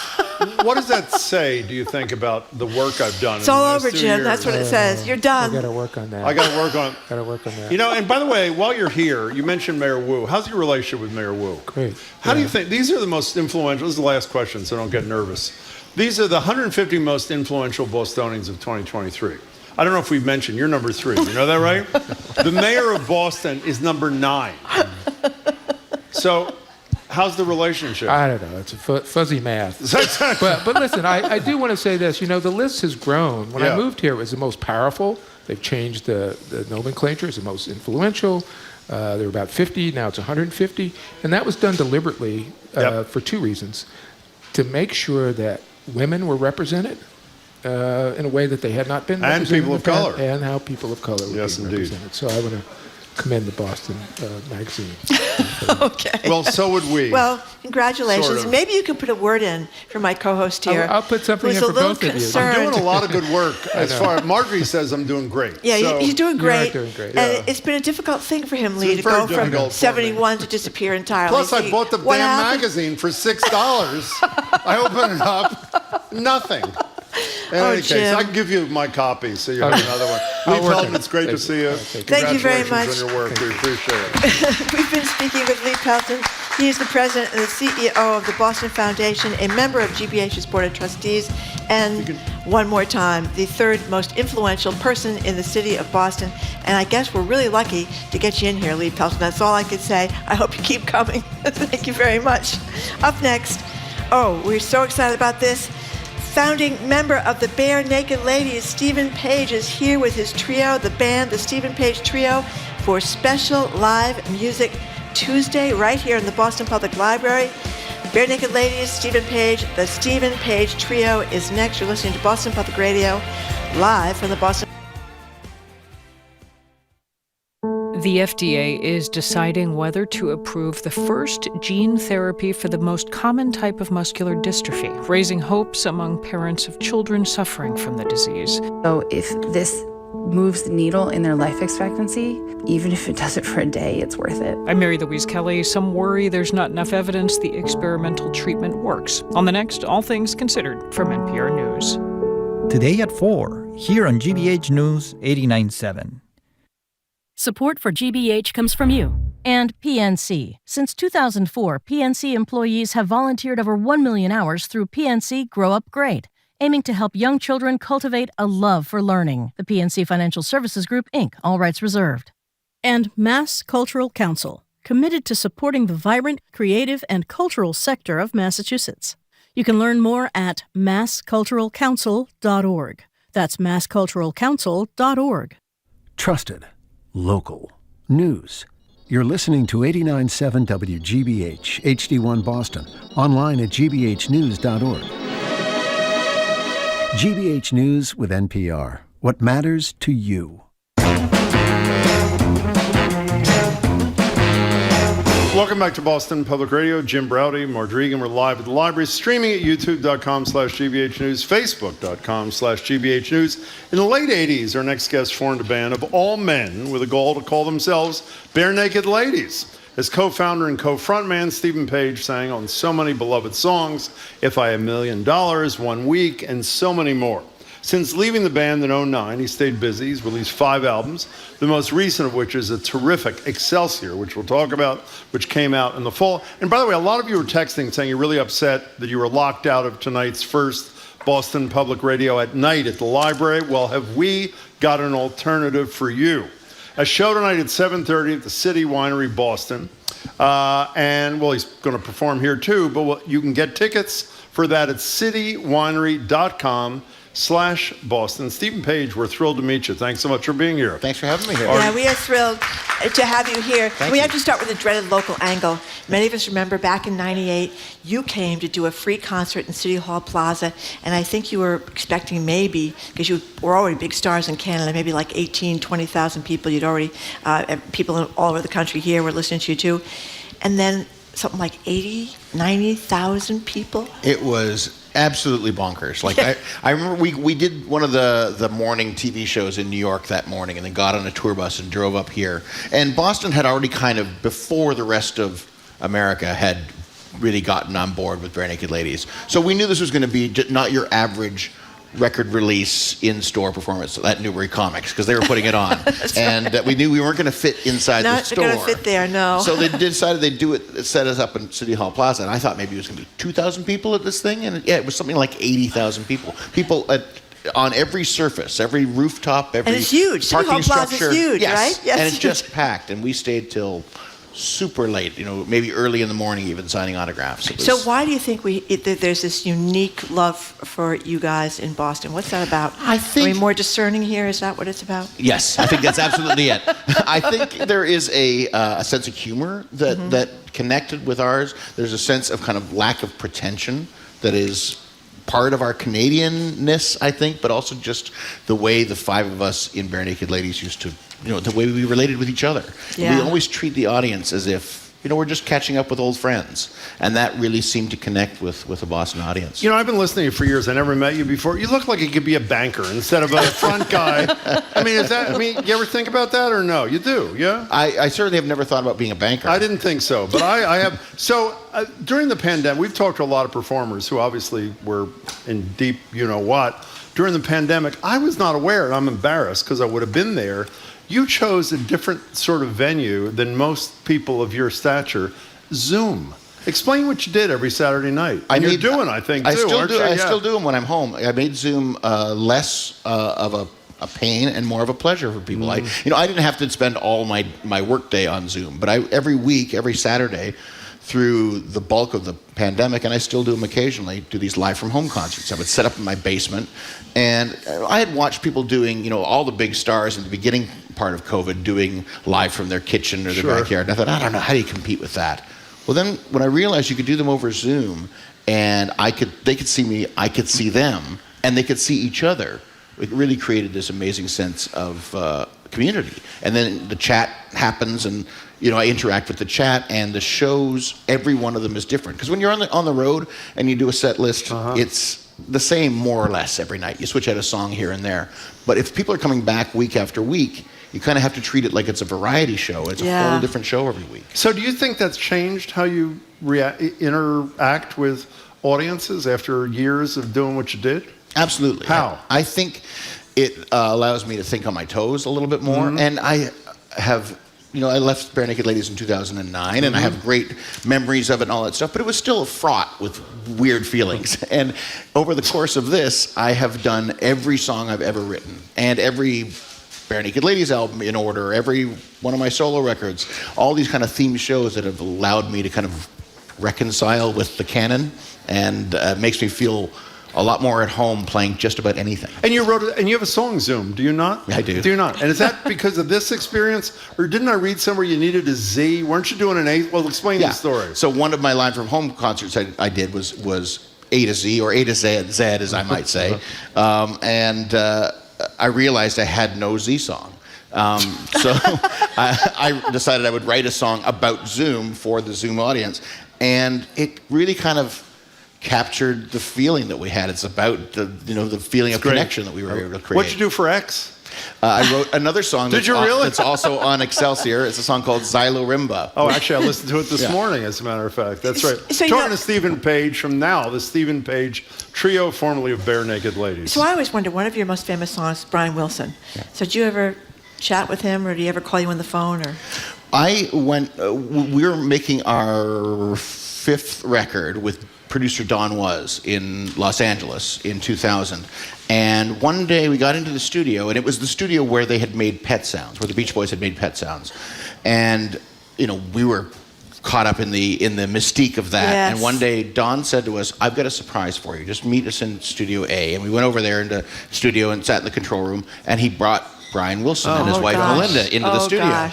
What does that say, do you think, about the work I've done? It's all over, Jim. Years? That's what it says. You're done. I got to work on that. I got to work on it. Got to work on that. You know, and by the way, while you're here, you mentioned Mayor Wu. How's your relationship with Mayor Wu? Great. How do you think, these are the most influential, this is the last question, so don't get nervous. These are the 150 most influential Bostonians of 2023. I don't know if we've mentioned, you're number 3. You know that, right? The mayor of Boston is number 9. So, how's the relationship? I don't know. It's a fuzzy math. but listen, I do want to say this. You know, the list has grown. When I moved here, it was the most powerful They've changed the nomenclature as the most influential. There were about 50, now it's 150. And that was done deliberately for two reasons. To make sure that women were represented in a way that they had not been and represented. people of color. And how people of color were being represented. So I want to commend the Boston magazine. Okay. Well, so would we. Well, congratulations. Sort of. Maybe you can put a word in for my co-host here. I'll put something in who's for a little both of you. concerned. I'm doing a lot of good work. As far as Marjorie says, I'm doing great. Yeah, so. he's doing great. doing great. And it's been a difficult thing for him, Lee, to very go from difficult for 71 to disappear entirely. Plus, I See, bought the what damn happened- magazine for $6. I open it up, nothing. In any case, Jim. I can give you my copy so you have another one. Lee Pelton, it's great to see you. Thank you very much. Congratulations on your work. We appreciate it. We've been speaking with Lee Pelton. He is the president and the CEO of the Boston Foundation, a member of GBH's Board of Trustees, and one more time, the third most influential person in the city of Boston. And I guess we're really lucky to get you in here, Lee Pelton. That's all I could say. I hope you keep coming. Thank you very much. Up next, we're so excited about this. Founding member of the Bare Naked Ladies, Stephen Page, is here with his trio, the band, the Stephen Page Trio, for special live music Tuesday right here in the Boston Public Library. Bare Naked Ladies, Stephen Page, the Stephen Page Trio is next. You're listening to Boston Public Radio, live from the Boston. The FDA is deciding whether to approve the first gene therapy for the most common type of muscular dystrophy, raising hopes among parents of children suffering from the disease. So if this moves the needle in their life expectancy, even if it does it for a day, it's worth it. I'm Mary Louise Kelly. Some worry there's not enough evidence the experimental treatment works. On the next, All Things Considered from NPR News. Today at 4, here on GBH News 89.7. Support for GBH comes from you and PNC. Since 2004, PNC employees have volunteered over 1 million hours through PNC Grow Up Great, aiming to help young children cultivate a love for learning. The PNC Financial Services Group, Inc., all rights reserved. And Mass Cultural Council, committed to supporting the vibrant, creative, and cultural sector of Massachusetts. You can learn more at massculturalcouncil.org. That's massculturalcouncil.org. Trusted. Local. News. You're listening to 89.7 WGBH, HD1 Boston, online at gbhnews.org. GBH News with NPR. What matters to you. Welcome back to Boston Public Radio. Jim Browdy, Marjorie Egan. We're live at the library, streaming at youtube.com/GBH News, facebook.com/GBH News. In the late 80s, our next guest formed a band of all men with a goal to call themselves Bare Naked Ladies. As co-founder and co-frontman, Stephen Page sang on so many beloved songs, If I Had $1 Million, One Week, and so many more. Since leaving the band in 2009, he stayed busy. He's released 5 albums, the most recent of which is a terrific Excelsior, which we'll talk about, which came out in the fall. And by the way, a lot of you were texting saying you're really upset that you were locked out of tonight's first Boston Public Radio at night at the library. Well, have we got an alternative for you? A show tonight at 7:30 at the City Winery, Boston. And, well, he's going to perform here too, but you can get tickets for that at citywinery.com/Boston. Stephen Page, we're thrilled to meet you. Thanks so much for being here. Thanks for having me here. Yeah, we are thrilled to have you here. Thank we you. have to start with the dreaded local angle. Many of us remember back in '98, you came to do a free concert in City Hall Plaza, and I think you were expecting maybe, because you were already big stars in Canada, maybe like 18, 20,000 people. You'd already, people all over the country here were listening to you too. And then something like 80, 90,000 people. It was absolutely bonkers. Like I remember we did one of the morning TV shows in New York that morning, and then got on a tour bus and drove up here. And Boston had already kind of, before the rest of America, had really gotten on board with Bare Naked Ladies. So we knew this was going to be not your average record release in-store performance at Newbury Comics, because they were putting it on. And we knew we weren't going to fit inside the store. Not going to fit there, no. So they decided they'd do it, set us up in City Hall Plaza, and I thought maybe it was going to be 2,000 people at this thing, and it was something like 80,000 people. People on every surface, every rooftop, every and it's huge. City Hall parking Plaza structure. is huge, yes. right? Yes. And it's just packed, and we stayed till super late, maybe early in the morning even signing autographs. So why do you think that there's this unique love for you guys in Boston? What's that about? I think... Are we more discerning here? Is that what it's about? Yes, I think that's absolutely it. I think there is a sense of humor that connected with ours. There's a sense of kind of lack of pretension that is part of our Canadianness, I think, but also just the way the five of us in Bare Naked Ladies used to, the way we related with each other. Yeah. We always treat the audience as if, we're just catching up with old friends. And that really seemed to connect with a Boston audience. I've been listening to you for years. I never met you before. You look like you could be a banker instead of a front guy. You ever think about that or no? You do, yeah? I certainly have never thought about being a banker. I didn't think so, but I have. So during the pandemic, we've talked to a lot of performers who obviously were in deep, what. During the pandemic, I was not aware, and I'm embarrassed because I would have been there. You chose a different sort of venue than most people of your stature, Zoom. Explain what you did every Saturday night. You're doing, I think, too, aren't you? I still do them when I'm home. I made Zoom less of a pain and more of a pleasure for people. I didn't have to spend all my work day on Zoom, but every week, every Saturday, through the bulk of the pandemic, and I still do them occasionally, do these live from home concerts. I would set up in my basement, and I had watched people doing, all the big stars in the beginning part of COVID doing live from their kitchen or their backyard. And I thought, I don't know, how do you compete with that? Well, then when I realized you could do them over Zoom, and they could see me, I could see them, and they could see each other, it really created this amazing sense of community. And then the chat happens, and I interact with the chat, and the shows, every one of them is different. Because when you're on the road and you do a set list, it's the same more or less every night. You switch out a song here and there. But if people are coming back week after week, you kind of have to treat it like it's a variety show. It's a whole different show every week. So do you think that's changed how you interact with audiences after years of doing what you did? Absolutely. How? I think it allows me to think on my toes a little bit more. And I have... I left Bare Naked Ladies in 2009, and I have great memories of it and all that stuff, but it was still fraught with weird feelings. And over the course of this, I have done every song I've ever written, and every Bare Naked Ladies album in order, every one of my solo records, all these kind of themed shows that have allowed me to kind of reconcile with the canon, and makes me feel a lot more at home playing just about anything. And you wrote it, and you have a song, Zoom, do you not? I do. Do you not? And is that because of this experience, or didn't I read somewhere you needed a Z? Weren't you doing an A? Well, explain the story. So one of my live from home concerts I did was A to Z, or A to Z, as I might say. I realized I had no Z song. So I decided I would write a song about Zoom for the Zoom audience. And it really kind of captured the feeling that we had. It's about the feeling of connection that we were able to create. What'd you do for X? I wrote another song that's also on Excelsior. It's a song called Xylorimba. Oh, actually, I listened to it this morning, as a matter of fact. That's right. So talking to Stephen Page from now, the Stephen Page trio, formerly of Bare Naked Ladies. So I always wonder, one of your most famous songs, Brian Wilson. Yeah. So did you ever chat with him, or did he ever call you on the phone? Or we were making our 5th record with producer Don Was in Los Angeles in 2000. And one day we got into the studio, and it was the studio where they had made Pet Sounds, where the Beach Boys had made Pet Sounds. And, we were caught up in the mystique of that. Yes. And one day Don said to us, I've got a surprise for you. Just meet us in Studio A. And we went over there into the studio and sat in the control room, and he brought Brian Wilson and his wife Melinda into the studio,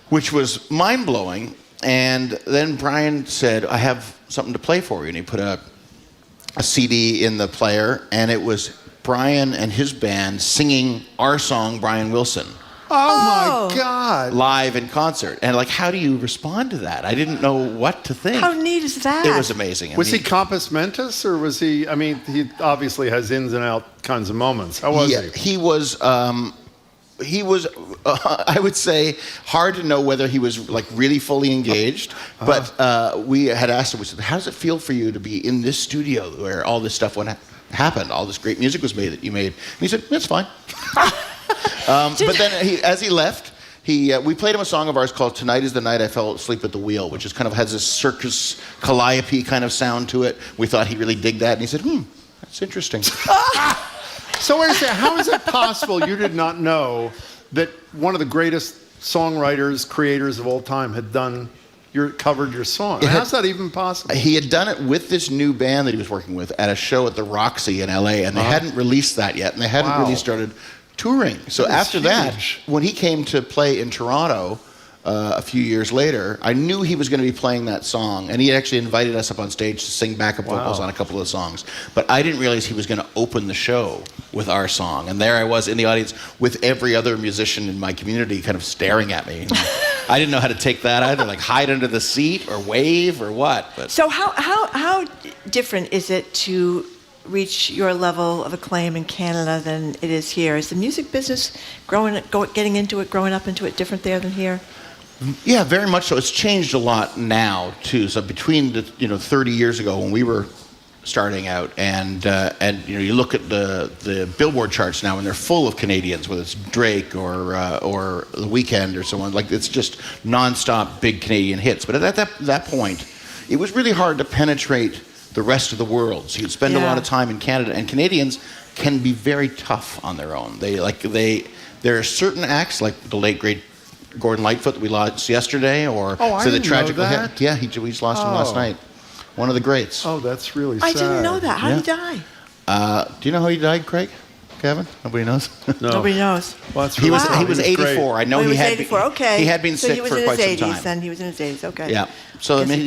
which was mind-blowing. And then Brian said, I have something to play for you. And he put a CD in the player, and it was Brian and his band singing our song, Brian Wilson. Oh my God. Live in concert. And how do you respond to that? I didn't know what to think. How neat is that? It was amazing. Was he compos mentis, or was he, he obviously has ins and out kinds of moments. How was he? He was, I would say, hard to know whether he was really fully engaged. But we had asked him, we said, how does it feel for you to be in this studio where all this stuff happened, all this great music was made that you made? And he said, that's fine. But then as he left, we played him a song of ours called Tonight is the Night I Fell Asleep at the Wheel, which is has this circus calliope kind of sound to it. We thought he'd really dig that. And he said, that's interesting. So wait a second, how is it possible you did not know that one of the greatest songwriters, creators of all time had covered your song. How's that even possible? He had done it with this new band that he was working with at a show at the Roxy in LA, and they hadn't released that yet, and they hadn't really started touring. So after that, when he came to play in Toronto a few years later, I knew he was going to be playing that song, and he actually invited us up on stage to sing backup vocals on a couple of the songs. But I didn't realize he was going to open the show with our song, and there I was in the audience with every other musician in my community kind of staring at me. I didn't know how to take that either, like hide under the seat or wave or what. But So how different is it to reach your level of acclaim in Canada than it is here? Is the music business growing up into it different there than here? Yeah, very much so. It's changed a lot now too. So between the 30 years ago when we were starting out, and you look at the Billboard charts now, and they're full of Canadians, whether it's Drake or The Weeknd or someone like it's just nonstop big Canadian hits. But at that point, it was really hard to penetrate the rest of the world. So you'd spend a lot of time in Canada, and Canadians can be very tough on their own. There are certain acts like the late great Gordon Lightfoot that we lost yesterday, or I didn't know that. Yeah, we just lost him last night. One of the greats. Oh, that's really sad. I didn't know that. How did he die? Do you know how he died, Craig? Kevin? Nobody knows? No. Nobody knows. Well, that's he was 84. I know he was had 84. Okay. He had been sick for quite some time. Then he was in his 80s. Okay. Yeah. So I mean,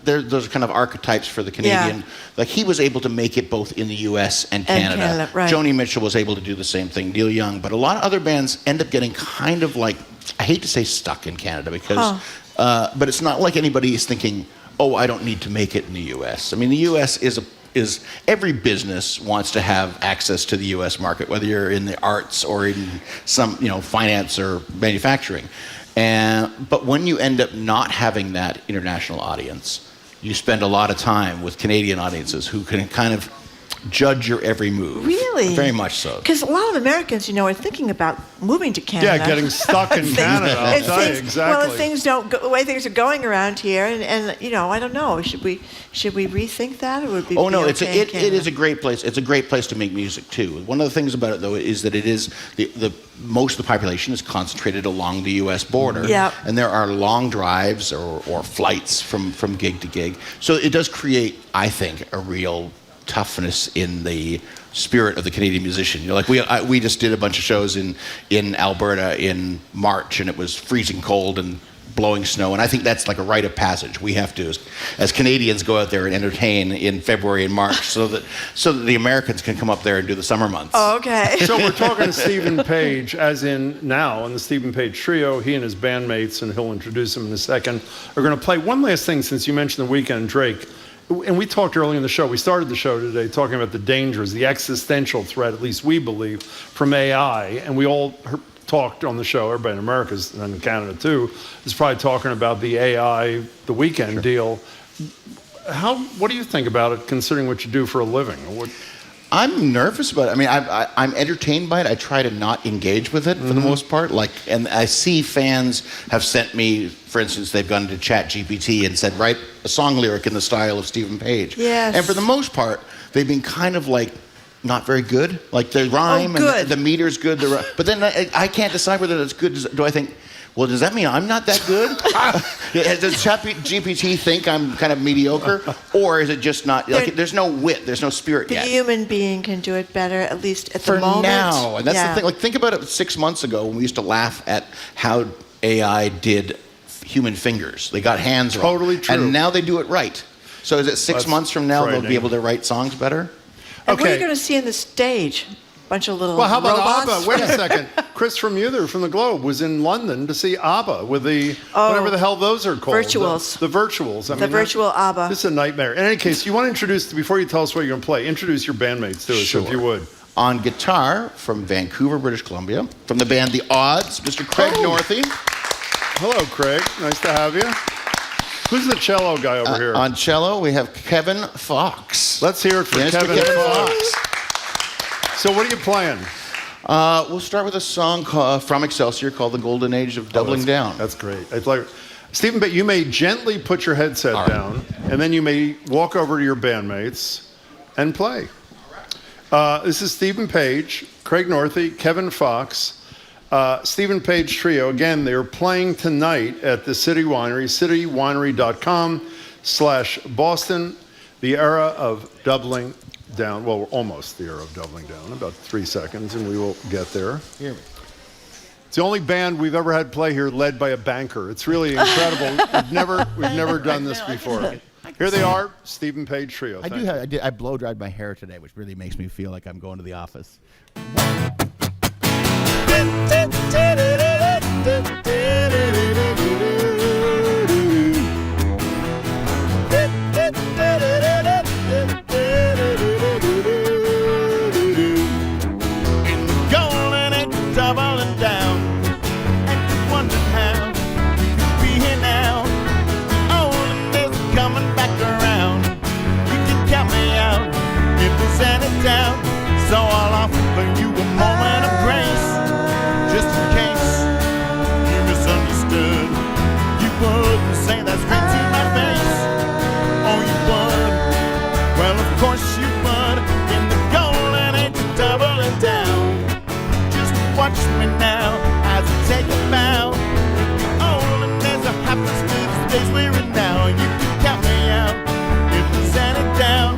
those are kind of archetypes for the Canadian. Yeah. Like he was able to make it both in the U.S. and Canada. Right. Joni Mitchell was able to do the same thing. Neil Young, but a lot of other bands end up getting kind of like, I hate to say stuck in Canada because, but it's not like anybody is thinking, oh, I don't need to make it in the U.S. I mean, the U.S. is every business wants to have access to the U.S. market, whether you're in the arts or in some, finance or manufacturing. But when you end up not having that international audience, you spend a lot of time with Canadian audiences who can kind of judge your every move. Really? Very much so. Because a lot of Americans, are thinking about moving to Canada. Yeah, getting stuck in Canada. I'll tell you, exactly. Well, if things don't go the way things are going around here, and I don't know, should we rethink that, or would we? Oh no, it is a great place. It's a great place to make music too. One of the things about it though is that it is the most of the population is concentrated along the U.S. border. Yeah. And there are long drives or flights from gig to gig. So it does create, I think, a real toughness in the spirit of the Canadian musician. Like we just did a bunch of shows in Alberta in March, and it was freezing cold and blowing snow, and I think that's like a rite of passage. We have to, as Canadians, go out there and entertain in February and March, so that the Americans can come up there and do the summer months. Oh, okay. So we're talking to Stephen Page, as in now, in the Stephen Page Trio. He and his bandmates, and he'll introduce them in a second, are going to play. One last thing, since you mentioned The Weeknd, Drake. And we talked earlier in the show, we started the show today talking about the dangers, the existential threat, at least we believe, from AI. And we all talked on the show, everybody in America and in Canada too, is probably talking about the AI, The Weeknd deal. What do you think about it, considering what you do for a living? I'm nervous about it. I mean, I'm entertained by it. I try to not engage with it for the most part. And I see fans have sent me, for instance, they've gone to ChatGPT and said, write a song lyric in the style of Stephen Page. Yes. And for the most part, they've been kind of like not very good. Like the rhyme and the meter's good. But then I can't decide whether it's good. Do I think, well, does that mean I'm not that good? Does ChatGPT think I'm kind of mediocre? Or is it just not, there's no wit, there's no spirit yet? The human being can do it better, at least at the moment. For now. And that's the thing. Like, think about it 6 months ago when we used to laugh at how AI did human fingers. They got hands wrong. Totally true. And now they do it right. So is it 6 months from now they'll be able to write songs better? And what are you going to see on the stage? Bunch of little how about robots? ABBA? Wait a second. Chris from Muther from the Globe was in London to see ABBA with the whatever the hell those are called. Virtuals. The virtuals. The virtual ABBA. This is a nightmare. In any case, you want to introduce, before you tell us what you're going to play, introduce your bandmates to us, Sure. if you would. On guitar from Vancouver, British Columbia, from the band The Odds, Mr. Craig Northey. Hello, Craig. Nice to have you. Who's the cello guy over here? On cello, we have Kevin Fox. Let's hear it for Kevin Fox. So what are you playing? We'll start with a song from Excelsior called The Golden Age of Doubling Down. That's great. It's like, Stephen, but you may gently put your headset down, and then you may walk over to your bandmates and play. This is Stephen Page, Craig Northey, Kevin Fox. Stephen Page Trio, again, they're playing tonight at the City Winery, citywinery.com/Boston. The era of doubling down. Well, we're almost the era of doubling down. About 3 seconds, and we will get there. Hear me. It's the only band we've ever had play here led by a banker. It's really incredible. We've never done this before. Here they are, Stephen Page Trio. I blow dried my hair today, which really makes me feel like I'm going to the office. So I'll offer you a moment of grace, just in case you misunderstood. You wouldn't say that straight to my face. Oh, you would? Well, of course you would. In the golden age of doubling down. Just watch me now as I take a bow. Oh, and there's a happiness to the space we're in now. You can count me out if there's any doubt.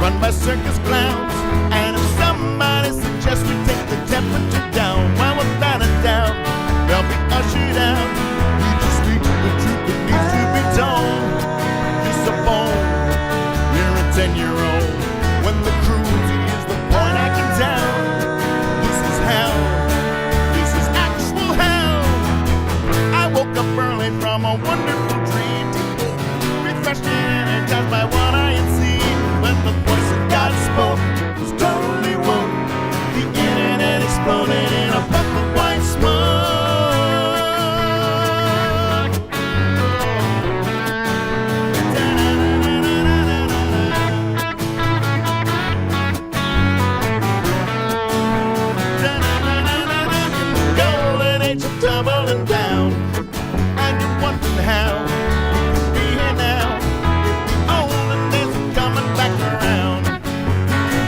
Run by circus clowns, and if somebody suggests we take the temperature down, well, without a doubt, they'll be ushered out. You just speak the truth that needs to be told. Disappoint, you're a 10-year-old. When the cruelty is the point I can tell. This is hell, this is actual hell. I woke up early from a wonderful dream, refreshed and energized by what I had seen. When the voice of God spoke, was totally woke. The internet exploded in a puff of white smoke. Golden age of doubling down, and you're wondering how we could be here now.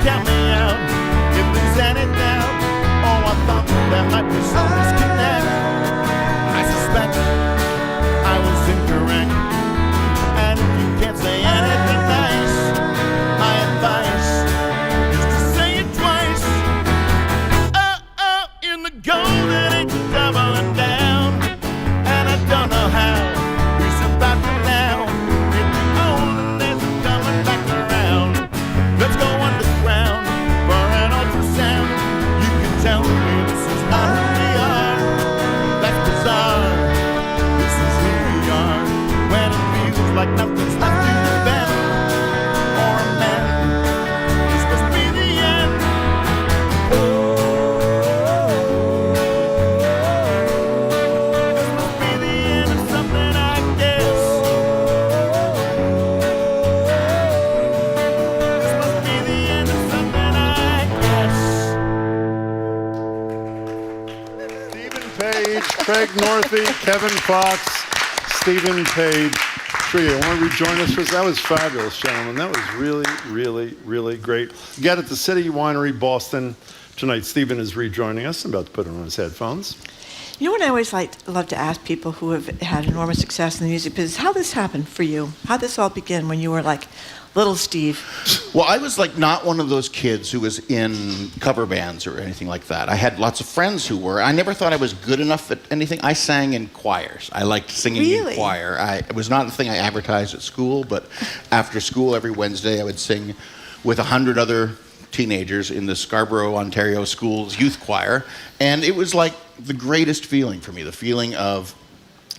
Count me out if there's any doubt. Oh, I thought there might be some disconnect. I suspect I was incorrect. And if you can't say anything nice, my advice is to say it twice. In the golden age of doubling down, and I don't know how we survived it now. If the olden days are coming back around, let's go underground for an ultrasound. You can tell me this is not who we are. That's bizarre. This is who we are. When it feels like nothing's left to defend or amend, this must be the end. This must be the end of something, I guess. This must be the end of something, I guess. Stephen Page, Craig Northey, Kevin Fox, Stephen Page Trio. Want to rejoin us? That was fabulous, gentlemen. That was really, really, really great. Again, at the City Winery, Boston tonight. Stephen is rejoining us. I'm about to put on his headphones. You know what I always love to ask people who have had enormous success in the music business, how this happened for you? How this all began when you were like little Steve? Well, I was like not one of those kids who was in cover bands or anything like that. I had lots of friends who were. I never thought I was good enough at anything. I sang in choirs. I liked singing in choir. It was not the thing I advertised at school, but after school every Wednesday I would sing with 100 other teenagers in the Scarborough, Ontario School's youth choir. And it was like the greatest feeling for me, the feeling of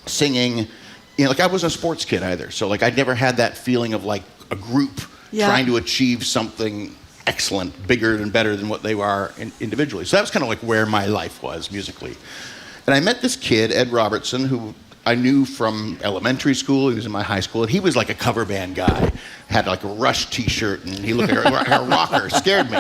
singing. You know, like I wasn't a sports kid either. So like I'd never had that feeling of like a group trying to achieve something excellent, bigger and better than what they are individually. So that was kind of like where my life was musically. And I met this kid, Ed Robertson, who I knew from elementary school. He was in my high school, and he was like a cover band guy. Had like a Rush T-shirt, and he looked like a rocker. Scared me.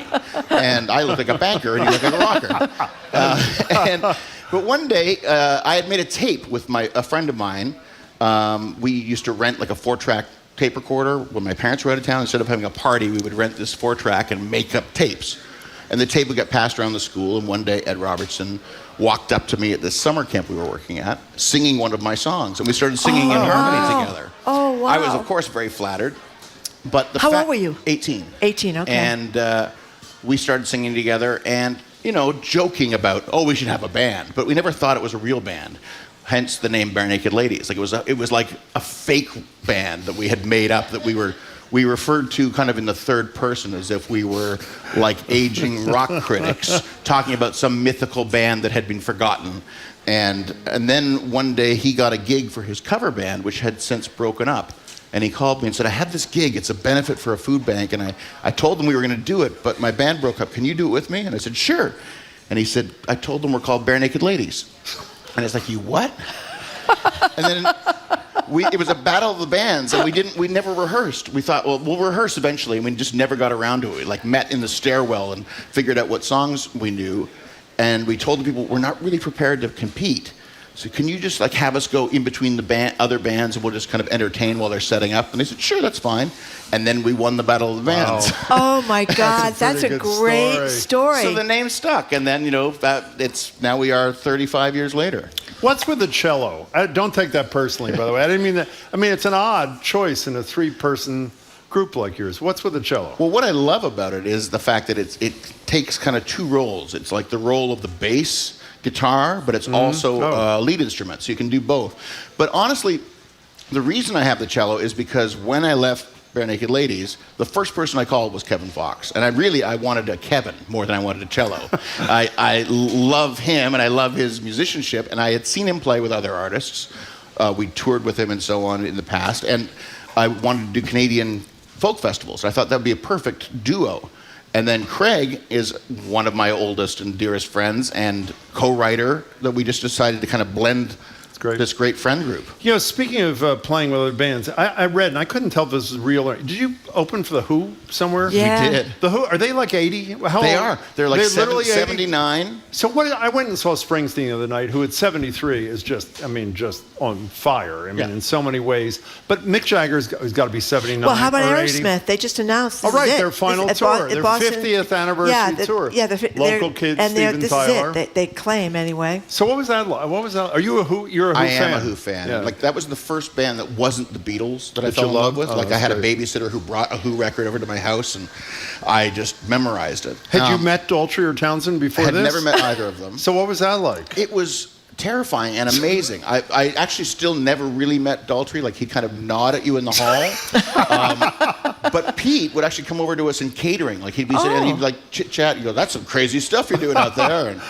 And I looked like a banker, and he looked like a rocker. But one day, I had made a tape with a friend of mine. We used to rent like a 4-track tape recorder when my parents were out of town. Instead of having a party, we would rent this 4-track and make up tapes. And the tape would get passed around the school, and one day Ed Robertson walked up to me at this summer camp we were working at, singing one of my songs, and we started singing in harmony together. Oh, wow. I was, of course, very flattered. But How old were you? 18. 18, okay. And we started singing together and, joking about, we should have a band. But we never thought it was a real band. Hence the name Bare Naked Ladies. Like it was like a fake band that we had made up that we referred to kind of in the third person as if we were like aging rock critics talking about some mythical band that had been forgotten. And then one day he got a gig for his cover band, which had since broken up. And he called me and said, I have this gig. It's a benefit for a food bank. And I told them we were going to do it, but my band broke up. Can you do it with me? And I said, sure. And he said, I told them we're called Bare Naked Ladies. And it's like, you what? And then it was a battle of the bands, and we never rehearsed. We thought, well, we'll rehearse eventually, and we just never got around to it. We like met in the stairwell and figured out what songs we knew. And we told the people, we're not really prepared to compete. So can you just like have us go in between the other bands and we'll just kind of entertain while they're setting up? And they said, sure, that's fine. And then we won the Battle of the Bands. Wow. Oh my God, that's a great story. So the name stuck, and then now we are 35 years later. What's with the cello? Don't take that personally, by the way. I didn't mean that. I mean, it's an odd choice in a 3-person group like yours. What's with the cello? Well, what I love about it is the fact that it takes kind of 2 roles. It's like the role of the bass guitar, but it's also a lead instrument, so you can do both. But honestly, the reason I have the cello is because when I left Bare Naked Ladies, the first person I called was Kevin Fox. And I wanted a Kevin more than I wanted a cello. I love him, and I love his musicianship, and I had seen him play with other artists. We toured with him and so on in the past, and I wanted to do Canadian folk festivals. I thought that would be a perfect duo. And then Craig is one of my oldest and dearest friends and co-writer that we just decided to kind of blend this great friend group. Speaking of playing with other bands, I read, and I couldn't tell if this was real or... Did you open for The Who somewhere? Yeah. We did. The Who, are they like 80? How they old? are. They're like literally 79. So I went and saw Springsteen the other night, who at 73 is just on fire. In so many ways. But Mick Jagger's got to be 79. Well, how about or Aerosmith? 80. They just announced this right, is it. their final tour. Their 50th anniversary tour. Yeah, Local kids, Steven Tyler. This is it. They claim anyway. So what was that like? Are you a Who? You're a Who fan? I am a Who fan. Yeah. Like that was the first band that wasn't the Beatles that I fell in love with. Like I had a babysitter who brought a Who record over to my house, and I just memorized it. Had you met Daltrey or Townsend before this? I had never met either of them. So what was that like? It was terrifying and amazing. I actually still never really met Daltrey. Like he'd kind of nod at you in the hall. But Pete would actually come over to us in catering. Like he'd be sitting and he'd like chit chat. You go, that's some crazy stuff you're doing out there. And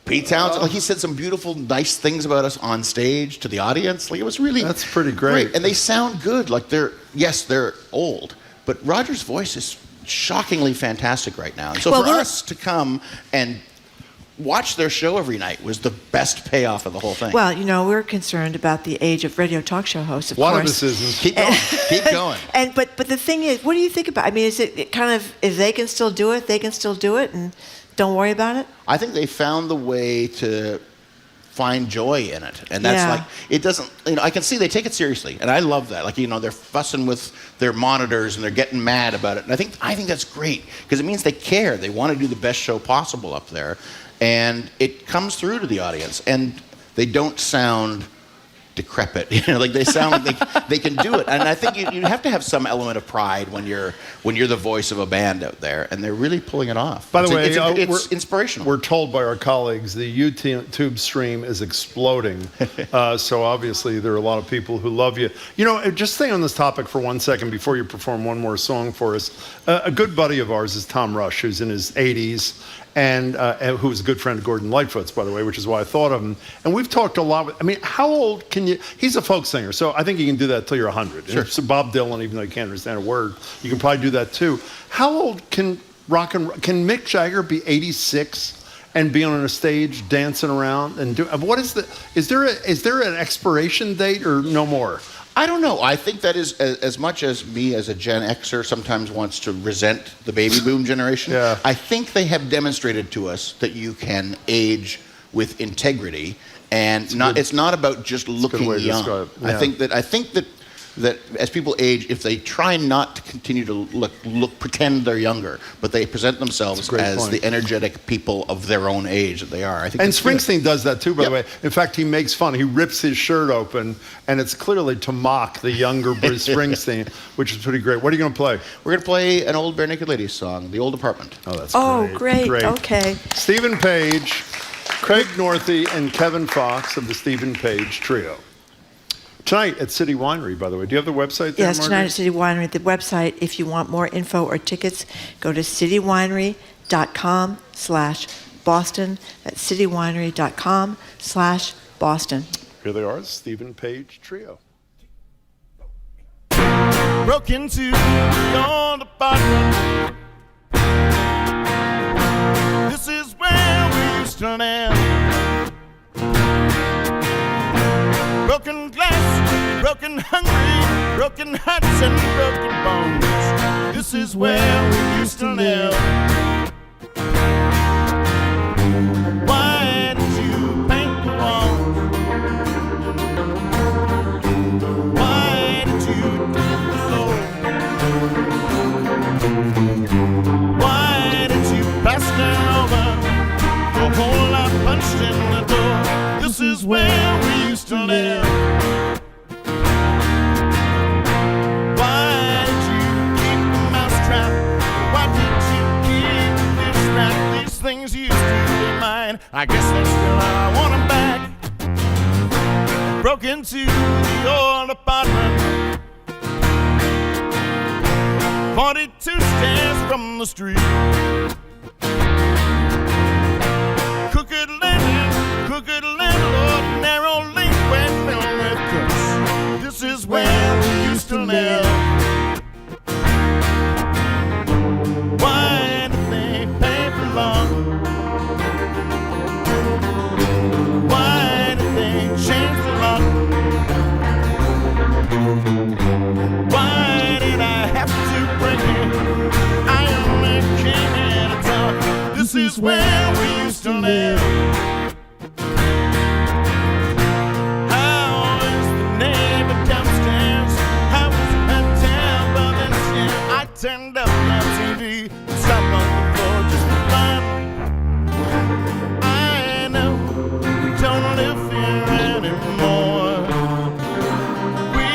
Pete Townsend, like he said some beautiful, nice things about us on stage to the audience. Like it was really that's pretty great. And they sound good. Like they're old, but Roger's voice is shockingly fantastic right now. And so for us to come and watch their show every night was the best payoff of the whole thing. Well, we're concerned about the age of radio talk show hosts, of course. One of us isn't. Keep going. Keep going. But the thing is, what do you think about? I mean, is it kind of if they can still do it, they can still do it, and don't worry about it? I think they found the way to find joy in it, and that's like it doesn't. I can see they take it seriously, and I love that. Like they're fussing with their monitors and they're getting mad about it, and I think that's great because it means they care. They want to do the best show possible up there. And it comes through to the audience, and they don't sound decrepit. Like they sound like they can do it. And I think you have to have some element of pride when you're the voice of a band out there, and they're really pulling it off. By the way, it's inspirational. We're told by our colleagues the YouTube stream is exploding. So obviously there are a lot of people who love you. Just stay on this topic for 1 second before you perform one more song for us. A good buddy of ours is Tom Rush, who's in his 80s. And who was a good friend of Gordon Lightfoot's, by the way, which is why I thought of him. And we've talked a lot. How old can you? He's a folk singer, so I think you can do that till you're 100. Sure. So Bob Dylan, even though you can't understand a word, you can probably do that too. How old can Mick Jagger be 86 and be on a stage dancing around and do? Is there an expiration date or no more? I don't know. I think that is as much as me as a Gen Xer sometimes wants to resent the baby boom generation. Yeah. I think they have demonstrated to us that you can age with integrity, and it's not about just looking young. Yeah. I think that as people age, if they try not to continue to look pretend they're younger, but they present themselves as the energetic people of their own age that they are. I think. And Springsteen does that too, by the way. In fact, he makes fun. He rips his shirt open, and it's clearly to mock the younger Bruce Springsteen, which is pretty great. What are you going to play? We're going to play an old Bare Naked Ladies song, "The Old Apartment." Oh, that's great. Okay. Stephen Page, Craig Northey, and Kevin Fox of the Stephen Page Trio. Tonight at City Winery, by the way. Do you have the website there, Yes, Margaret? tonight at City Winery. The website, if you want more info or tickets, go to citywinery.com/Boston. That's citywinery.com/Boston. Here they are, Stephen Page Trio. Broke into the old apartment. This is where we used to live. Broken glass, broken hungry, broken hearts and broken bones. This is where we used to live. Why did you paint the walls? Why did you do the floor? Why did you plaster over the hole I punched in the door? This is where we used to live. Why did you keep the mousetrap? Why did you keep this rack? These things used to be mine. I guess that's still how I want them back. Broke into the old apartment, 42 stairs from the street. Crooked landlord, narrow lane filled with crooks. This is where we used to live. Why did they pay for long? Why did they change the lock? Why did I have to break it? I only came here to talk. This is where we used to live. How is the neighbor downstairs? How is her temper this year? I turned up my TV and stopped on the floor just for fun. I know we don't live here anymore. We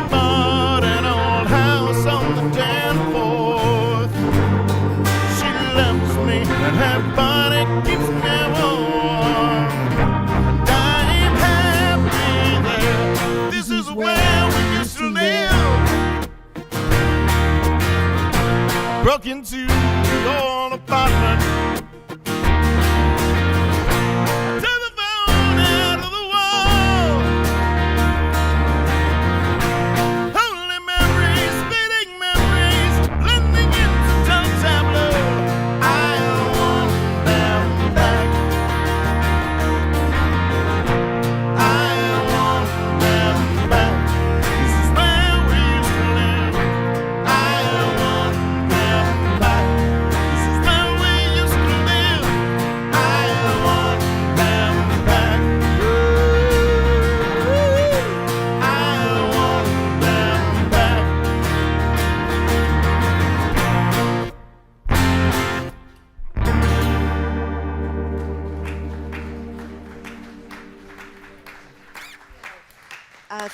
bought an old house on the Danforth. She loves me and her body keeps me warm. And I'm happy there. This is where we used to live. Broke into the old apartment. Telephone out of the wall. Holy memories, fleeting memories, blending into dull tableau. I want them back. I want them back. This is where we used to live. I want them back. This is where we used to live. I want them back. I want them back.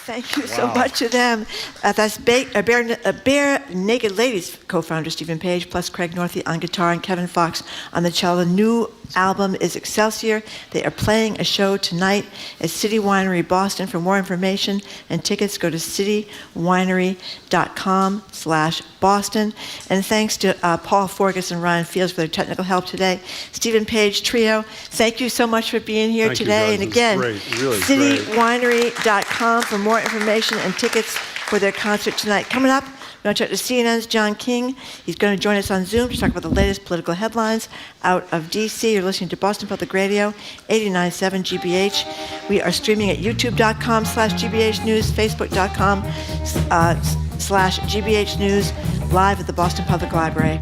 Thank you so much to them. That's Bare Naked Ladies co-founder Stephen Page, plus Craig Northey on guitar and Kevin Fox on the cello. The new album is Excelsior. They are playing a show tonight at City Winery Boston. For more information and tickets, go to citywinery.com/Boston. And thanks to Paul Forgas and Ryan Fields for their technical help today. Stephen Page Trio, thank you so much for being here Thank you, today. guys. And It was again, great. Really citywinery.com for more information and tickets for their concert tonight. Coming up, we're going to talk to CNN's John King. He's going to join us on Zoom to talk about the latest political headlines out of D.C. You're listening to Boston Public Radio, 89.7 GBH. We are streaming at youtube.com/GBH News, facebook.com/GBH News, live at the Boston Public Library.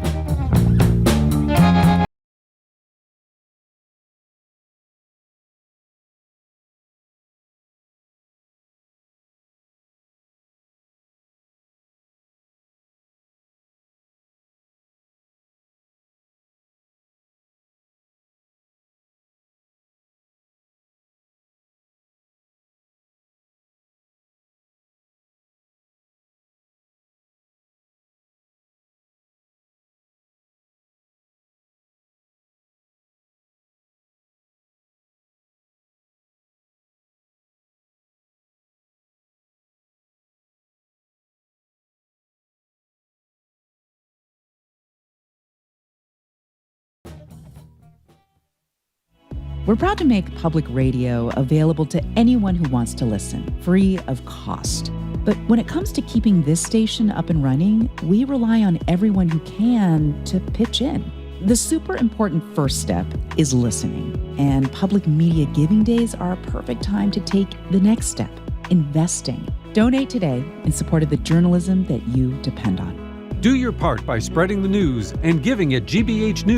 We're proud to make public radio available to anyone who wants to listen, free of cost. But when it comes to keeping this station up and running, we rely on everyone who can to pitch in. The super important first step is listening, and public media giving days are a perfect time to take the next step, investing. Donate today in support of the journalism that you depend on. Do your part by spreading the news and giving at GBH News.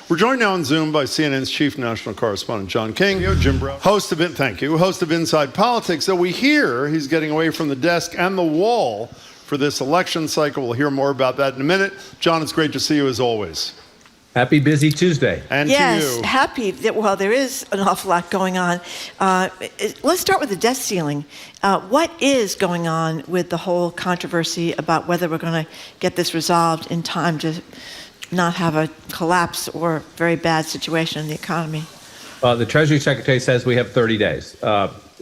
We're joined now on Zoom by CNN's chief national correspondent, John King, Jim Brown, host of Inside Politics. So we hear he's getting away from the desk and the wall for this election cycle. We'll hear more about that in a minute. John, it's great to see you as always. Happy busy Tuesday. And yes, to you. Happy that, well, there is an awful lot going on. Let's start with the debt ceiling. What is going on with the whole controversy about whether we're going to get this resolved in time to not have a collapse or very bad situation in the economy? The Treasury Secretary says we have 30 days.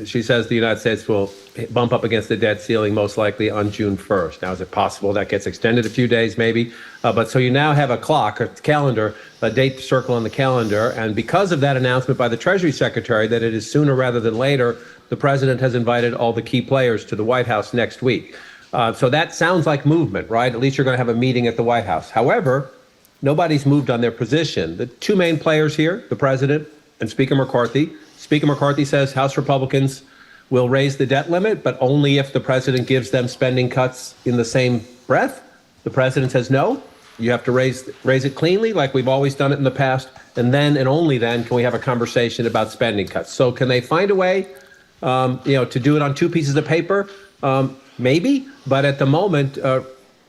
She says the United States will bump up against the debt ceiling most likely on June 1st. Now, is it possible that gets extended a few days, maybe? But so you now have a clock, a calendar, a date to circle on the calendar. And because of that announcement by the Treasury Secretary that it is sooner rather than later, the president has invited all the key players to the White House next week. So that sounds like movement, right? At least you're going to have a meeting at the White House. However, nobody's moved on their position. The two main players here, the president and Speaker McCarthy. Speaker McCarthy says House Republicans will raise the debt limit, but only if the president gives them spending cuts in the same breath. The president says no. You have to raise it cleanly, like we've always done it in the past, and then and only then can we have a conversation about spending cuts. So can they find a way, to do it on two pieces of paper? Maybe, but at the moment,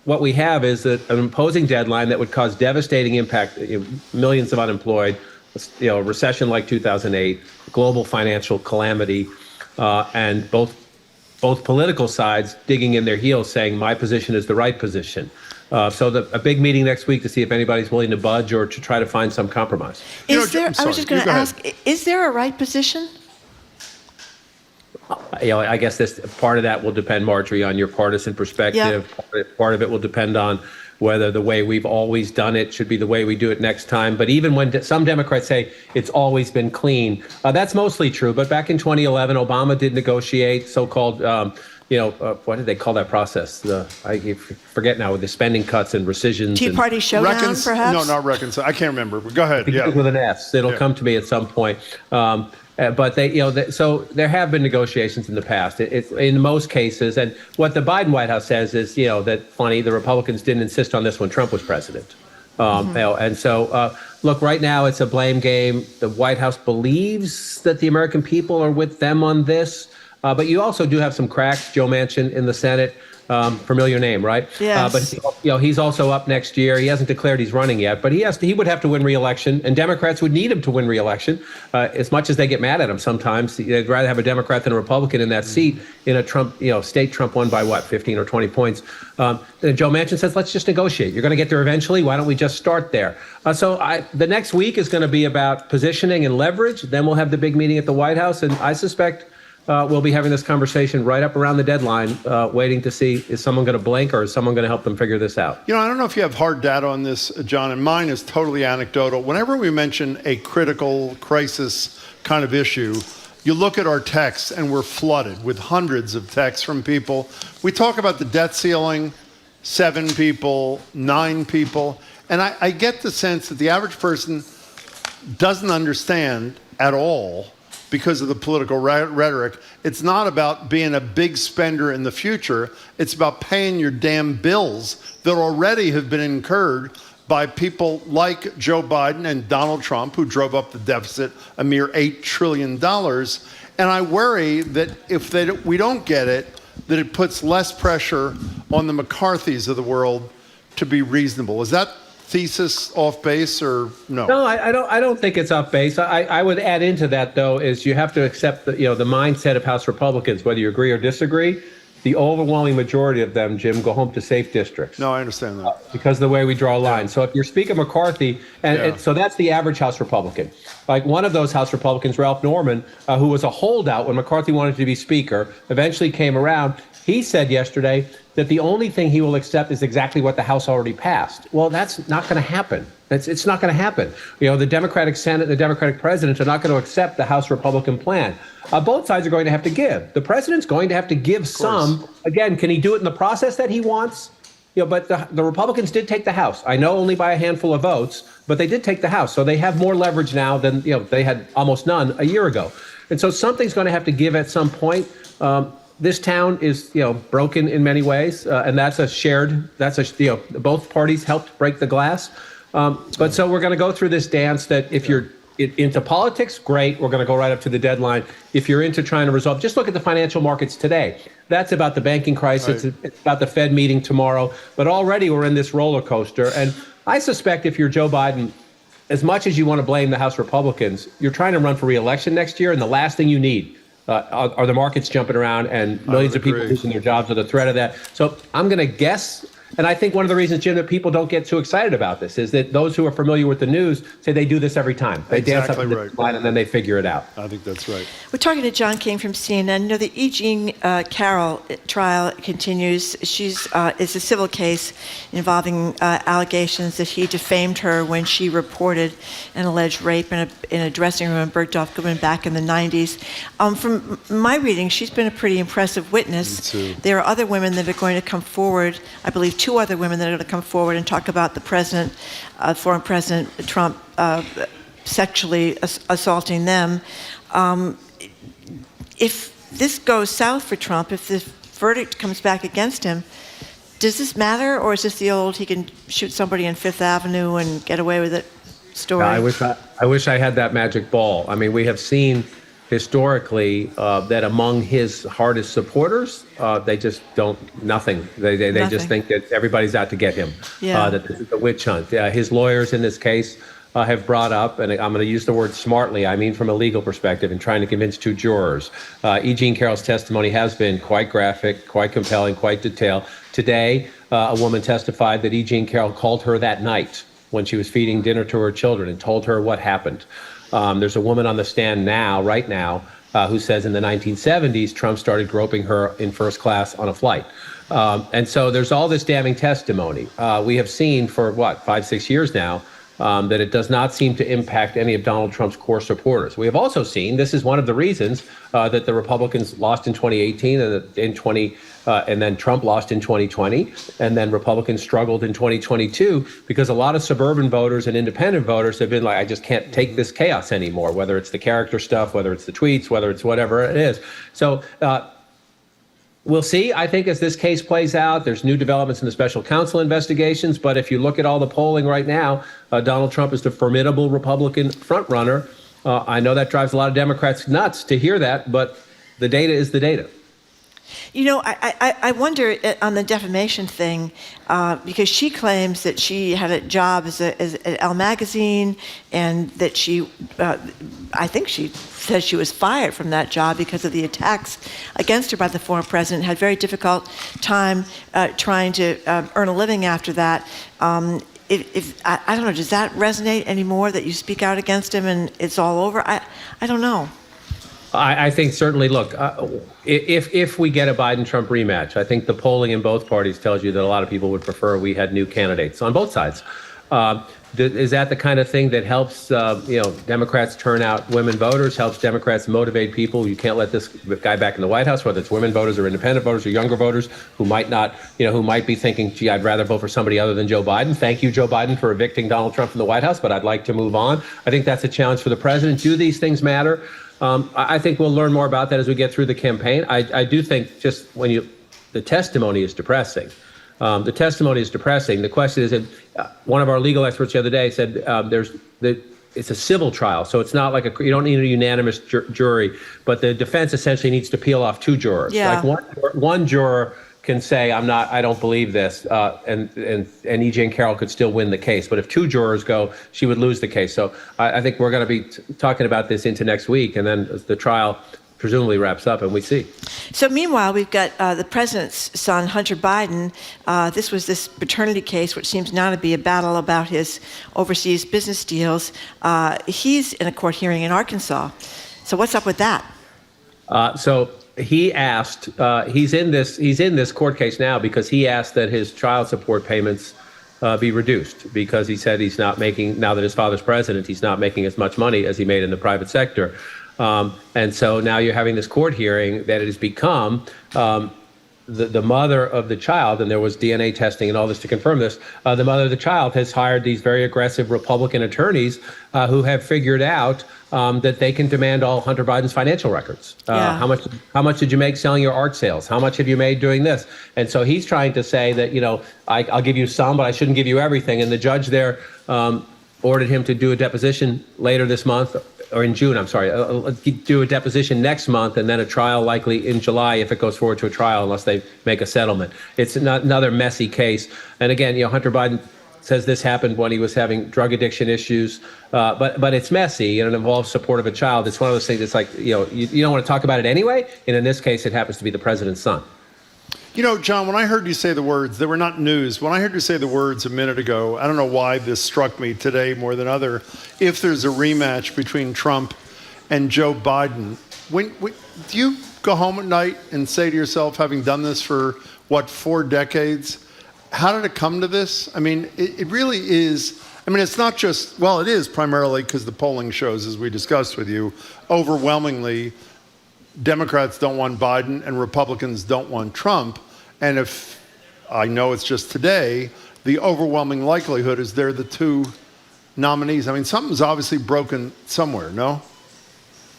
what we have is an imposing deadline that would cause devastating impact, millions of unemployed, a recession like 2008, global financial calamity, and both political sides digging in their heels saying my position is the right position. So a big meeting next week to see if anybody's willing to budge or to try to find some compromise. I was just going to ask, is there a right position? I guess this part of that will depend, Marjorie, on your partisan perspective. Yeah. Part of it will depend on whether the way we've always done it should be the way we do it next time. But even when some Democrats say it's always been clean, that's mostly true. But back in 2011, Obama did negotiate so-called, what did they call that process? I forget now, with the spending cuts and rescissions. Tea Party showdown, perhaps? No, not reconcile. I can't remember. But go ahead. Yeah. With an S. It'll come to me at some point. But so there have been negotiations in the past. It's in most cases, and what the Biden White House says is, that funny, the Republicans didn't insist on this when Trump was president. And so, look, right now it's a blame game. The White House believes that the American people are with them on this. But you also do have some cracks. Joe Manchin in the Senate. Familiar name, right? Yes. But he's also up next year. He hasn't declared he's running yet, but he would have to win re-election, and Democrats would need him to win re-election. As much as they get mad at him sometimes, they'd rather have a Democrat than a Republican in that seat. In a Trump, state Trump won by 15 or 20 points. And Joe Manchin says, let's just negotiate. You're going to get there eventually. Why don't we just start there? The next week is going to be about positioning and leverage. Then we'll have the big meeting at the White House, and I suspect we'll be having this conversation right up around the deadline, waiting to see, is someone going to blink or is someone going to help them figure this out? I don't know if you have hard data on this, John, and mine is totally anecdotal. Whenever we mention a critical crisis kind of issue, you look at our texts and we're flooded with hundreds of texts from people. We talk about the debt ceiling, 7 people, 9 people, and I get the sense that the average person doesn't understand at all, because of the political rhetoric. It's not about being a big spender in the future. It's about paying your damn bills that already have been incurred by people like Joe Biden and Donald Trump, who drove up the deficit a mere $8 trillion. And I worry that if we don't get it, that it puts less pressure on the McCarthys of the world to be reasonable. Is that thesis off base or no? No, I don't think it's off base. I would add into that, though, is you have to accept the mindset of House Republicans, whether you agree or disagree. The overwhelming majority of them, Jim, go home to safe districts. No, I understand that. Because of the way we draw lines. So if you're Speaker McCarthy, so that's the average House Republican. Like one of those House Republicans, Ralph Norman, who was a holdout when McCarthy wanted to be Speaker, eventually came around. He said yesterday that the only thing he will accept is exactly what the House already passed. Well, that's not going to happen. It's not going to happen. The Democratic Senate, the Democratic president are not going to accept the House Republican plan. Both sides are going to have to give. The president's going to have to give some. Again, can he do it in the process that he wants? But the Republicans did take the House. I know only by a handful of votes, but they did take the House. So they have more leverage now than they had almost none a year ago. And so something's going to have to give at some point. This town is, broken in many ways, and that's both parties helped break the glass. But so we're going to go through this dance that if you're into politics, great, we're going to go right up to the deadline. If you're into trying to resolve, just look at the financial markets today. That's about the banking crisis. Right. It's about the Fed meeting tomorrow. But already we're in this roller coaster. And I suspect if you're Joe Biden, as much as you want to blame the House Republicans, you're trying to run for re-election next year, and the last thing you need are the markets jumping around and millions of people losing their jobs or the threat of that. So I'm going to guess, and I think one of the reasons, Jim, that people don't get too excited about this is that those who are familiar with the news say they do this every time. They dance up in the line and then they figure it out. I think that's right. We're talking to John King from CNN. The E. Jean Carroll trial continues. It's a civil case involving allegations that he defamed her when she reported an alleged rape in a dressing room in Bergdorf Goodman back in the 90s. From my reading, she's been a pretty impressive witness. There are other women that are going to come forward, I believe 2 other women that are going to come forward and talk about the president, former President Trump, sexually assaulting them. If this goes south for Trump, if the verdict comes back against him, does this matter, or is this the old he can shoot somebody on Fifth Avenue and get away with it story? I wish I had that magic ball. I mean, we have seen historically that among his hardest supporters, they just nothing. They just think that everybody's out to get him, that this is a witch hunt. His lawyers in this case have brought up, and I'm going to use the word smartly, I mean from a legal perspective, in trying to convince 2 jurors. E. Jean Carroll's testimony has been quite graphic, quite compelling, quite detailed. Today, a woman testified that E. Jean Carroll called her that night when she was feeding dinner to her children and told her what happened. There's a woman on the stand right now, who says in the 1970s, Trump started groping her in first class on a flight. And so there's all this damning testimony. We have seen for 5-6 years now, that it does not seem to impact any of Donald Trump's core supporters. We have also seen, this is one of the reasons that the Republicans lost in 2018 and then Trump lost in 2020, and then Republicans struggled in 2022 because a lot of suburban voters and independent voters have been like, I just can't take this chaos anymore, whether it's the character stuff, whether it's the tweets, whether it's whatever it is. So we'll see. I think as this case plays out, there's new developments in the special counsel investigations. But if you look at all the polling right now, Donald Trump is the formidable Republican frontrunner. I know that drives a lot of Democrats nuts to hear that, but the data is the data. You know, I wonder on the defamation thing, because she claims that she had a job at Elle Magazine, and that I think she says she was fired from that job because of the attacks against her by the former president, had a very difficult time trying to earn a living after that. If I don't know, does that resonate anymore, that you speak out against him and it's all over? I don't know. I think certainly, look, if we get a Biden-Trump rematch, I think the polling in both parties tells you that a lot of people would prefer we had new candidates on both sides. Is that the kind of thing that helps, Democrats turn out women voters, helps Democrats motivate people? You can't let this guy back in the White House, whether it's women voters or independent voters or younger voters who might not, who might be thinking, gee, I'd rather vote for somebody other than Joe Biden. Thank you, Joe Biden, for evicting Donald Trump from the White House, but I'd like to move on. I think that's a challenge for the president. Do these things matter? I think we'll learn more about that as we get through the campaign. I do think just the testimony is depressing. The testimony is depressing. The question is, one of our legal experts the other day said it's a civil trial, so it's not like you don't need a unanimous jury, but the defense essentially needs to peel off two jurors. Yeah. Like one juror can say, I don't believe this, and E.J. and Carroll could still win the case. But if two jurors go, she would lose the case. So I think we're going to be talking about this into next week, and then the trial presumably wraps up and we see. So meanwhile, we've got the president's son, Hunter Biden. This was this paternity case, which seems now to be a battle about his overseas business deals. He's in a court hearing in Arkansas. So what's up with that? So he asked, he's in this court case now because he asked that his child support payments be reduced, because he said he's not making, now that his father's president, he's not making as much money as he made in the private sector. And so now you're having this court hearing that it has become the mother of the child, and there was DNA testing and all this to confirm this, the mother of the child has hired these very aggressive Republican attorneys who have figured out that they can demand all Hunter Biden's financial records. Yeah. How much did you make selling your art sales? How much have you made doing this? And so he's trying to say that, I'll give you some, but I shouldn't give you everything. And the judge there ordered him to do a deposition later this month, or in June, I'm sorry, do a deposition next month, and then a trial likely in July if it goes forward to a trial, unless they make a settlement. It's another messy case. And again, Hunter Biden says this happened when he was having drug addiction issues, but it's messy and it involves support of a child. It's one of those things that's like, you don't want to talk about it anyway, and in this case, it happens to be the president's son. John, when I heard you say the words, they were not news. When I heard you say the words a minute ago, I don't know why this struck me today more than other. If there's a rematch between Trump and Joe Biden, do you go home at night and say to yourself, having done this for, 4 decades, how did it come to this? I mean, it really is. I mean, it's not just, it is primarily because the polling shows, as we discussed with you, overwhelmingly, Democrats don't want Biden and Republicans don't want Trump. And if I know it's just today, the overwhelming likelihood is they're the two nominees. I mean, something's obviously broken somewhere, no?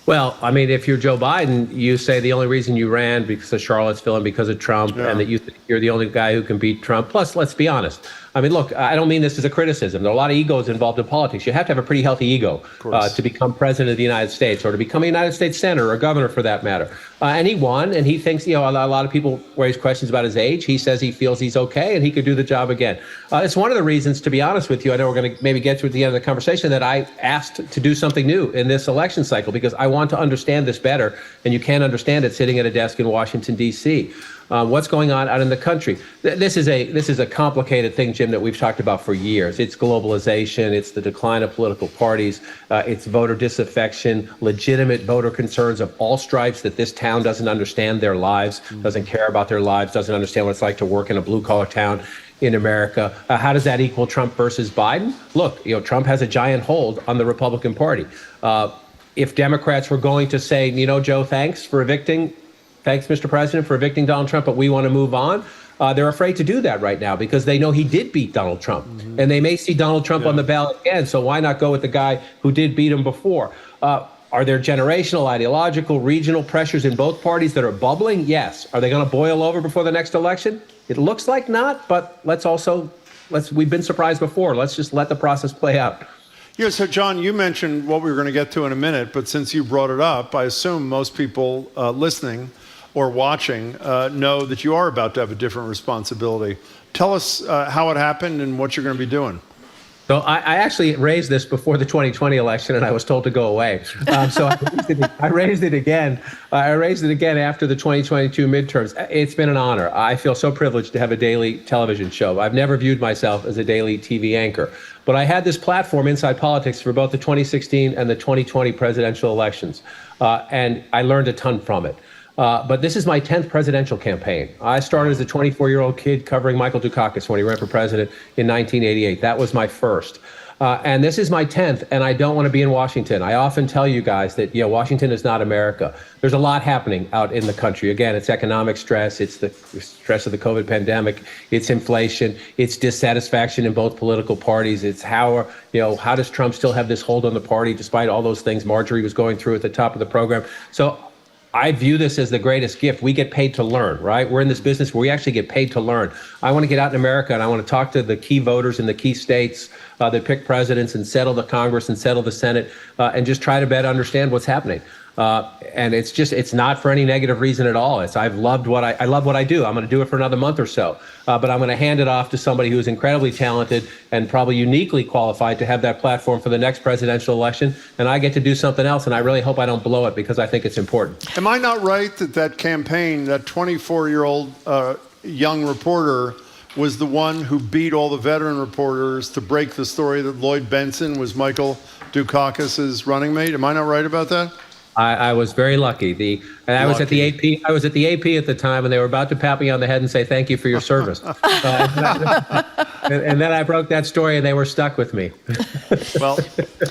Well, I mean, if you're Joe Biden, you say the only reason you ran because of Charlottesville and because of Trump, and that you think you're the only guy who can beat Trump. Plus, let's be honest. I mean, look, I don't mean this as a criticism. There are a lot of egos involved in politics. You have to have a pretty healthy ego to become president of the United States, or to become a United States senator or governor for that matter. And he won, and he thinks, a lot of people raise questions about his age. He says he feels he's okay and he could do the job again. It's one of the reasons, to be honest with you, I know we're going to maybe get to at the end of the conversation, that I asked to do something new in this election cycle, because I want to understand this better, and you can't understand it sitting at a desk in Washington, D.C. What's going on out in the country? This is a complicated thing, Jim, that we've talked about for years. It's globalization, it's the decline of political parties, it's voter disaffection, legitimate voter concerns of all stripes, that this town doesn't understand their lives, doesn't care about their lives, doesn't understand what it's like to work in a blue-collar town in America. How does that equal Trump versus Biden? Look, Trump has a giant hold on the Republican Party. If Democrats were going to say, Joe, thanks, Mr. President, for evicting Donald Trump, but we want to move on, they're afraid to do that right now because they know he did beat Donald Trump. And they may see Donald Trump on the ballot again, so why not go with the guy who did beat him before? Are there generational, ideological, regional pressures in both parties that are bubbling? Yes. Are they going to boil over before the next election? It looks like not, but we've been surprised before. Let's just let the process play out. Yeah, so John, you mentioned what we were going to get to in a minute, but since you brought it up, I assume most people listening or watching know that you are about to have a different responsibility. Tell us how it happened and what you're going to be doing. So I actually raised this before the 2020 election, and I was told to go away. So I raised it again. I raised it again after the 2022 midterms. It's been an honor. I feel so privileged to have a daily television show. I've never viewed myself as a daily TV anchor. But I had this platform, Inside Politics, for both the 2016 and the 2020 presidential elections. And I learned a ton from it. But this is my 10th presidential campaign. I started as a 24-year-old kid covering Michael Dukakis when he ran for president in 1988. That was my first. And this is my 10th, and I don't want to be in Washington. I often tell you guys that, Washington is not America. There's a lot happening out in the country. Again, it's economic stress. It's the stress of the COVID pandemic. It's inflation. It's dissatisfaction in both political parties. It's how does Trump still have this hold on the party despite all those things Marjorie was going through at the top of the program? So I view this as the greatest gift. We get paid to learn, right? We're in this business where we actually get paid to learn. I want to get out in America and I want to talk to the key voters in the key states that pick presidents and settle the Congress and settle the Senate and just try to better understand what's happening. And it's not for any negative reason at all. I love what I do. I'm going to do it for another month or so, but I'm going to hand it off to somebody who's incredibly talented and probably uniquely qualified to have that platform for the next presidential election. And I get to do something else. And I really hope I don't blow it because I think it's important. Am I not right that campaign, that 24-year-old young reporter was the one who beat all the veteran reporters to break the story that Lloyd Benson was Michael Dukakis's running mate? Am I not right about that? I was very lucky. I was at the AP. I was at the AP at the time, and they were about to pat me on the head and say thank you for your service. And then I broke that story, and they were stuck with me. Well,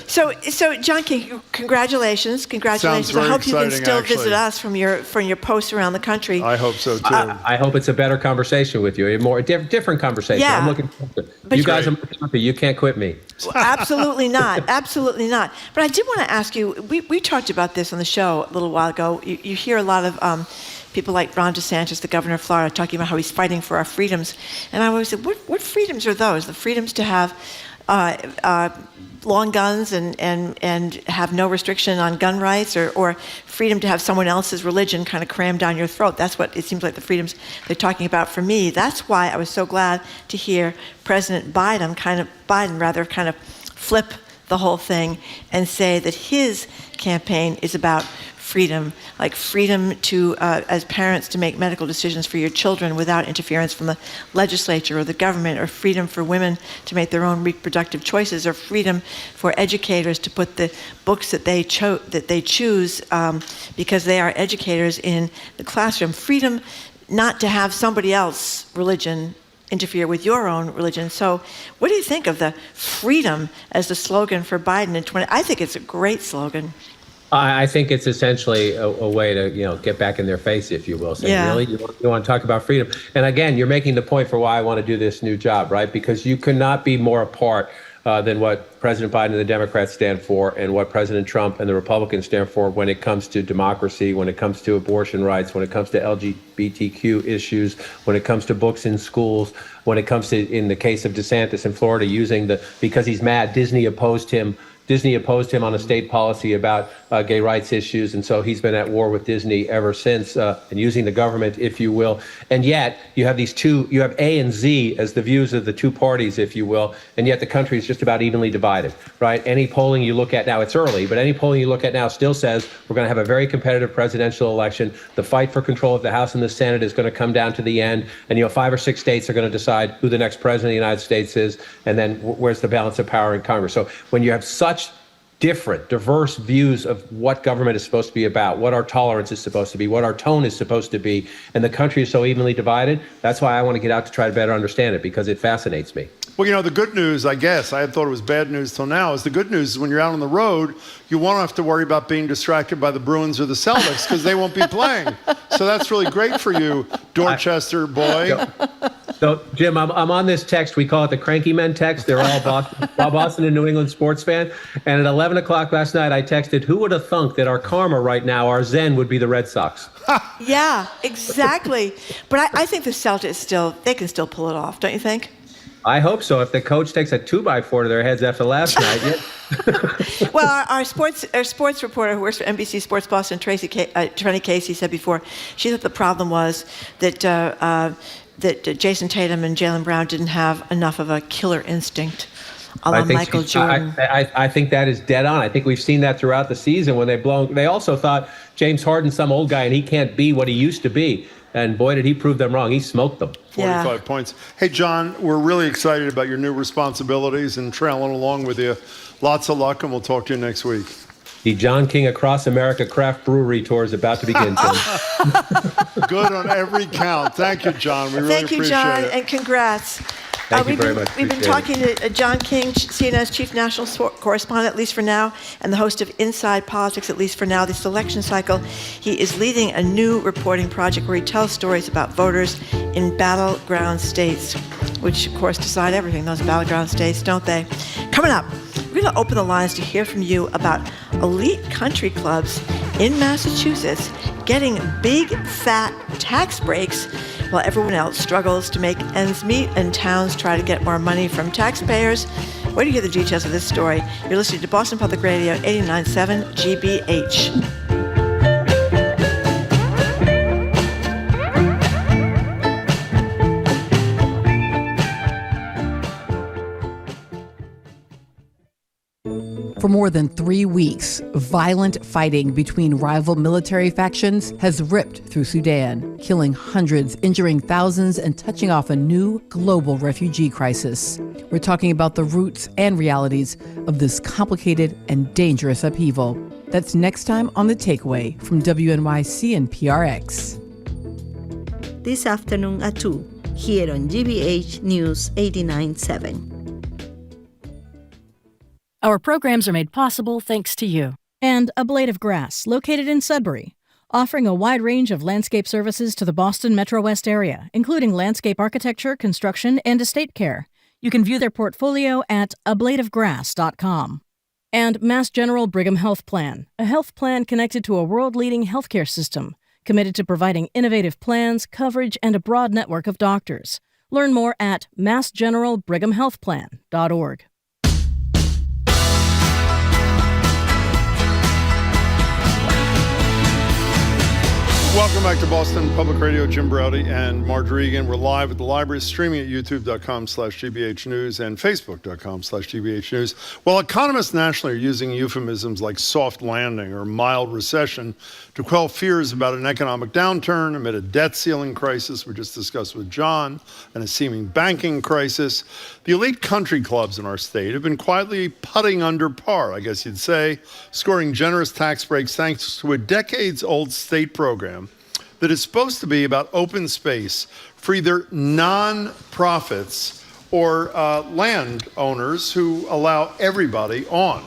so John King, congratulations! Sounds very I hope you can exciting, still actually. visit us from your posts around the country. I hope so too. I hope it's a better conversation with you, a more different conversation. Yeah. I'm looking forward to it. You guys are happy. You can't quit me. Absolutely not. Absolutely not. But I did want to ask you, we talked about this on the show a little while ago. You hear a lot of people like Ron DeSantis, the governor of Florida, talking about how he's fighting for our freedoms. And I always said, what freedoms are those? The freedoms to have long guns and have no restriction on gun rights, or freedom to have someone else's religion kind of crammed down your throat. That's what it seems like the freedoms they're talking about for me. That's why I was so glad to hear President Biden kind of flip the whole thing and say that his campaign is about freedom, like freedom to, as parents, to make medical decisions for your children without interference from the legislature or the government, or freedom for women to make their own reproductive choices, or freedom for educators to put the books that they choose because they are educators in the classroom. Freedom not to have somebody else's religion interfere with your own religion. So what do you think of the freedom as the slogan for Biden in 20? I think it's a great slogan. I think it's essentially a way to, get back in their face, if you will. Say, Yeah. really, you want to talk about freedom? And again, you're making the point for why I want to do this new job, right? Because you cannot be more apart than what President Biden and the Democrats stand for and what President Trump and the Republicans stand for when it comes to democracy, when it comes to abortion rights, when it comes to LGBTQ issues, when it comes to books in schools, when it comes to, in the case of DeSantis in Florida, because he's mad, Disney opposed him on a state policy about gay rights issues, and so he's been at war with Disney ever since, and using the government, if you will. And yet you have you have A and Z as the views of the two parties, if you will, and yet the country is just about evenly divided, right? Any polling you look at now, it's early, but any polling you look at now still says we're going to have a very competitive presidential election. The fight for control of the House and the Senate is going to come down to the end, and 5 or 6 states are going to decide who the next president of the United States is, and then where's the balance of power in Congress. So when you have such different, diverse views of what government is supposed to be about, what our tolerance is supposed to be, what our tone is supposed to be, and the country is so evenly divided, that's why I want to get out to try to better understand it, because it fascinates me. Well, the good news, I guess, I had thought it was bad news till now, is the good news is when you're out on the road, you won't have to worry about being distracted by the Bruins or the Celtics because they won't be playing. So that's really great for you, Dorchester boy. So, Jim, I'm on this text. We call it the Cranky Men text. They're all Boston and New England sports fan. And at 11 o'clock last night, I texted, who would have thunk that our karma right now, our zen, would be the Red Sox? Yeah, exactly. But I think the Celtics they can still pull it off, don't you think? I hope so. If the coach takes a 2x4 to their heads after last night, yeah. Well, our sports reporter who works for NBC Sports Boston, Trenny Casey, said before she thought the problem was that Jason Tatum and Jaylen Brown didn't have enough of a killer instinct, a la Michael Jordan. I think that is dead on. I think we've seen that throughout the season when they also thought James Harden's some old guy and he can't be what he used to be. And boy, did he prove them wrong. He smoked them. 45 points. Hey, John, we're really excited about your new responsibilities and trailing along with you. Lots of luck, and we'll talk to you next week. The John King Across America Craft Brewery Tour is about to begin, Tim. Good on every count. Thank you, John. We really appreciate it. Thank you, John, and congrats. Thank you very much. We've been talking to John King, CNN's chief national correspondent, at least for now, and the host of Inside Politics, at least for now, this election cycle. He is leading a new reporting project where he tells stories about voters in battleground states, which, of course, decide everything, those battleground states, don't they? Coming up, we're going to open the lines to hear from you about elite country clubs in Massachusetts getting big, fat tax breaks while everyone else struggles to make ends meet and towns try to get more money from taxpayers. Wait to hear the details of this story. You're listening to Boston Public Radio 89.7 GBH. For more than 3 weeks, violent fighting between rival military factions has ripped through Sudan, killing hundreds, injuring thousands, and touching off a new global refugee crisis. We're talking about the roots and realities of this complicated and dangerous upheaval. That's next time on The Takeaway from WNYC and PRX. This afternoon at 2, here on GBH News 89.7. Our programs are made possible thanks to you. And A Blade of Grass, located in Sudbury, offering a wide range of landscape services to the Boston Metro West area, including landscape architecture, construction, and estate care. You can view their portfolio at abladeofgrass.com. And Mass General Brigham Health Plan, a health plan connected to a world-leading healthcare system, committed to providing innovative plans, coverage, and a broad network of doctors. Learn more at massgeneralbrighamhealthplan.org. Welcome back to Boston Public Radio. Jim Browdy and Marjorie Egan. We're live at the library, streaming at youtube.com/GBH News and facebook.com/GBH News. Well, economists nationally are using euphemisms like soft landing or mild recession to quell fears about an economic downturn amid a debt ceiling crisis we just discussed with John and a seeming banking crisis. The elite country clubs in our state have been quietly putting under par, I guess you'd say, scoring generous tax breaks thanks to a decades-old state program that is supposed to be about open space for either non-profits or landowners who allow everybody on.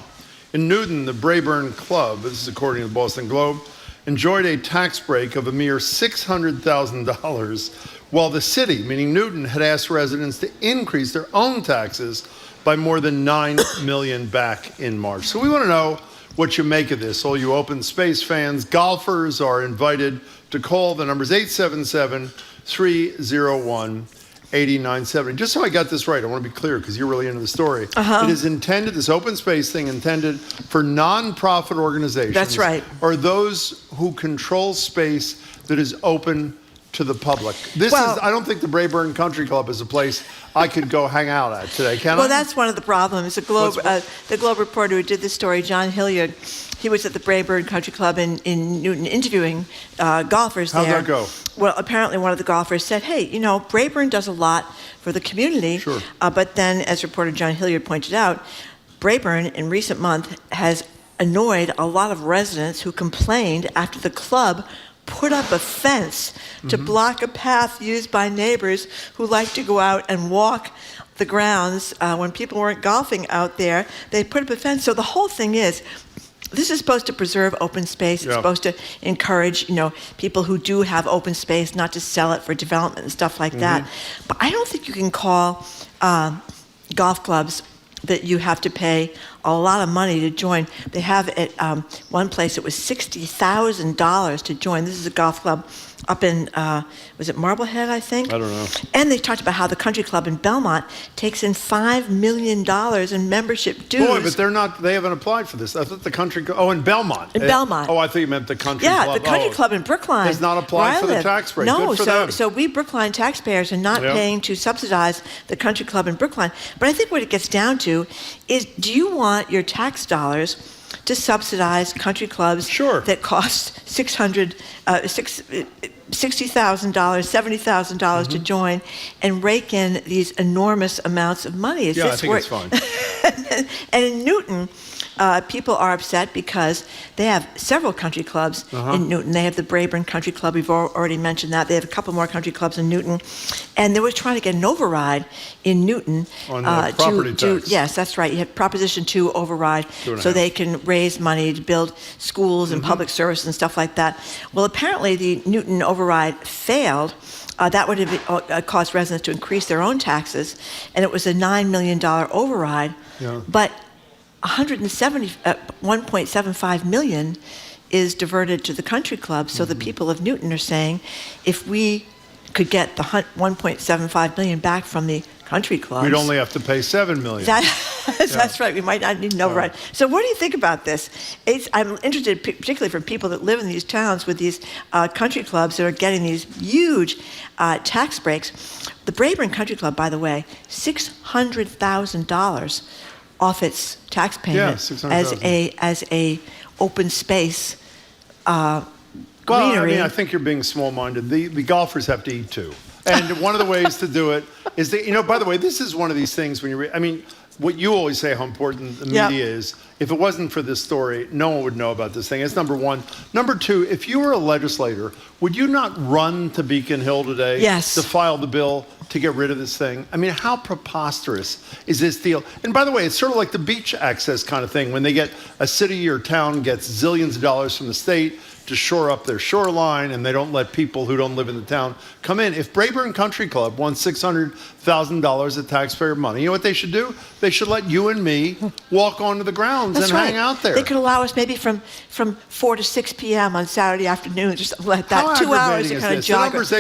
In Newton, the Brayburn Club, this is according to the Boston Globe, enjoyed a tax break of a mere $600,000, while the city, meaning Newton, had asked residents to increase their own taxes by more than $9 million back in March. So we want to know what you make of this. All you open space fans, golfers are invited to call. The number's 877-301-8970. Just so I got this right, I want to be clear because you're really into the story. It is intended, this open space thing, intended for nonprofit organizations. That's right. Or those who control space that is open to the public. I don't think the Brayburn Country Club is a place I could go hang out at today, can I? Well, that's one of the problems. The Globe reporter who did this story, John Hilliard, he was at the Brayburn Country Club in Newton interviewing golfers there. How'd that go? Well, apparently one of the golfers said, hey, you know, Brayburn does a lot for the community. Sure. But then, as reporter John Hilliard pointed out, Brayburn in recent months has annoyed a lot of residents who complained after the club put up a fence to block a path used by neighbors who like to go out and walk the grounds when people weren't golfing out there. They put up a fence. So the whole thing is, this is supposed to preserve open space. It's supposed to encourage, people who do have open space not to sell it for development and stuff like that. But I don't think you can call golf clubs that you have to pay a lot of money to join. They have at one place it was $60,000 to join. This is a golf club up in, was it Marblehead, I think? I don't know. And they talked about how the country club in Belmont takes in $5 million in membership dues. Boy, but they haven't applied for this. I thought the country, in Belmont. In Belmont. Oh, I thought you meant the country yeah, club. the country club in Brookline. Has not applied for the tax break. No, Good for them. so we Brookline taxpayers are not paying to subsidize the country club in Brookline. But I think what it gets down to is, do you want your tax dollars to subsidize country clubs that cost $60,000, $70,000 to join, and rake in these enormous amounts of money? I think it's fine. And in Newton, people are upset because they have several country clubs in Newton. They have the Braeburn Country Club. We've already mentioned that. They have a couple more country clubs in Newton. And they were trying to get an override in Newton. On the property tax. Yes, that's right. You had Proposition 2 override, so they can raise money to build schools and public services and stuff like that. Well, apparently the Newton override failed. That would have caused residents to increase their own taxes, and it was a $9 million override. Yeah. But 1.75 million is diverted to the country club. So the people of Newton are saying, if we could get the 1.75 million back from the country clubs, we'd only have to pay $7 million. That's right. We might not need an override. So what do you think about this? I'm interested, particularly for people that live in these towns with these country clubs that are getting these huge tax breaks. The Braeburn Country Club, by the way, $600,000 off its tax payment as a open space greenery. I think you're being small-minded. The golfers have to eat too. And one of the ways to do it is that, by the way, this is one of these things when what you always say how important the media is. If it wasn't for this story, no one would know about this thing. That's number one. Number two, if you were a legislator, would you not run to Beacon Hill today to file the bill to get rid of this thing? I mean, how preposterous is this deal? And by the way, it's sort of like the beach access kind of thing. When they get a city or town gets zillions of dollars from the state to shore up their shoreline, and they don't let people who don't live in the town come in. If Braeburn Country Club won $600,000 of taxpayer money, you know what they should do? They should let you and me walk onto the grounds and hang out there. They could allow us maybe from 4 to 6 p.m. on Saturday afternoon, just let that How 2 hours to aggravating kind of is this? jog. The number's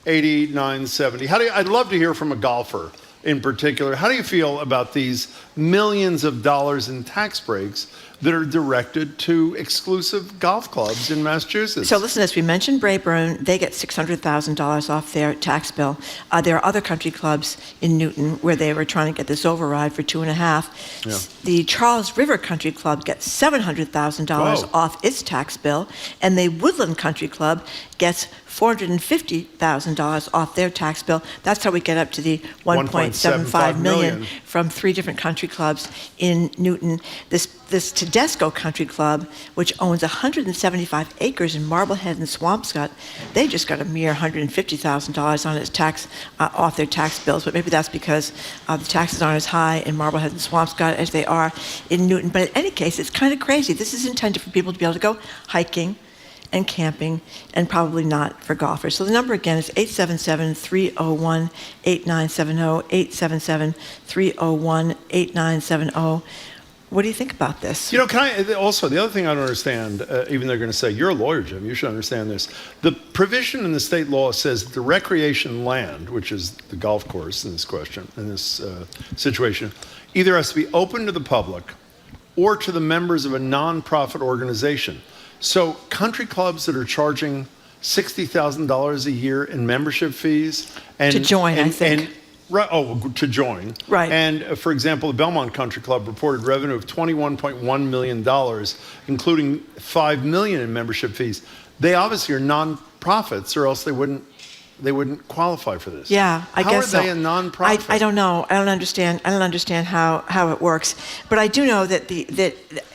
877-301-8970. I'd love to hear from a golfer in particular. How do you feel about these millions of dollars in tax breaks that are directed to exclusive golf clubs in Massachusetts? So listen, as we mentioned, Braeburn, they get $600,000 off their tax bill. There are other country clubs in Newton where they were trying to get this override for 2.5. Yeah. The Charles River Country Club gets $700,000 off its tax bill, and the Woodland Country Club gets $450,000 off their tax bill. That's how we get up to the $1.75 million from 3 different country clubs in Newton. This Tedesco Country Club, which owns 175 acres in Marblehead and Swampscott, they just got a mere $150,000 on its tax off their tax bills. But maybe that's because the taxes aren't as high in Marblehead and Swampscott as they are in Newton. But in any case, it's kind of crazy. This is intended for people to be able to go hiking and camping, and probably not for golfers. So the number again is 877-301-8970, 877-301-8970. What do you think about this? The other thing I don't understand, even they're going to say, you're a lawyer, Jim, you should understand this. The provision in the state law says that the recreation land, which is the golf course in this situation, either has to be open to the public or to the members of a nonprofit organization. So country clubs that are charging $60,000 a year in membership fees to join. To join. Right. And for example, the Belmont Country Club reported revenue of $21.1 million, including $5 million in membership fees. They obviously are non-profits, or else they wouldn't qualify for this. Yeah, I guess so. How are they a non-profit? I don't know. I don't understand how it works. But I do know that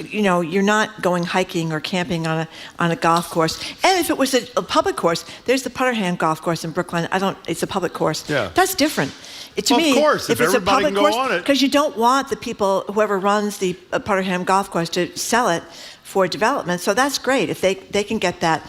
you're not going hiking or camping on a golf course. And if it was a public course, there's the Putterham Golf Course in Brookline. It's a public course. Yeah. That's different. To me, of course, if it's a everybody public can go course, on it. because you don't want the people, whoever runs the Putterham Golf Course, to sell it for development. So that's great if they can get that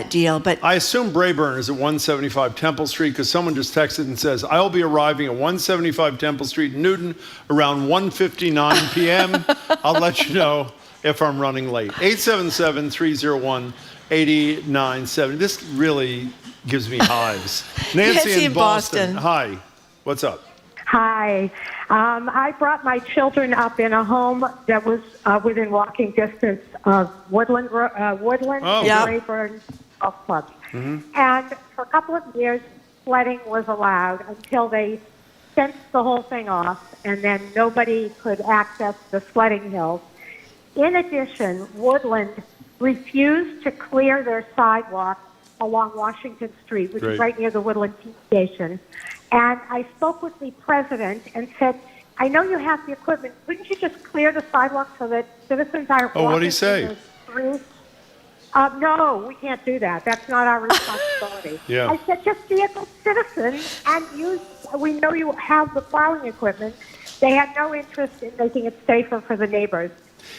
deal. But I assume Brayburn is at 175 Temple Street because someone just texted and says, I'll be arriving at 175 Temple Street in Newton around 1:59 p.m. I'll let you know if I'm running late. 877-301-8097. This really gives me hives. Nancy in Boston. Hi. What's up? Hi. I brought my children up in a home that was within walking distance of Woodland, Brayburn Golf Club. Mm-hmm. And for a couple of years, sledding was allowed until they fenced the whole thing off, and then nobody could access the sledding hills. In addition, Woodland refused to clear their sidewalk along Washington Street, which is right near the Woodland T station. And I spoke with the president and said, I know you have the equipment. Couldn't you just clear the sidewalk so that citizens aren't walking? Oh, what did he say? No, we can't do that. That's not our responsibility. Yeah. I said, just be a good citizen and use, we know you have the plowing equipment. They had no interest in making it safer for the neighbors.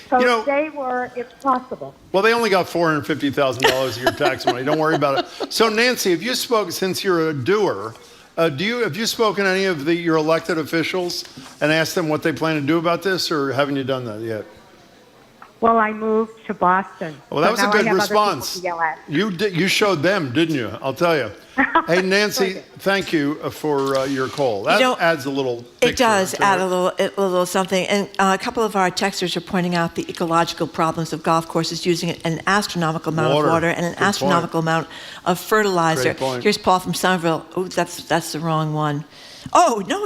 So they were, if possible. Well, they only got $450,000 of your tax money. Don't worry about it. So, Nancy, have you spoken, since you're a doer, have you spoken to any of your elected officials and asked them what they plan to do about this, or haven't you done that yet? Well, I moved to Boston. Well, that was a good response. Yell at. You showed them, didn't you? I'll tell you. Hey, Nancy, thank you for your call. That adds a little picture. It does add a little something. And a couple of our texters are pointing out the ecological problems of golf courses using an astronomical amount of water and an astronomical amount of fertilizer. Great point. Here's Paul from Somerville. Oh, that's the wrong one. Oh, no,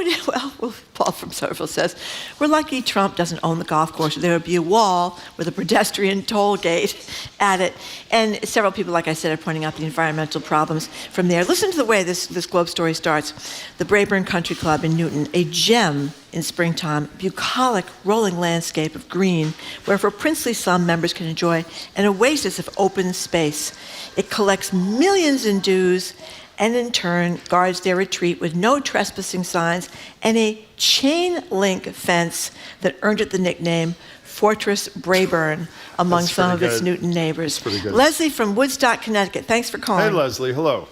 well, Paul from Somerville says, we're lucky Trump doesn't own the golf course. There would be a wall with a pedestrian toll gate at it. And several people, like I said, are pointing out the environmental problems from there. Listen to the way this Globe story starts. The Brayburn Country Club in Newton, a gem in springtime, bucolic rolling landscape of green, where for princely sum members can enjoy an oasis of open space. It collects millions in dues and in turn guards their retreat with no trespassing signs and a chain link fence that earned it the nickname Fortress Brayburn among some of its Newton neighbors. Leslie from Woodstock, Connecticut. Thanks for calling. Hey, Leslie. Hello.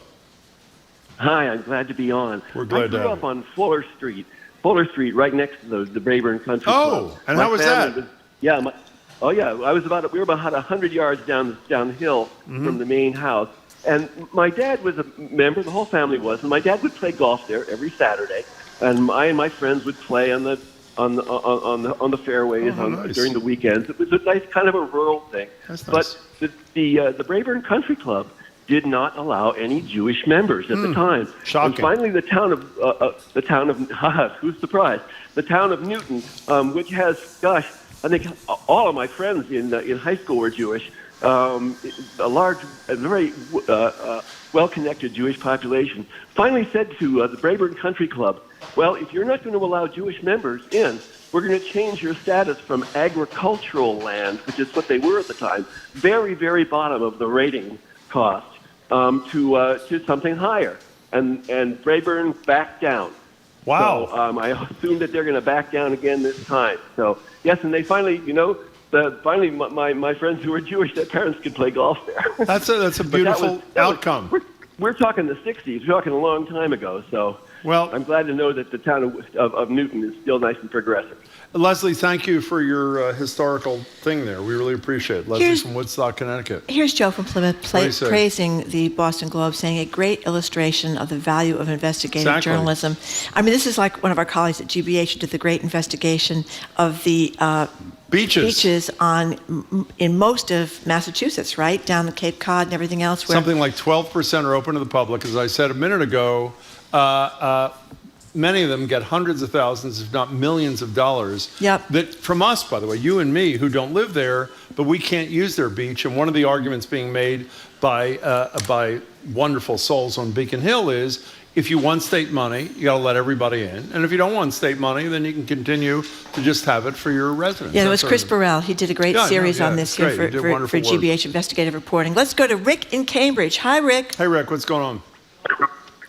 Hi, I'm glad to be on. We're glad to have you. I grew up on Fuller Street, right next to the Brayburn Country Club. Oh, and how was that? We were about 100 yards downhill from the main house. And my dad was a member, the whole family was, and my dad would play golf there every Saturday, and I and my friends would play on the fairways during the weekends. It was a nice kind of a rural thing. That's nice. But the Brayburn Country Club did not allow any Jewish members at the time. Shocking. And finally, the town of who's surprised? The town of Newton, which has, I think all of my friends in high school were Jewish. A very well-connected Jewish population, finally said to the Brayburn Country Club, well, if you're not going to allow Jewish members in, we're going to change your status from agricultural land, which is what they were at the time, very, very bottom of the rating cost, to something higher. And Brayburn backed down. Wow. So I assume that they're going to back down again this time. So, yes, and they finally, finally, my friends who were Jewish, their parents could play golf there. That's a beautiful outcome. We're talking the 60s. We're talking a long time ago. So I'm glad to know that the town of Newton is still nice and progressive. Leslie, thank you for your historical thing there. We really appreciate it. Leslie from Woodstock, Connecticut. Here's Joe from Plymouth praising the Boston Globe, saying a great illustration of the value of investigative journalism. I mean, this is like one of our colleagues at GBH who did the great investigation of the beaches in most of Massachusetts, right? Down the Cape Cod and everything else. Something like 12% are open to the public. As I said a minute ago, many of them get hundreds of thousands, if not millions of dollars. Yep. That from us, by the way, you and me, who don't live there, but we can't use their beach. And one of the arguments being made by wonderful souls on Beacon Hill is, if you want state money, you got to let everybody in. And if you don't want state money, then you can continue to just have it for your residents. Yeah, it was Chris Burrell. He did a great series on this here for GBH Investigative Reporting. Let's go to Rick in Cambridge. Hi, Rick. Hey, Rick. What's going on?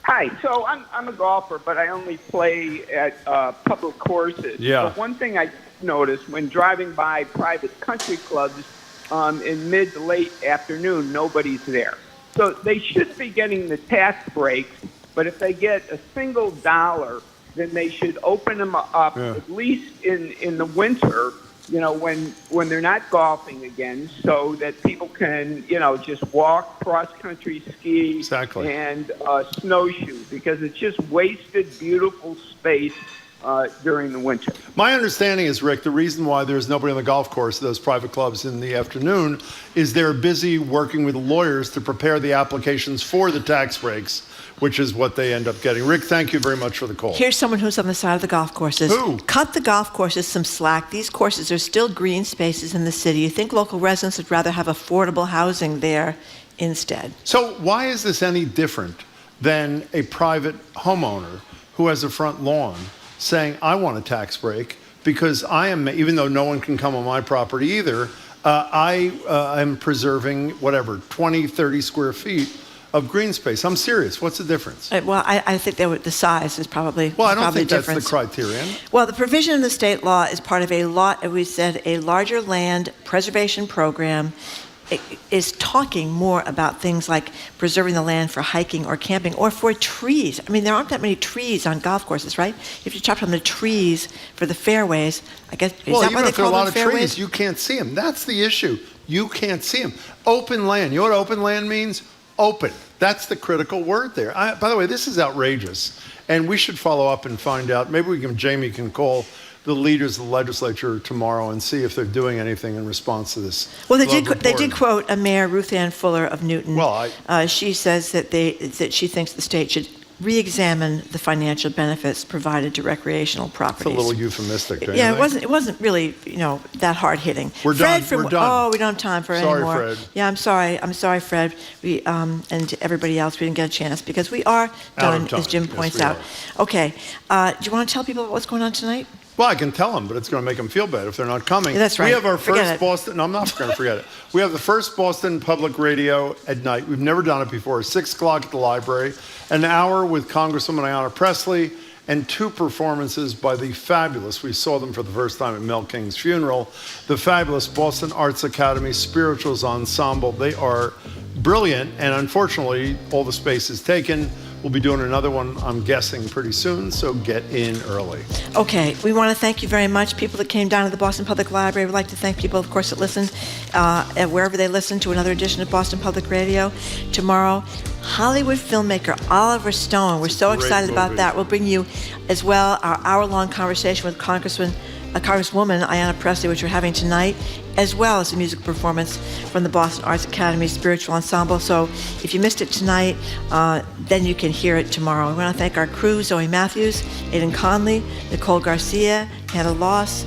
Hi. So I'm a golfer, but I only play at public courses. Yeah. But one thing I noticed when driving by private country clubs, in mid to late afternoon, nobody's there. So they should be getting the tax breaks, but if they get a single dollar, then they should open them up at least in the winter, when they're not golfing again, so that people can, just walk, cross-country ski, and snowshoe, because it's just wasted, beautiful space during the winter. My understanding is, Rick, the reason why there's nobody on the golf course, those private clubs in the afternoon, is they're busy working with lawyers to prepare the applications for the tax breaks, which is what they end up getting. Rick, thank you very much for the call. Here's someone who's on the side of the golf courses. Who? Cut the golf courses some slack. These courses are still green spaces in the city. You think local residents would rather have affordable housing there instead? So why is this any different than a private homeowner who has a front lawn saying, I want a tax break because I am, even though no one can come on my property either, I am preserving 20, 30 square feet of green space. I'm serious. What's the difference? Well, I think the size is probably Well, I don't probably think that's difference. the criterion. Well, the provision in the state law is part of a larger land preservation program. It is talking more about things like preserving the land for hiking or camping or for trees. I mean, there aren't that many trees on golf courses, right? If you chop down the trees for the fairways, I guess, is that why they if there are call a lot them of fairways? trees, you can't see them. That's the issue. You can't see them. Open land. You know what open land means? Open. That's the critical word there. By the way, this is outrageous, and we should follow up and find out. Maybe Jamie can call the leaders of the legislature tomorrow and see if they're doing anything in response to this. Well, they did quote Mayor Ruth Ann Fuller of Newton. Well, she says that she thinks the state should re-examine the financial benefits provided to recreational properties. It's a little euphemistic, don't you Yeah, think? it wasn't really that hard hitting. We're Fred done. We're done. Oh, we don't have time for Sorry, any more. Fred. Yeah, I'm sorry, Fred. We and to everybody else, we didn't get a chance because we are done, as Jim points out. Okay, do you want to tell people what's going on tonight? Well, I can tell them, but it's going to make them feel bad if they're not coming. Yeah, that's right. We have our Forget first it. Boston. No, I'm not going to forget it. We have the first Boston Public Radio at night. We've never done it before. 6 o'clock at the library. An hour with Congresswoman Ayanna Pressley and 2 performances by the fabulous, we saw them for the first time at Mel King's funeral, the fabulous Boston Arts Academy Spirituals Ensemble. They are brilliant, and unfortunately, all the space is taken. We'll be doing another one, I'm guessing, pretty soon, so get in early. Okay, we want to thank you very much. People that came down to the Boston Public Library. We'd like to thank people, of course, that listen, wherever they listen to another edition of Boston Public Radio. Tomorrow, Hollywood filmmaker Oliver Stone. We're so excited about that. We'll bring you as well our hour-long conversation with Congresswoman Ayanna Pressley, which we're having tonight, as well as a music performance from the Boston Arts Academy Spiritual Ensemble. So if you missed it tonight, then you can hear it tomorrow. We want to thank our crew, Zoe Matthews, Aidan Conley, Nicole Garcia, Hannah Loss,